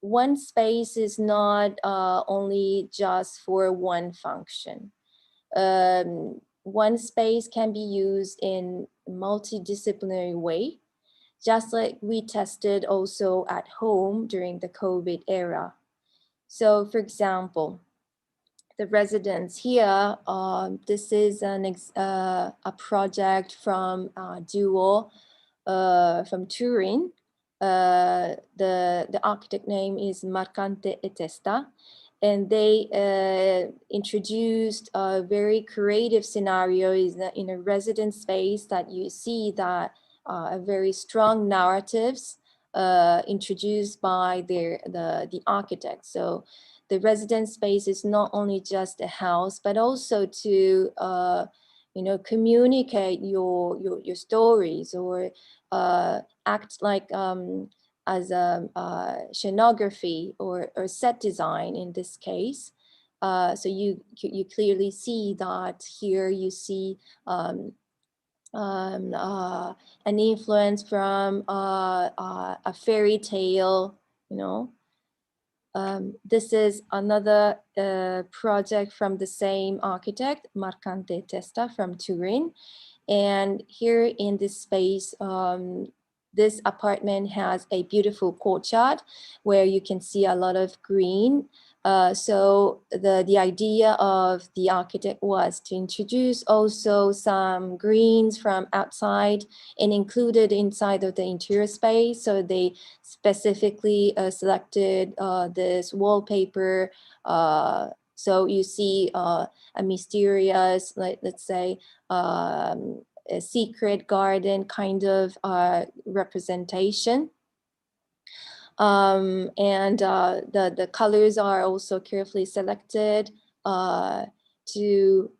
one space is not only just for one function. One space can be used in a multidisciplinary way, just like we tested also at home during the COVID era. So for example, the residence here, this is a project from Duo from Turin. The architect name is Marcante e Testa, and they introduced a very creative scenario in a residence space that you see that a very strong narratives introduced by the architect. So the residence space is not only just a house, but also to communicate your stories, or act like as a scenography or set design in this case. So you clearly see that here you see an influence from a fairy tale, this is another project from the same architect, Marcante Testa from Turin. And here in this space, this apartment has a beautiful courtyard where you can see a lot of green. So the idea of the architect was to introduce also some greens from outside and included inside of the interior space. So they specifically selected this wallpaper. So you see a mysterious, let's say, a secret garden kind of representation. And the colors are also carefully selected to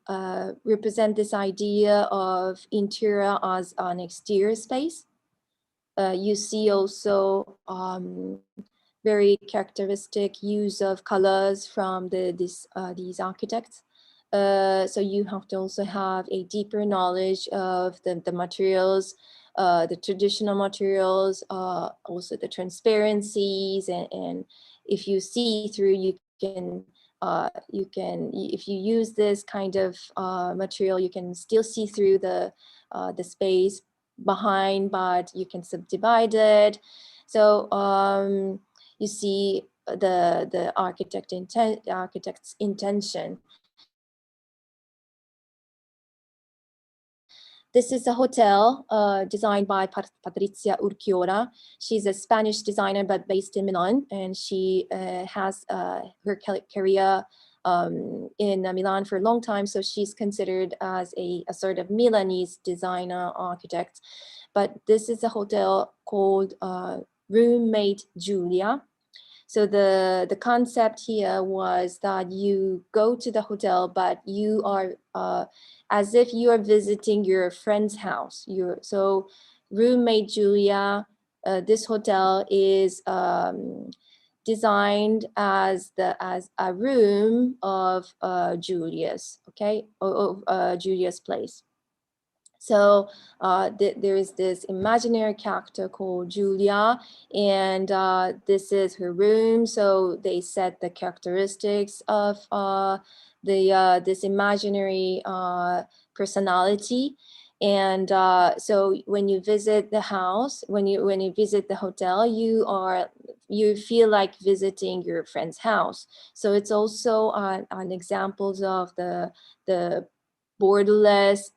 represent this idea of interior as an exterior space. You see also very characteristic use of colors from these architects. So you have to also have a deeper knowledge of the materials, the traditional materials, also the transparencies, and if you see through, you can, if you use this kind of material, you can still see through the space behind, but you can subdivide it. So you see the architect's intention. This is a hotel designed by Patricia Urquiola. She's a Spanish designer, but based in Milan, and she has her career in Milan for a long time. So she's considered as a sort of Milanese designer architect. But this is a hotel called Roommate Julia. So the concept here was that you go to the hotel, but you are as if you are visiting your friend's house. So Roommate Julia, this hotel is designed as a room of Julia's, okay, of Julia's place. So there is this imaginary character called Julia, and this is her room. So they set the characteristics of this imaginary personality. And so when you visit the house, when you visit the hotel, you feel like visiting your friend's house. So it's also an examples of the borderless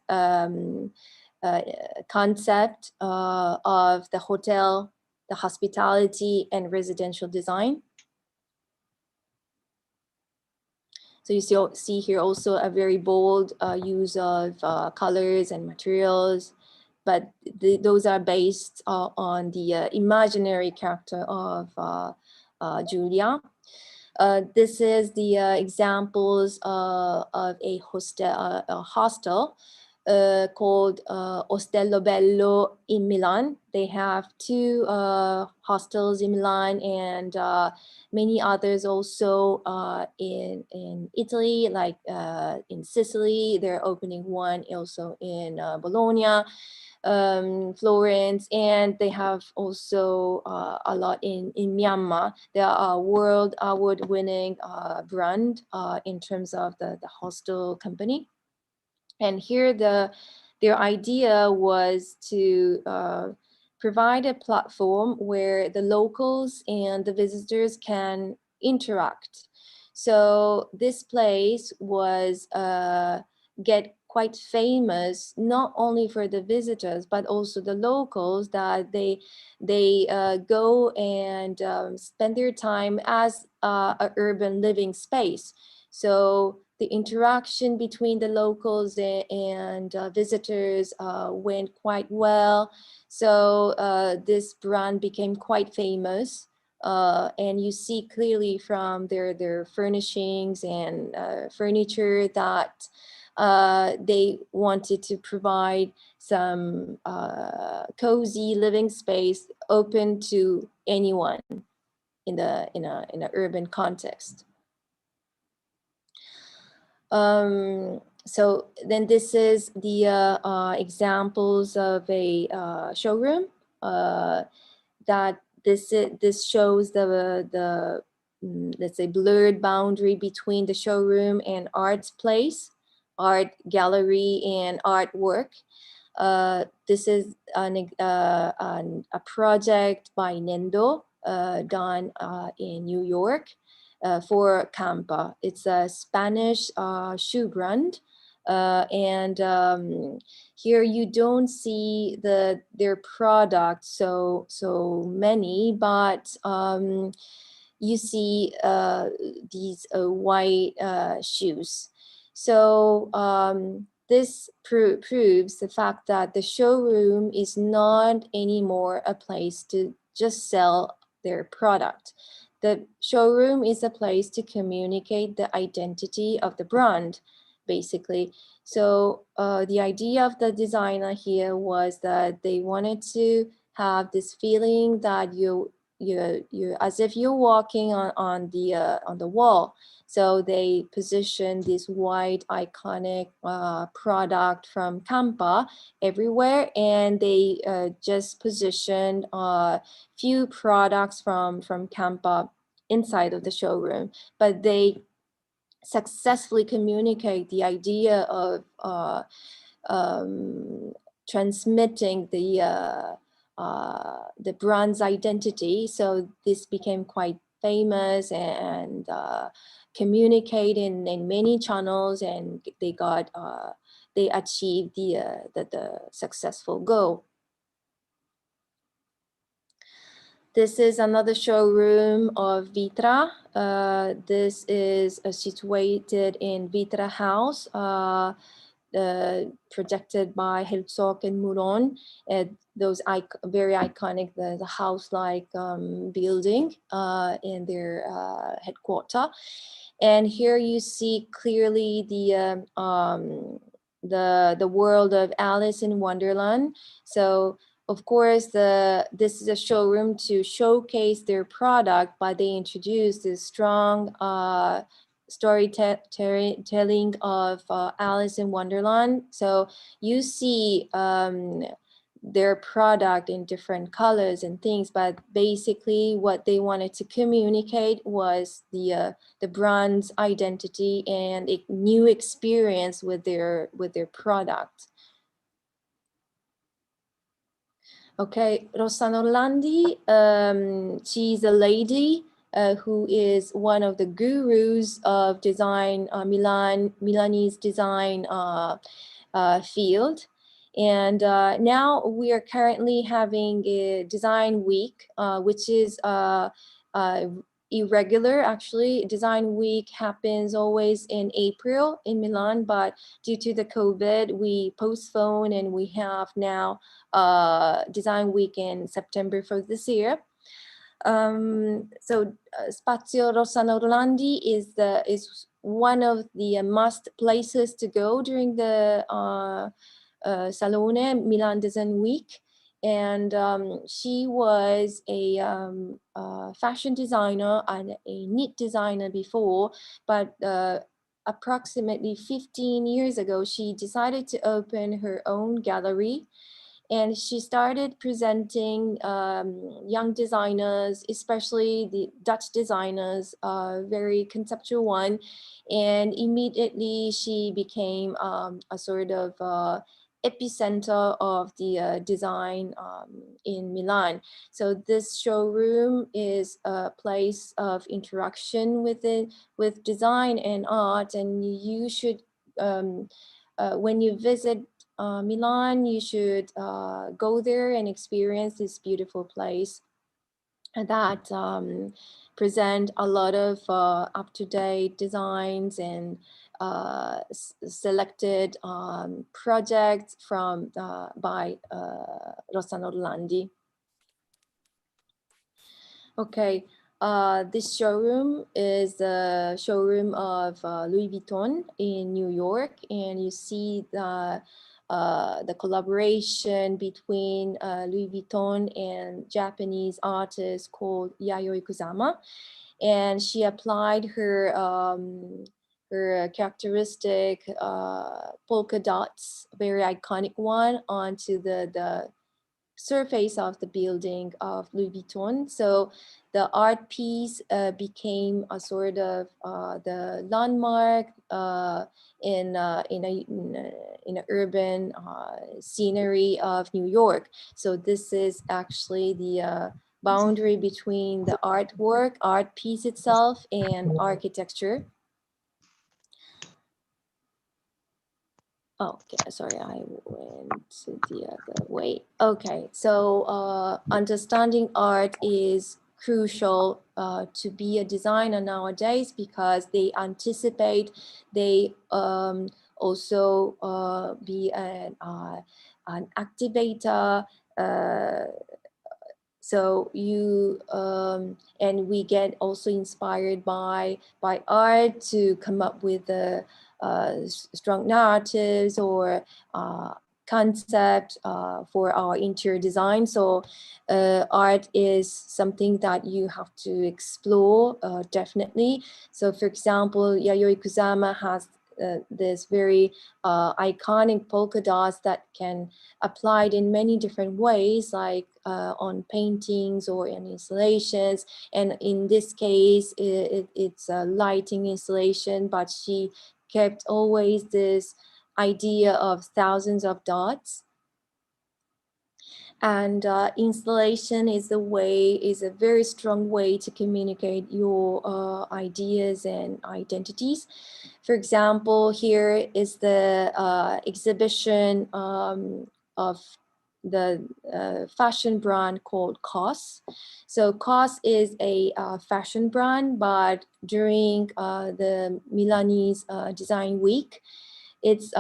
concept of the hotel, the hospitality, and residential design. So you see here also a very bold use of colors and materials, but those are based on the imaginary character of Julia. This is the examples of a hostel called Ostello Bello in Milan. They have two hostels in Milan, and many others also in Italy, like in Sicily. They're opening one also in Bologna, Florence, and they have also a lot in Myanmar. They are a world award-winning brand in terms of the hostel company. And here their idea was to provide a platform where the locals and the visitors can interact. So this place was get quite famous, not only for the visitors, but also the locals, that they go and spend their time as a urban living space. So the interaction between the locals and visitors went quite well. So this brand became quite famous. And you see clearly from their furnishings and furniture that they wanted to provide some cozy living space open to anyone in an urban context. So then this is the examples of a showroom that this shows the let's say blurred boundary between the showroom and art place, art gallery, and artwork. This is a project by Nendo done in New York for Campa. It's a Spanish shoe brand. And here you don't see their product so many, but you see these white shoes. So this proves the fact that the showroom is not anymore a place to just sell their product. The showroom is a place to communicate the identity of the brand, basically. So the idea of the designer here was that they wanted to have this feeling that you as if you're walking on the wall. So they positioned this white iconic product from Campa everywhere, and they just positioned few products from Campa inside of the showroom, but they successfully communicate the idea of transmitting the brand's identity. So this became quite famous and communicate in many channels, and they achieved the successful goal. This is another showroom of Vitra. This is situated in Vitra House, projected by Herzog and Mouron. Those very iconic, the house-like building in their headquarters. And here you see clearly the world of Alice in Wonderland. So of course, this is a showroom to showcase their product, but they introduced this strong storytelling of Alice in Wonderland. So you see their product in different colors and things, but basically what they wanted to communicate was the brand's identity and a new experience with their product. Okay, Rossana Orlandi, she's a lady who is one of the gurus of design, Milanese design field. And now we are currently having a design week, which is irregular. Actually, design week happens always in April in Milan, but due to the COVID, we postpone, and we have now design week in September for this year. So Spazio Rossana Orlandi is one of the must places to go during the Salone Milan Design Week. And she was a fashion designer and a knit designer before, but approximately 15 years ago, she decided to open her own gallery. And she started presenting young designers, especially the Dutch designers, very conceptual one. And immediately she became a sort of epicenter of the design in Milan. So this showroom is a place of interaction with design and art, and you should when you visit Milan, you should go there and experience this beautiful place that present a lot of up-to-date designs and selected projects from by Rossano Orlandi. Okay, this showroom is the showroom of Louis Vuitton in New York, and you see the collaboration between Louis Vuitton and Japanese artist called Yayoi Kusama, and she applied her her characteristic polka dots, very iconic one, onto the surface of the building of Louis Vuitton. So the art piece became a sort of the landmark in an urban scenery of New York. So this is actually the boundary between the artwork, art piece itself, and architecture. Oh, okay, sorry, I went the other way. Okay, so understanding art is crucial to be a designer nowadays, because they anticipate, they also be an activator. So you and we get also inspired by art to come up with the strong narratives or concept for our interior design. So art is something that you have to explore definitely. So for example, Yayoi Kusama has this very iconic polka dots that can applied in many different ways, like on paintings or in installations. And in this case, it's a lighting installation, but she kept always this idea of thousands of dots. And installation is a very strong way to communicate your ideas and identities. For example, here is the exhibition of the fashion brand called COS. So COS is a fashion brand, but during the Milanese Design Week, it's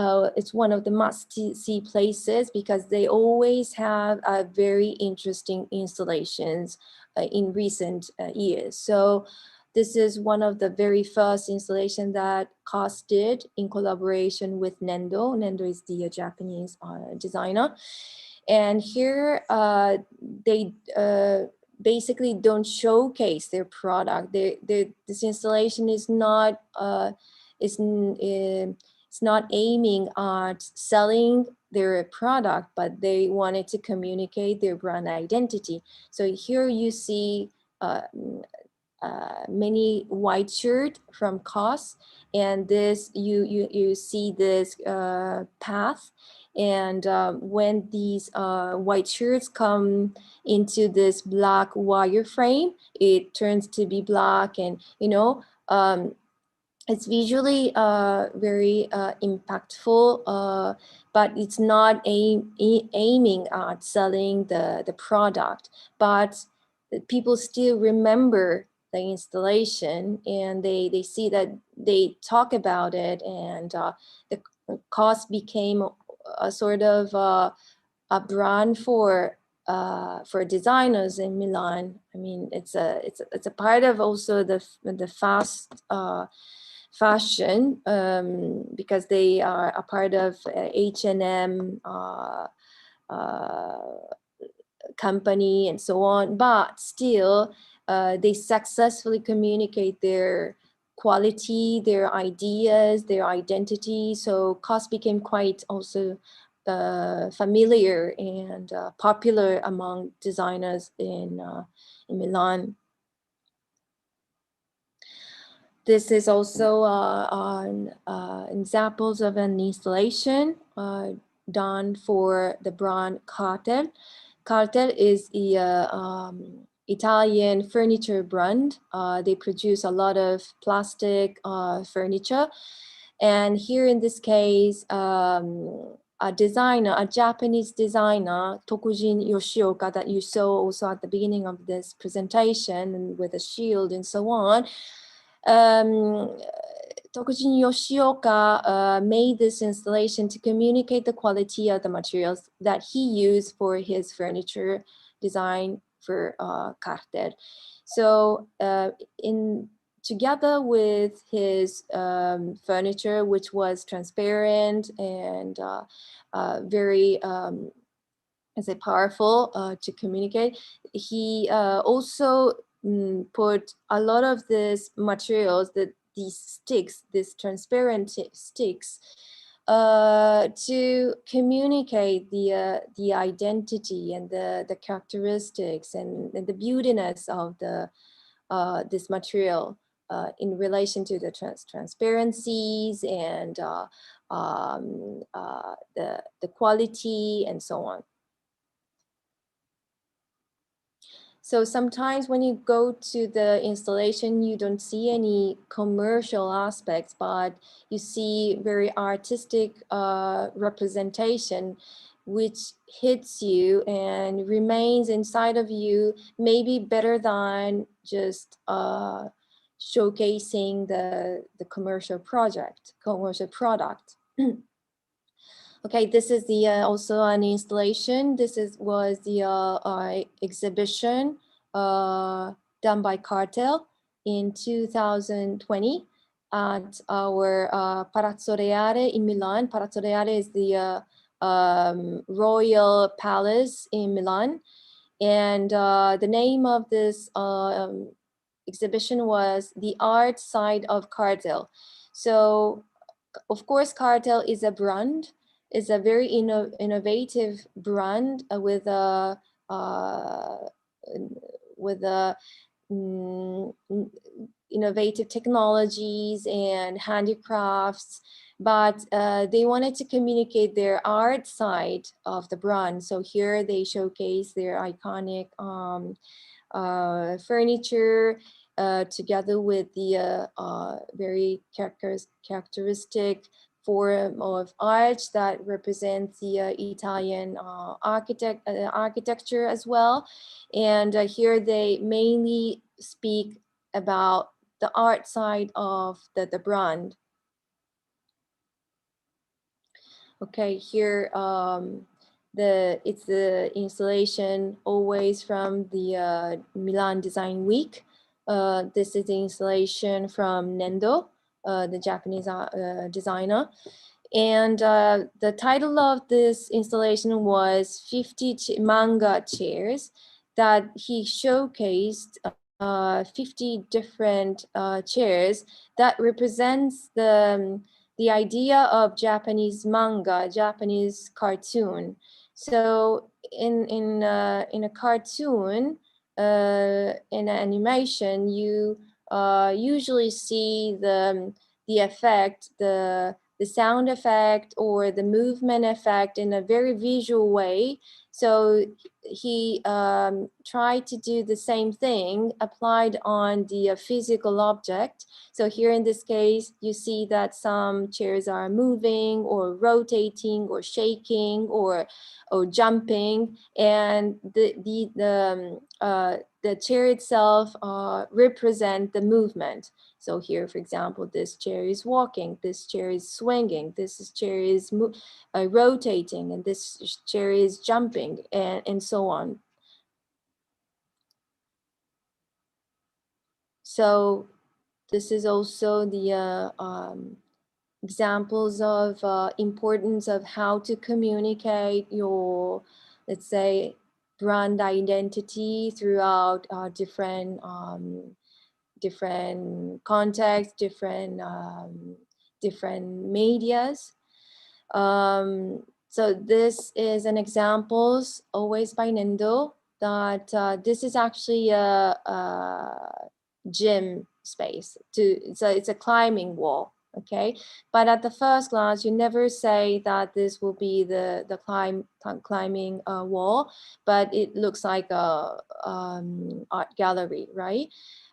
one of the must-see places, because they always have very interesting installations in recent years. So this is one of the very first installation that COS did in collaboration with Nendo. Nendo is the Japanese designer. And here they basically don't showcase their product. This installation is not it's not aiming at selling their product, but they wanted to communicate their brand identity. So here you see many white shirt from COS, and this you see this path, and when these white shirts come into this black wire frame, it turns to be black, and it's visually very impactful, but it's not aiming at selling the product, but people still remember the installation, and they see that they talk about it, and the COS became a sort of a brand for designers in Milan. I mean, it's a part of also the fast fashion, because they are a part of H&M company and so on, but still they successfully communicate their quality, their ideas, their identity. So COS became quite also familiar and popular among designers in Milan. This is also on examples of an installation done for the brand Cartel. Cartel is a Italian furniture brand. They produce a lot of plastic furniture, And here in this case, a designer, a Japanese designer, Tokujin Yoshioka, that you saw also at the beginning of this presentation, and with a shield and so on. Tokujin Yoshioka made this installation to communicate the quality of the materials that he used for his furniture design for Carter. So together with his furniture, which was transparent and very powerful to communicate, he also put a lot of these materials, these sticks, these transparent sticks, to communicate the identity and the characteristics and the beautiness of this material in relation to the transparencies and the quality and so on. So sometimes when you go to the installation, you don't see any commercial aspects, but you see very artistic representation, which hits you and remains inside of you, maybe better than just showcasing the commercial product. Okay, this is the also an installation. This was the exhibition done by Cartel in 2020 at our Palazzo Reale in Milan. Palazzo Reale is the royal palace in Milan, and the name of this exhibition was The Art Side of Cartel. So, of course, Cartel is a brand. Is a very innovative brand with innovative technologies and handicrafts, but they wanted to communicate their art side of the brand. So here they showcase their iconic furniture together with the very characteristic form of arch that represents the Italian architecture as well. And here they mainly speak about the art side of the brand. Okay, here it's the installation always from the Milan Design Week. This is the installation from Nendo, the Japanese designer. And the title of this installation was 50 manga chairs that he showcased 50 different chairs that represents the idea of Japanese manga, Japanese cartoon. So in a cartoon, in an animation, you usually see the effect, the sound effect or the movement effect in a very visual way. So he tried to do the same thing applied on the physical object. So here in this case, you see that some chairs are moving or rotating or shaking or jumping, and the chair itself represent the movement. So here, for example, this chair is walking, this chair is swinging, this chair is rotating, and this chair is jumping, and so on. So this is also the examples of importance of how to communicate your, let's say, brand identity throughout different contexts, different medias. So this is an example, always by Nendo, that this is actually a gym space. So it's a climbing wall, okay? But at the first glance, you never say that this will be the climbing wall, but it looks like a art gallery, right?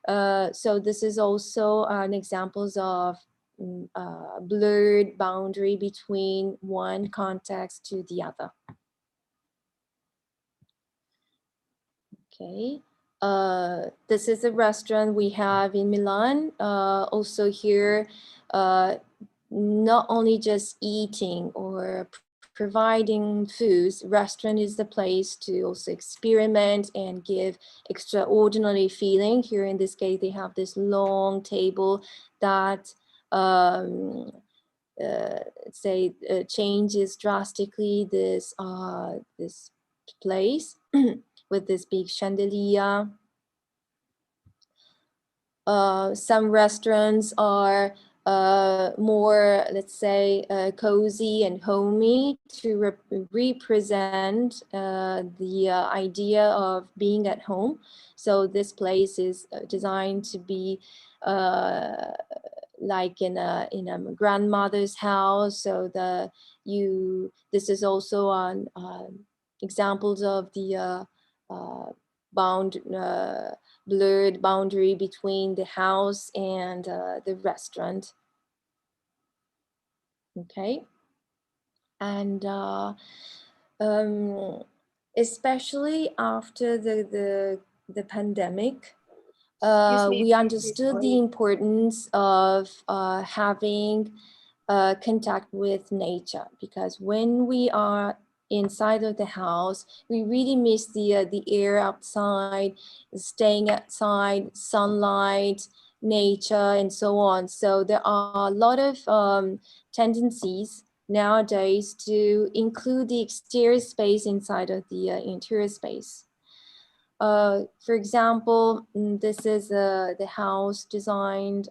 So this is also an examples of blurred boundary between one context to the other. Okay, this is a restaurant we have in Milan. Also here, not only just eating or providing foods, restaurant is the place to also experiment and give extraordinary feeling. Here in this case, they have this long table that changes drastically this this place with this big chandelier. Some restaurants are more, let's say, cozy and homey to represent the idea of being at home. So this place is designed to be like in a grandmother's house. So this is also on examples of the blurred boundary between the house and the restaurant. Okay, and especially after the pandemic, we understood the importance of having contact with nature, because when we are inside of the house, we really miss the air outside, staying outside, sunlight, nature, and so on. So there are a lot of tendencies nowadays to include the exterior space inside of the interior space. For example, this is the house designed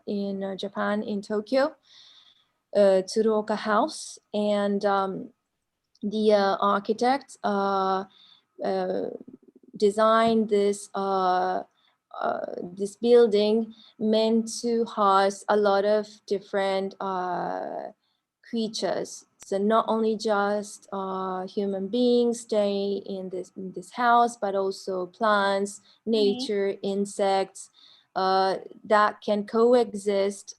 in Japan, in Tokyo, Tsuruoka House, and the architect designed this this building meant to house a lot of different creatures. So not only just human beings stay in this house, but also plants, nature, insects that can coexist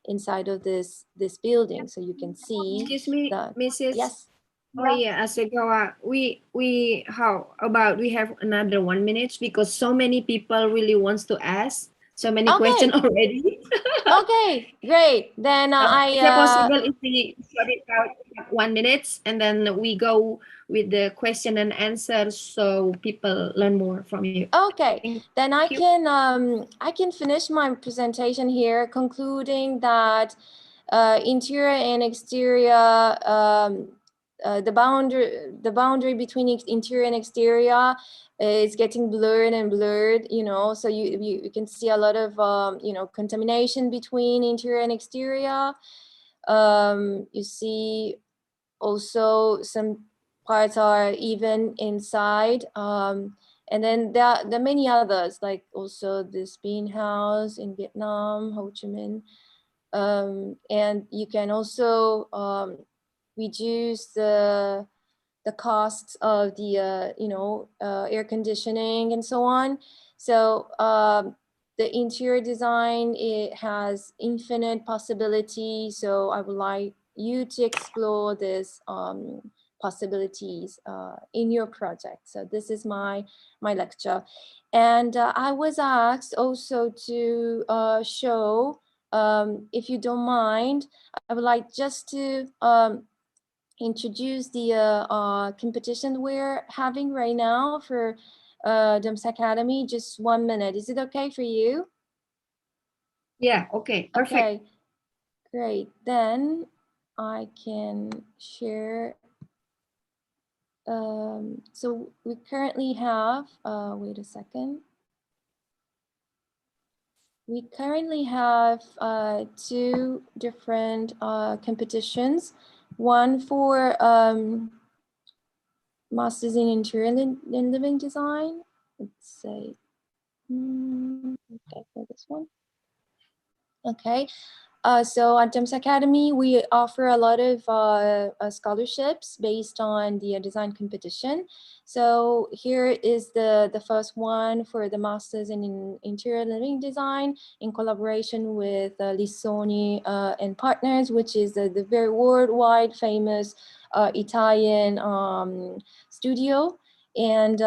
inside of this building. So you can see. Excuse me, that, Mrs. Yes. Oh yeah, Asegawa, how about we have another 1 minute, because so many people really wants to ask so many questions already. Okay, great. Then Is it possible if we short it out 1 minute and then we go with the question and answer so people learn more from you? Okay, then I can finish my presentation here, concluding that interior and exterior, the boundary between interior and exterior is getting blurred and blurred, you know, so you can see a lot of you know, contamination between interior and exterior. You see also some parts are even inside, and then there are many others, like also this bean house in Vietnam, Ho Chi Minh. And you can also reduce the costs of the you know, air conditioning and so on. So the interior design, it has infinite possibility. So I would like you to explore this possibilities in your project. So this is my lecture, and I was asked also to show, if you don't mind, I would like just to introduce the competition we're having right now for DOMS Academy. Just 1 minute. Is it okay for you? Yeah, okay, perfect. Okay, great. Then I can share. So we currently have, wait a second. We currently have 2 different competitions. One for Masters in Interior and Living Design. Let's say, okay, for this one. Okay, So at GEMS Academy, we offer a lot of scholarships based on the design competition. So here is the first one for the Masters in Interior Living Design in collaboration with Lissoni and Partners, which is the very worldwide famous Italian studio. And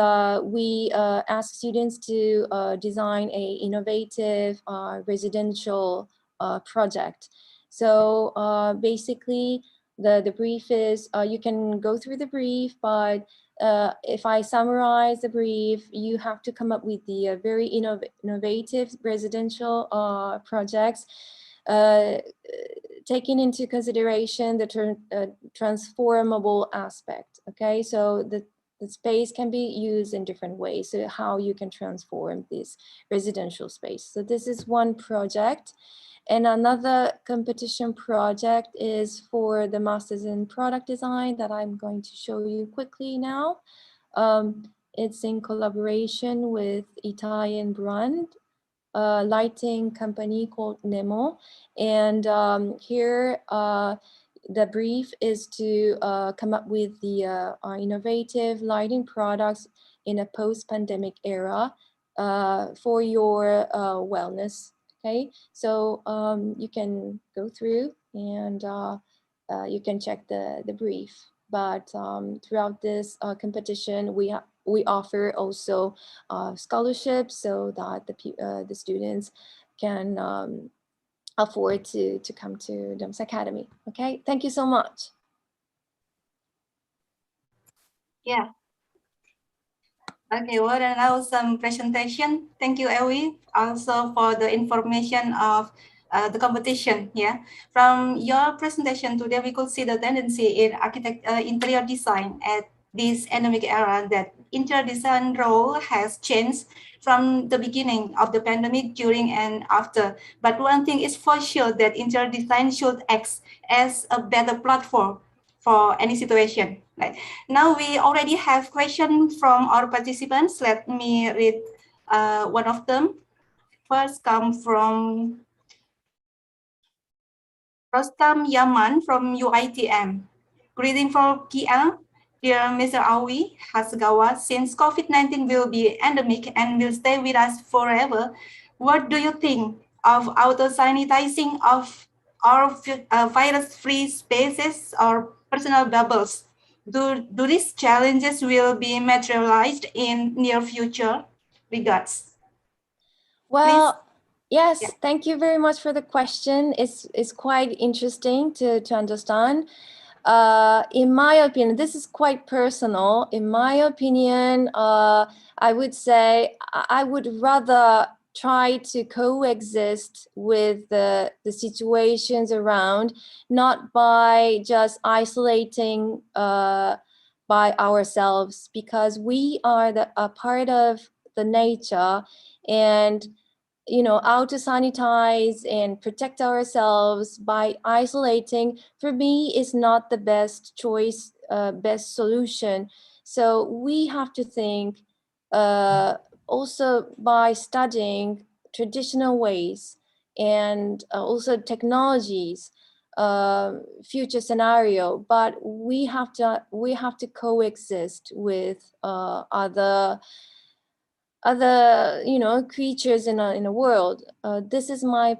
we ask students to design a innovative residential project. So basically, the brief is, you can go through the brief, but if I summarize the brief, you have to come up with the very innovative residential projects, taking into consideration the transformable aspect. Okay, so the space can be used in different ways, so how you can transform this residential space. So this is one project. And another competition project is for the Masters in Product Design that I'm going to show you quickly now. It's in collaboration with Italian brand lighting company called Nemo. And here, the brief is to come up with the innovative lighting products in a post-pandemic era for your wellness. Okay, so you can go through and you can check the brief. But throughout this competition, we offer also scholarships so that the students can afford to come to GEMS Academy. Okay, thank you so much. Yeah. Okay, what an awesome presentation. Thank you, Ewi, also for the information of the competition. Yeah, from your presentation today, we could see the tendency in interior design at this endemic era, that interior design role has changed from the beginning of the pandemic, during and after. But one thing is for sure, that interior design should act as a better platform for any situation. Right. Now we already have questions from our participants. Let me read one of them. First come from Rostam Yaman from UITM. Greeting from KL. Dear Mr. Awi Hasgawa, since COVID-19 will be endemic and will stay with us forever, what do you think of auto-sanitizing of our virus-free spaces or personal bubbles? Do these challenges will be materialized in near future? Regards. Well, Please. yes, Yeah. thank you very much for the question. It's quite interesting to understand. In my opinion, this is quite personal. In my opinion, I would say I would rather try to coexist with the situations around, not by just isolating by ourselves, because we are a part of the nature, and how to sanitize and protect ourselves by isolating, for me, is not the best choice, best solution. So we have to think also by studying traditional ways and also technologies, future scenario, but we have to coexist with other creatures in a world. This is my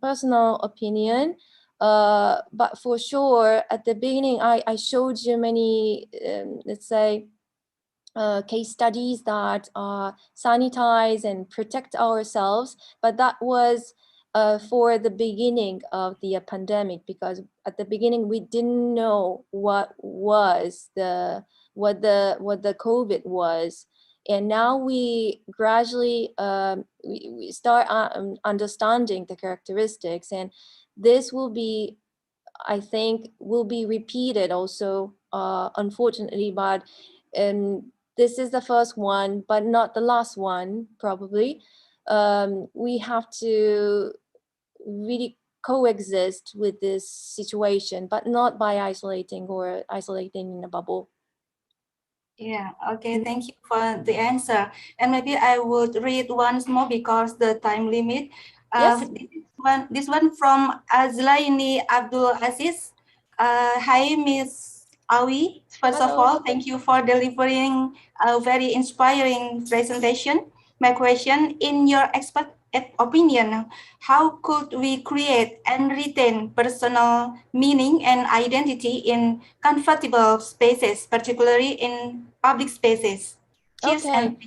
personal opinion, but for sure at the beginning I showed you many let's say case studies that sanitize and protect ourselves, but that was for the beginning of the pandemic, because at the beginning we didn't know what the COVID was. And now we gradually we start understanding the characteristics, and this will be, I think, will be repeated also, unfortunately, but this is the first one, but not the last one, probably. We have to really coexist with this situation, but not by isolating in a bubble. Yeah, okay, thank you for the answer. And maybe I would read once more because the time limit. Yes. This one from Azlaini Abdul Aziz. Hi, Miss Awi. First of Hello. all, thank you for delivering a very inspiring presentation. My question, in your expert opinion, how could we create and retain personal meaning and identity in comfortable spaces, particularly in public spaces? Cheers. Okay.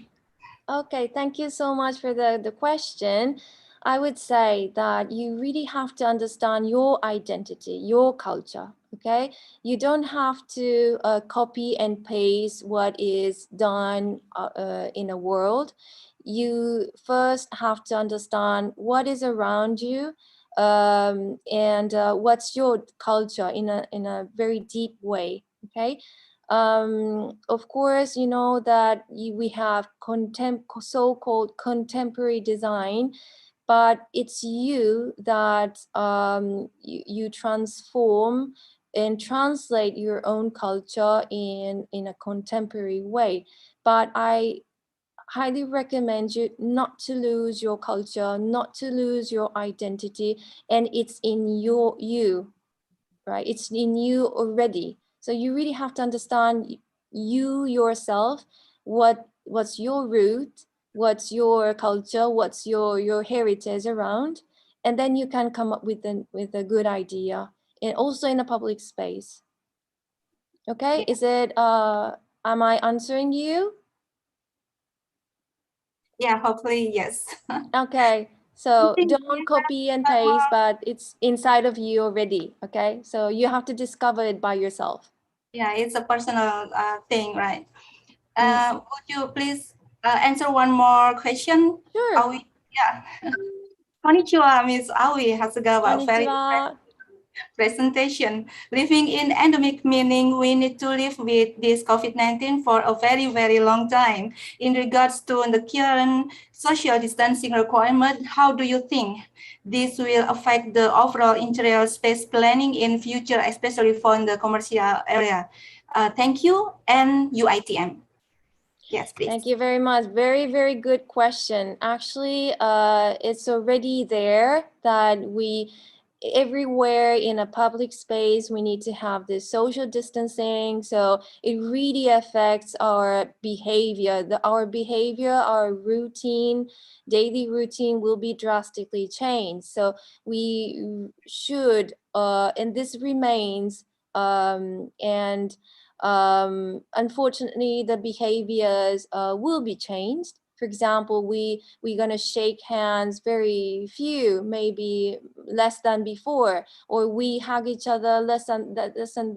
Okay, thank you so much for the question. I would say that you really have to understand your identity, your culture, okay? You don't have to copy and paste what is done in a world. You first have to understand what is around you and what's your culture in a very deep way, okay? Of course, you know that we have so-called contemporary design, but it's you that you transform and translate your own culture in a contemporary way. But I highly recommend you not to lose your culture, not to lose your identity, and it's in you, right? It's in you already. So you really have to understand you yourself, what's your root, what's your culture, what's your heritage around, and then you can come up with a good idea, and also in a public space. Okay, is it am I answering you? Yeah, hopefully, yes. Okay, so don't copy and paste, but it's inside of you already. Okay, so you have to discover it by yourself. Yeah, it's a personal thing, right? Would you please answer one more question? Sure. Awi, yeah. Konnichiwa, Miss Awi Hasegawa. Very Konnichiwa. presentation. Living in endemic meaning we need to live with this COVID-19 for a very, very long time. In regards to the current social distancing requirement, how do you think this will affect the overall interior space planning in future, especially for the commercial area? Thank you, and UITM. Yes, please. Thank you very much. Very, very good question. Actually, it's already there that everywhere in a public space, we need to have this social distancing. So it really affects our behavior. Our behavior, our routine, daily routine will be drastically changed. So we should, and this remains, unfortunately, the behaviors will be changed. For example, we're gonna shake hands very few, maybe less than before, or we hug each other less than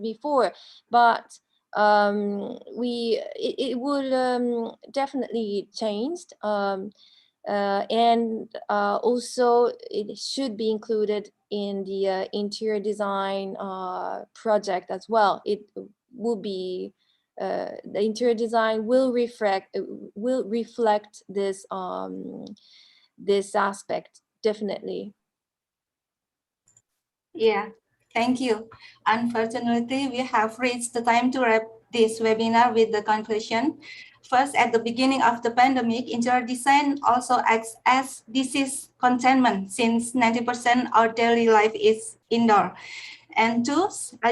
before. But it will definitely changed. And also it should be included in the interior design project as well. It will be the interior design will reflect this this aspect, definitely. Yeah, thank you. Unfortunately, we have reached the time to wrap this webinar with the conclusion. First, at the beginning of the pandemic, interior design also acts as disease containment since 90% of daily life is indoor. And two,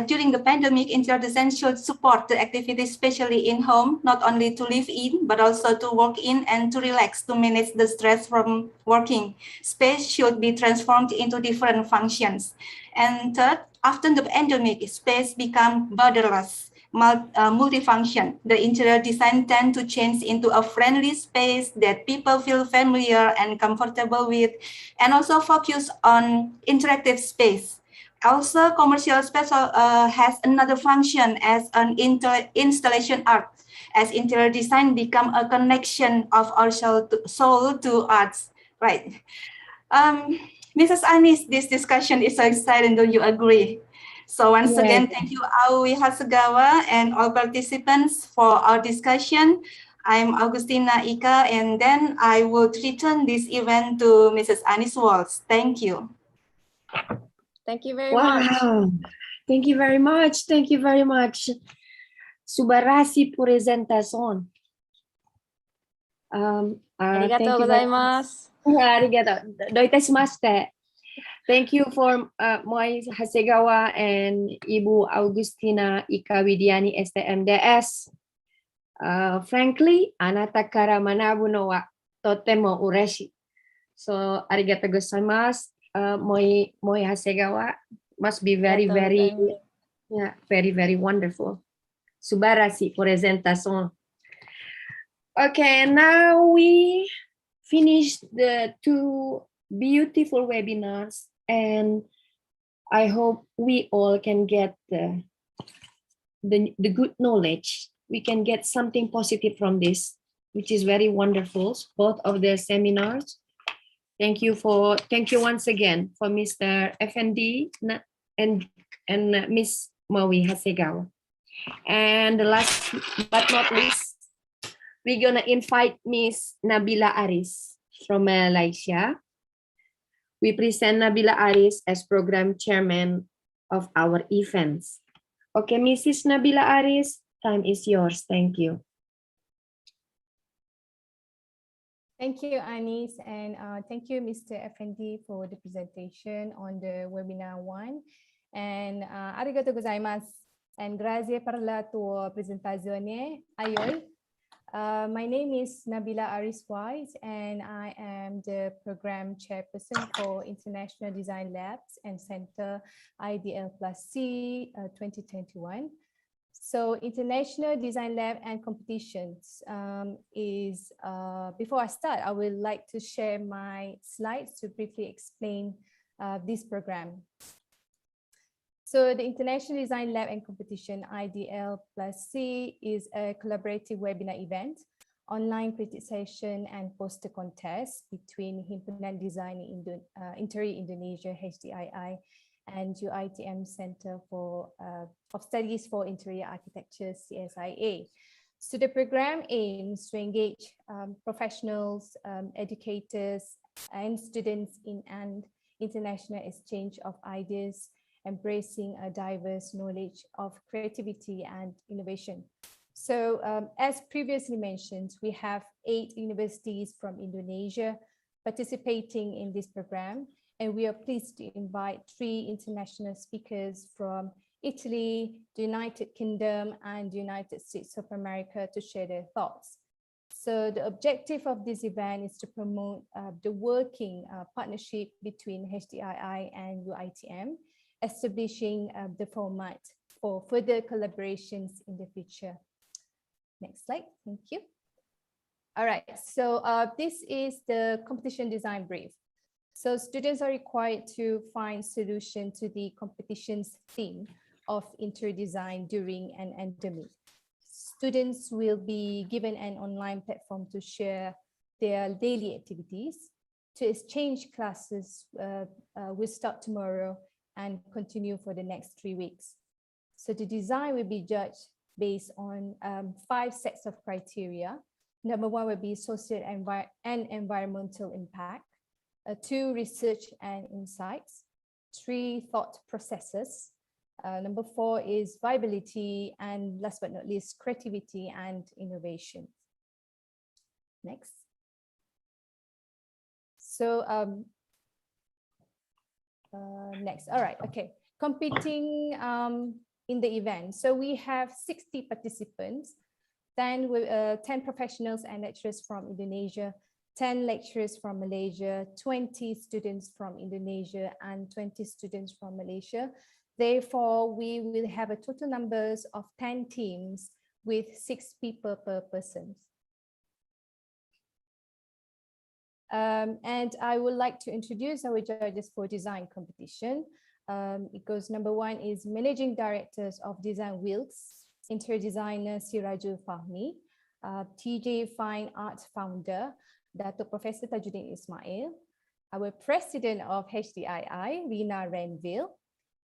during the pandemic, interior design should support the activity, especially in home, not only to live in, but also to work in and to relax, to manage the stress from working. Space should be transformed into different functions. And third, after the pandemic, space become borderless, multifunction. The interior design tend to change into a friendly space that people feel familiar and comfortable with, and also focus on interactive space. Also, commercial space has another function as an installation art, as interior design become a connection of our soul to arts, right? Mrs. Anis, this discussion is so exciting, don't you agree? So once again, thank you, Awi Hasegawa, and all participants for our discussion. I'm Augustina Ika, and then I will return this event to Mrs. Anis Walls. Thank you. Thank you very much. Wow, thank you very much. Thank you very much. Subarasi presentación. Arigatou gozaimasu. Arigato. どういたしまして。Thank you for Moy Hasegawa and Ibu Augustina Ikawidiani STMDS. Frankly, anatakara manabu no wa totemo ureshi. So, arigatou gozaimasu, Moy Hasegawa. Must be very, very, yeah, very, very wonderful. Subarashi presentação. Okay, now we finished the 2 beautiful webinars, and I hope we all can get the good knowledge. We can get something positive from this, which is very wonderful, both of the seminars. Thank you once again for Mr. FND and Miss Maui Hasegawa. And the last but not least, we're gonna invite Miss Nabila Aris from Malaysia. We present Nabila Aris as program chairman of our events. Okay, Mrs. Nabila Aris, time is yours. Thank you. Thank you, Anis, and thank you, Mr. FND, for the presentation on the webinar 1. And arigatou gozaimasu. And grazie per la tua presentazione, Ayol. My name is Nabila Aris Wise, and I am the program chairperson for International Design Labs and Center IDL+C 2021. So International Design Lab and Competitions is, before I start, I would like to share my slides to briefly explain this program. So the International Design Lab and Competition, IDL+C, is a collaborative webinar event, online critic session and poster contest between Himpunan Design Interior Indonesia, HDII, and UITM Center of Studies for Interior Architecture, CSIA. So the program aims to engage professionals, educators, and students in an international exchange of ideas, embracing a diverse knowledge of creativity and innovation. So as previously mentioned, we have 8 universities from Indonesia participating in this program, and we are pleased to invite 3 international speakers from Italy, the United Kingdom, and the United States of America to share their thoughts. So the objective of this event is to promote the working partnership between HDII and UITM, establishing the format for further collaborations in the future. Next slide, thank you. All right, so this is the competition design brief. So students are required to find solution to the competition's theme of interior design during an endemic. Students will be given an online platform to share their daily activities. To exchange classes will start tomorrow and continue for the next 3 weeks. So the design will be judged based on 5 sets of criteria. Number 1 will be social and environmental impact. 2, research and insights. 3, thought processes. Number 4 is viability, and last but not least, creativity and innovation. Next. So next, all right, okay. Competing in the event. So we have 60 participants, 10 professionals and lecturers from Indonesia, 10 lecturers from Malaysia, 20 students from Indonesia, and 20 students from Malaysia. Therefore, we will have a total numbers of 10 teams with 6 people per person. And I would like to introduce our judges for design competition. Because number 1 is Managing Directors of Design Wilks, Interior Designer Sirajul Fahmi, TJ Fine Art Founder, Dato Professor Tajuddin Ismail, our President of HDII, Rina Renville,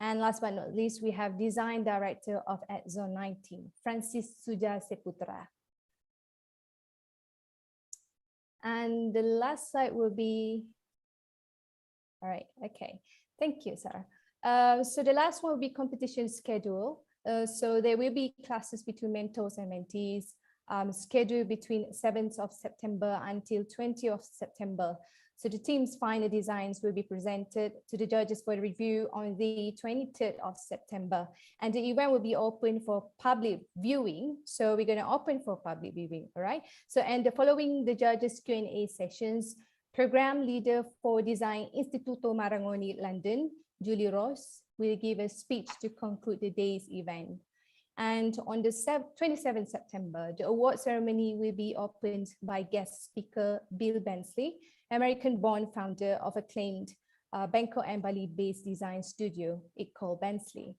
and last but not least, we have Design Director of Zone 19, Francis Suja Seputra. And the last slide will be, all right, okay. Thank you, Sarah. So the last one will be competition schedule. So there will be classes between mentors and mentees, scheduled between 7th of September until 20th of September. So the team's final designs will be presented to the judges for review on the 23rd of September. And the event will be open for public viewing. So we're going to open for public viewing, all right? So, and following the judges' Q&A sessions, program leader for Design Instituto Marangoni, London, Julie Ross, will give a speech to conclude the day's event. And on the 27th September, the award ceremony will be opened by guest speaker Bill Bensley, American-born founder of acclaimed Bangkok and Bali-based design studio, called Bensley.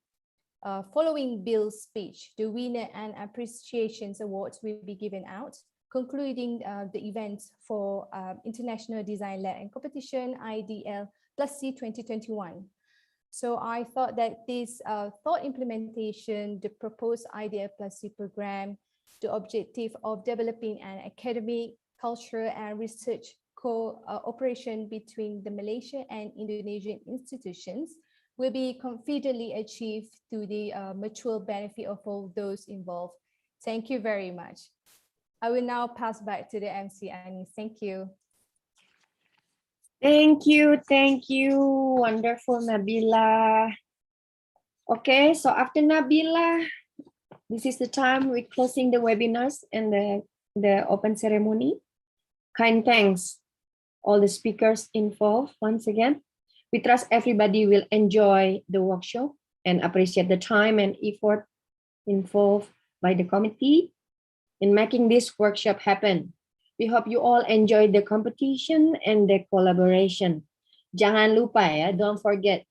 Following Bill's speech, the winner and appreciations awards will be given out, concluding the event for International Design Lab and Competition IDL+C 2021. So I thought that this thought implementation, the proposed IDL+C program, the objective of developing an academic, cultural and research cooperation between the Malaysian and Indonesian institutions will be confidently achieved to the mutual benefit of all those involved. Thank you very much. I will now pass back to the MC, Anis. Thank you. Thank you. Wonderful, Nabila. Okay, so after Nabila, this is the time we're closing the webinars and the open ceremony. Kind thanks all the speakers involved once again. We trust everybody will enjoy the workshop and appreciate the time and effort involved by the committee in making this workshop happen. We hope you all enjoy the competition and the collaboration. Jangan lupa ya, don't forget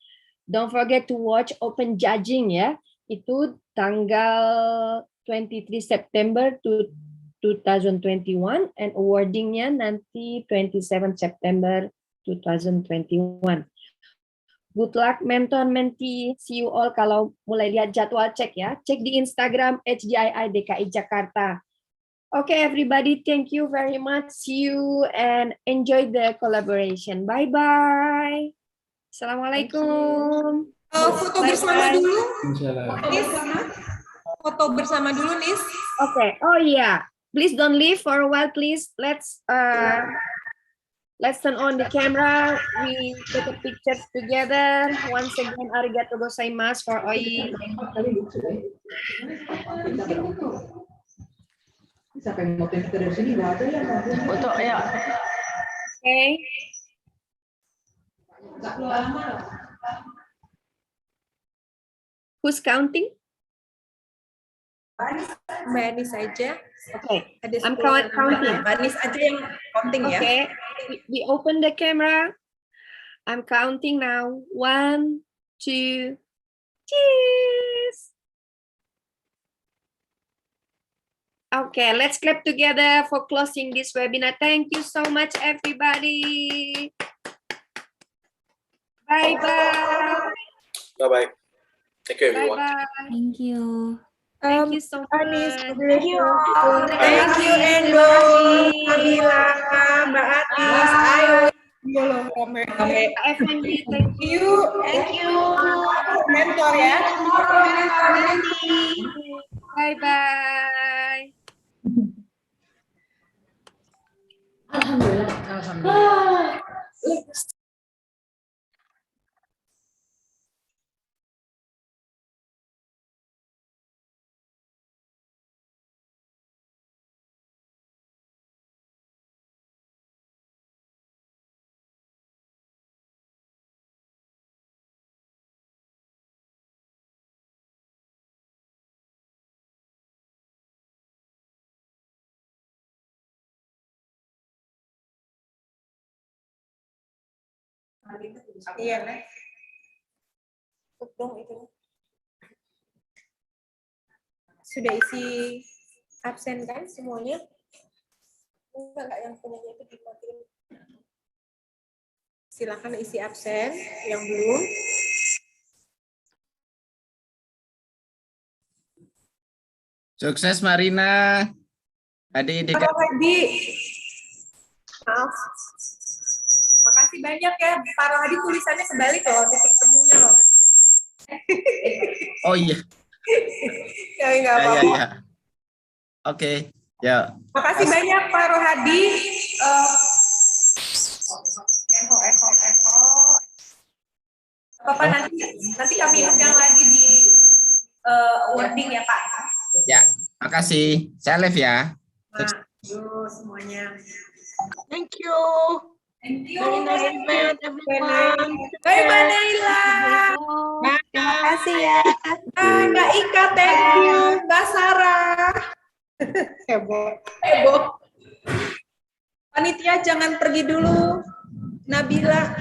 to watch open judging ya. Itu tanggal 23 September 2021 and awardingnya nanti 27 September 2021. Good luck mentor-mentee. See you all. Kalau mulai lihat jadwal cek ya. Cek di Instagram HDII DKI Jakarta. Okay, everybody, thank you very much. See you and enjoy the collaboration. Bye-bye. Assalamualaikum. Foto bersama dulu. Nis, foto bersama dulu, Nis. Okay. Oh yeah. Please don't leave for a while, please. Let's turn on the camera. We take a picture together. Once again, arigatou gozaimasu for Oi. Siapa yang mau pindah dari sini? Nggak ada ya? Foto ya. Okay. Who's counting? Mbak Anis aja. Okay. I'm counting. Mbak Anis aja yang counting ya. Okay. We open the camera. I'm counting now. 1, 2, cheers. Okay, let's clap together for closing this webinar. Thank you so much, everybody. Bye-bye. Bye-bye. Thank you, everyone. Bye-bye. Thank you. Thank you so much. Thank you, Endo, Nabila, Mbak Anis, Ayo. FND, thank you. Thank you. Mentor ya. Bye-bye. Alhamdulillah. Iya, Nek. Dong itu. Sudah isi absen kan semuanya? Enggak yang punyanya itu dimatiin. Silakan isi absen yang belum. Sukses Marina. Adik-adik. Maaf. Makasih banyak ya. Pak Rohadi tulisannya kebalik loh, titik temunya loh. Oh iya. Ya, enggak apa-apa. Ya. Oke, ya. Makasih banyak Pak Rohadi. Echo. Bapak nanti kami undang lagi di wording ya Pak. Ya, makasih. Saya live ya. Nah, yuk semuanya. Thank you. Thank you. Very nice event, everyone. Bye Mbak Naila. Terima kasih ya. Mbak Ika, thank you. Mbak Sarah. Heboh. Panitia jangan pergi dulu. Nabila.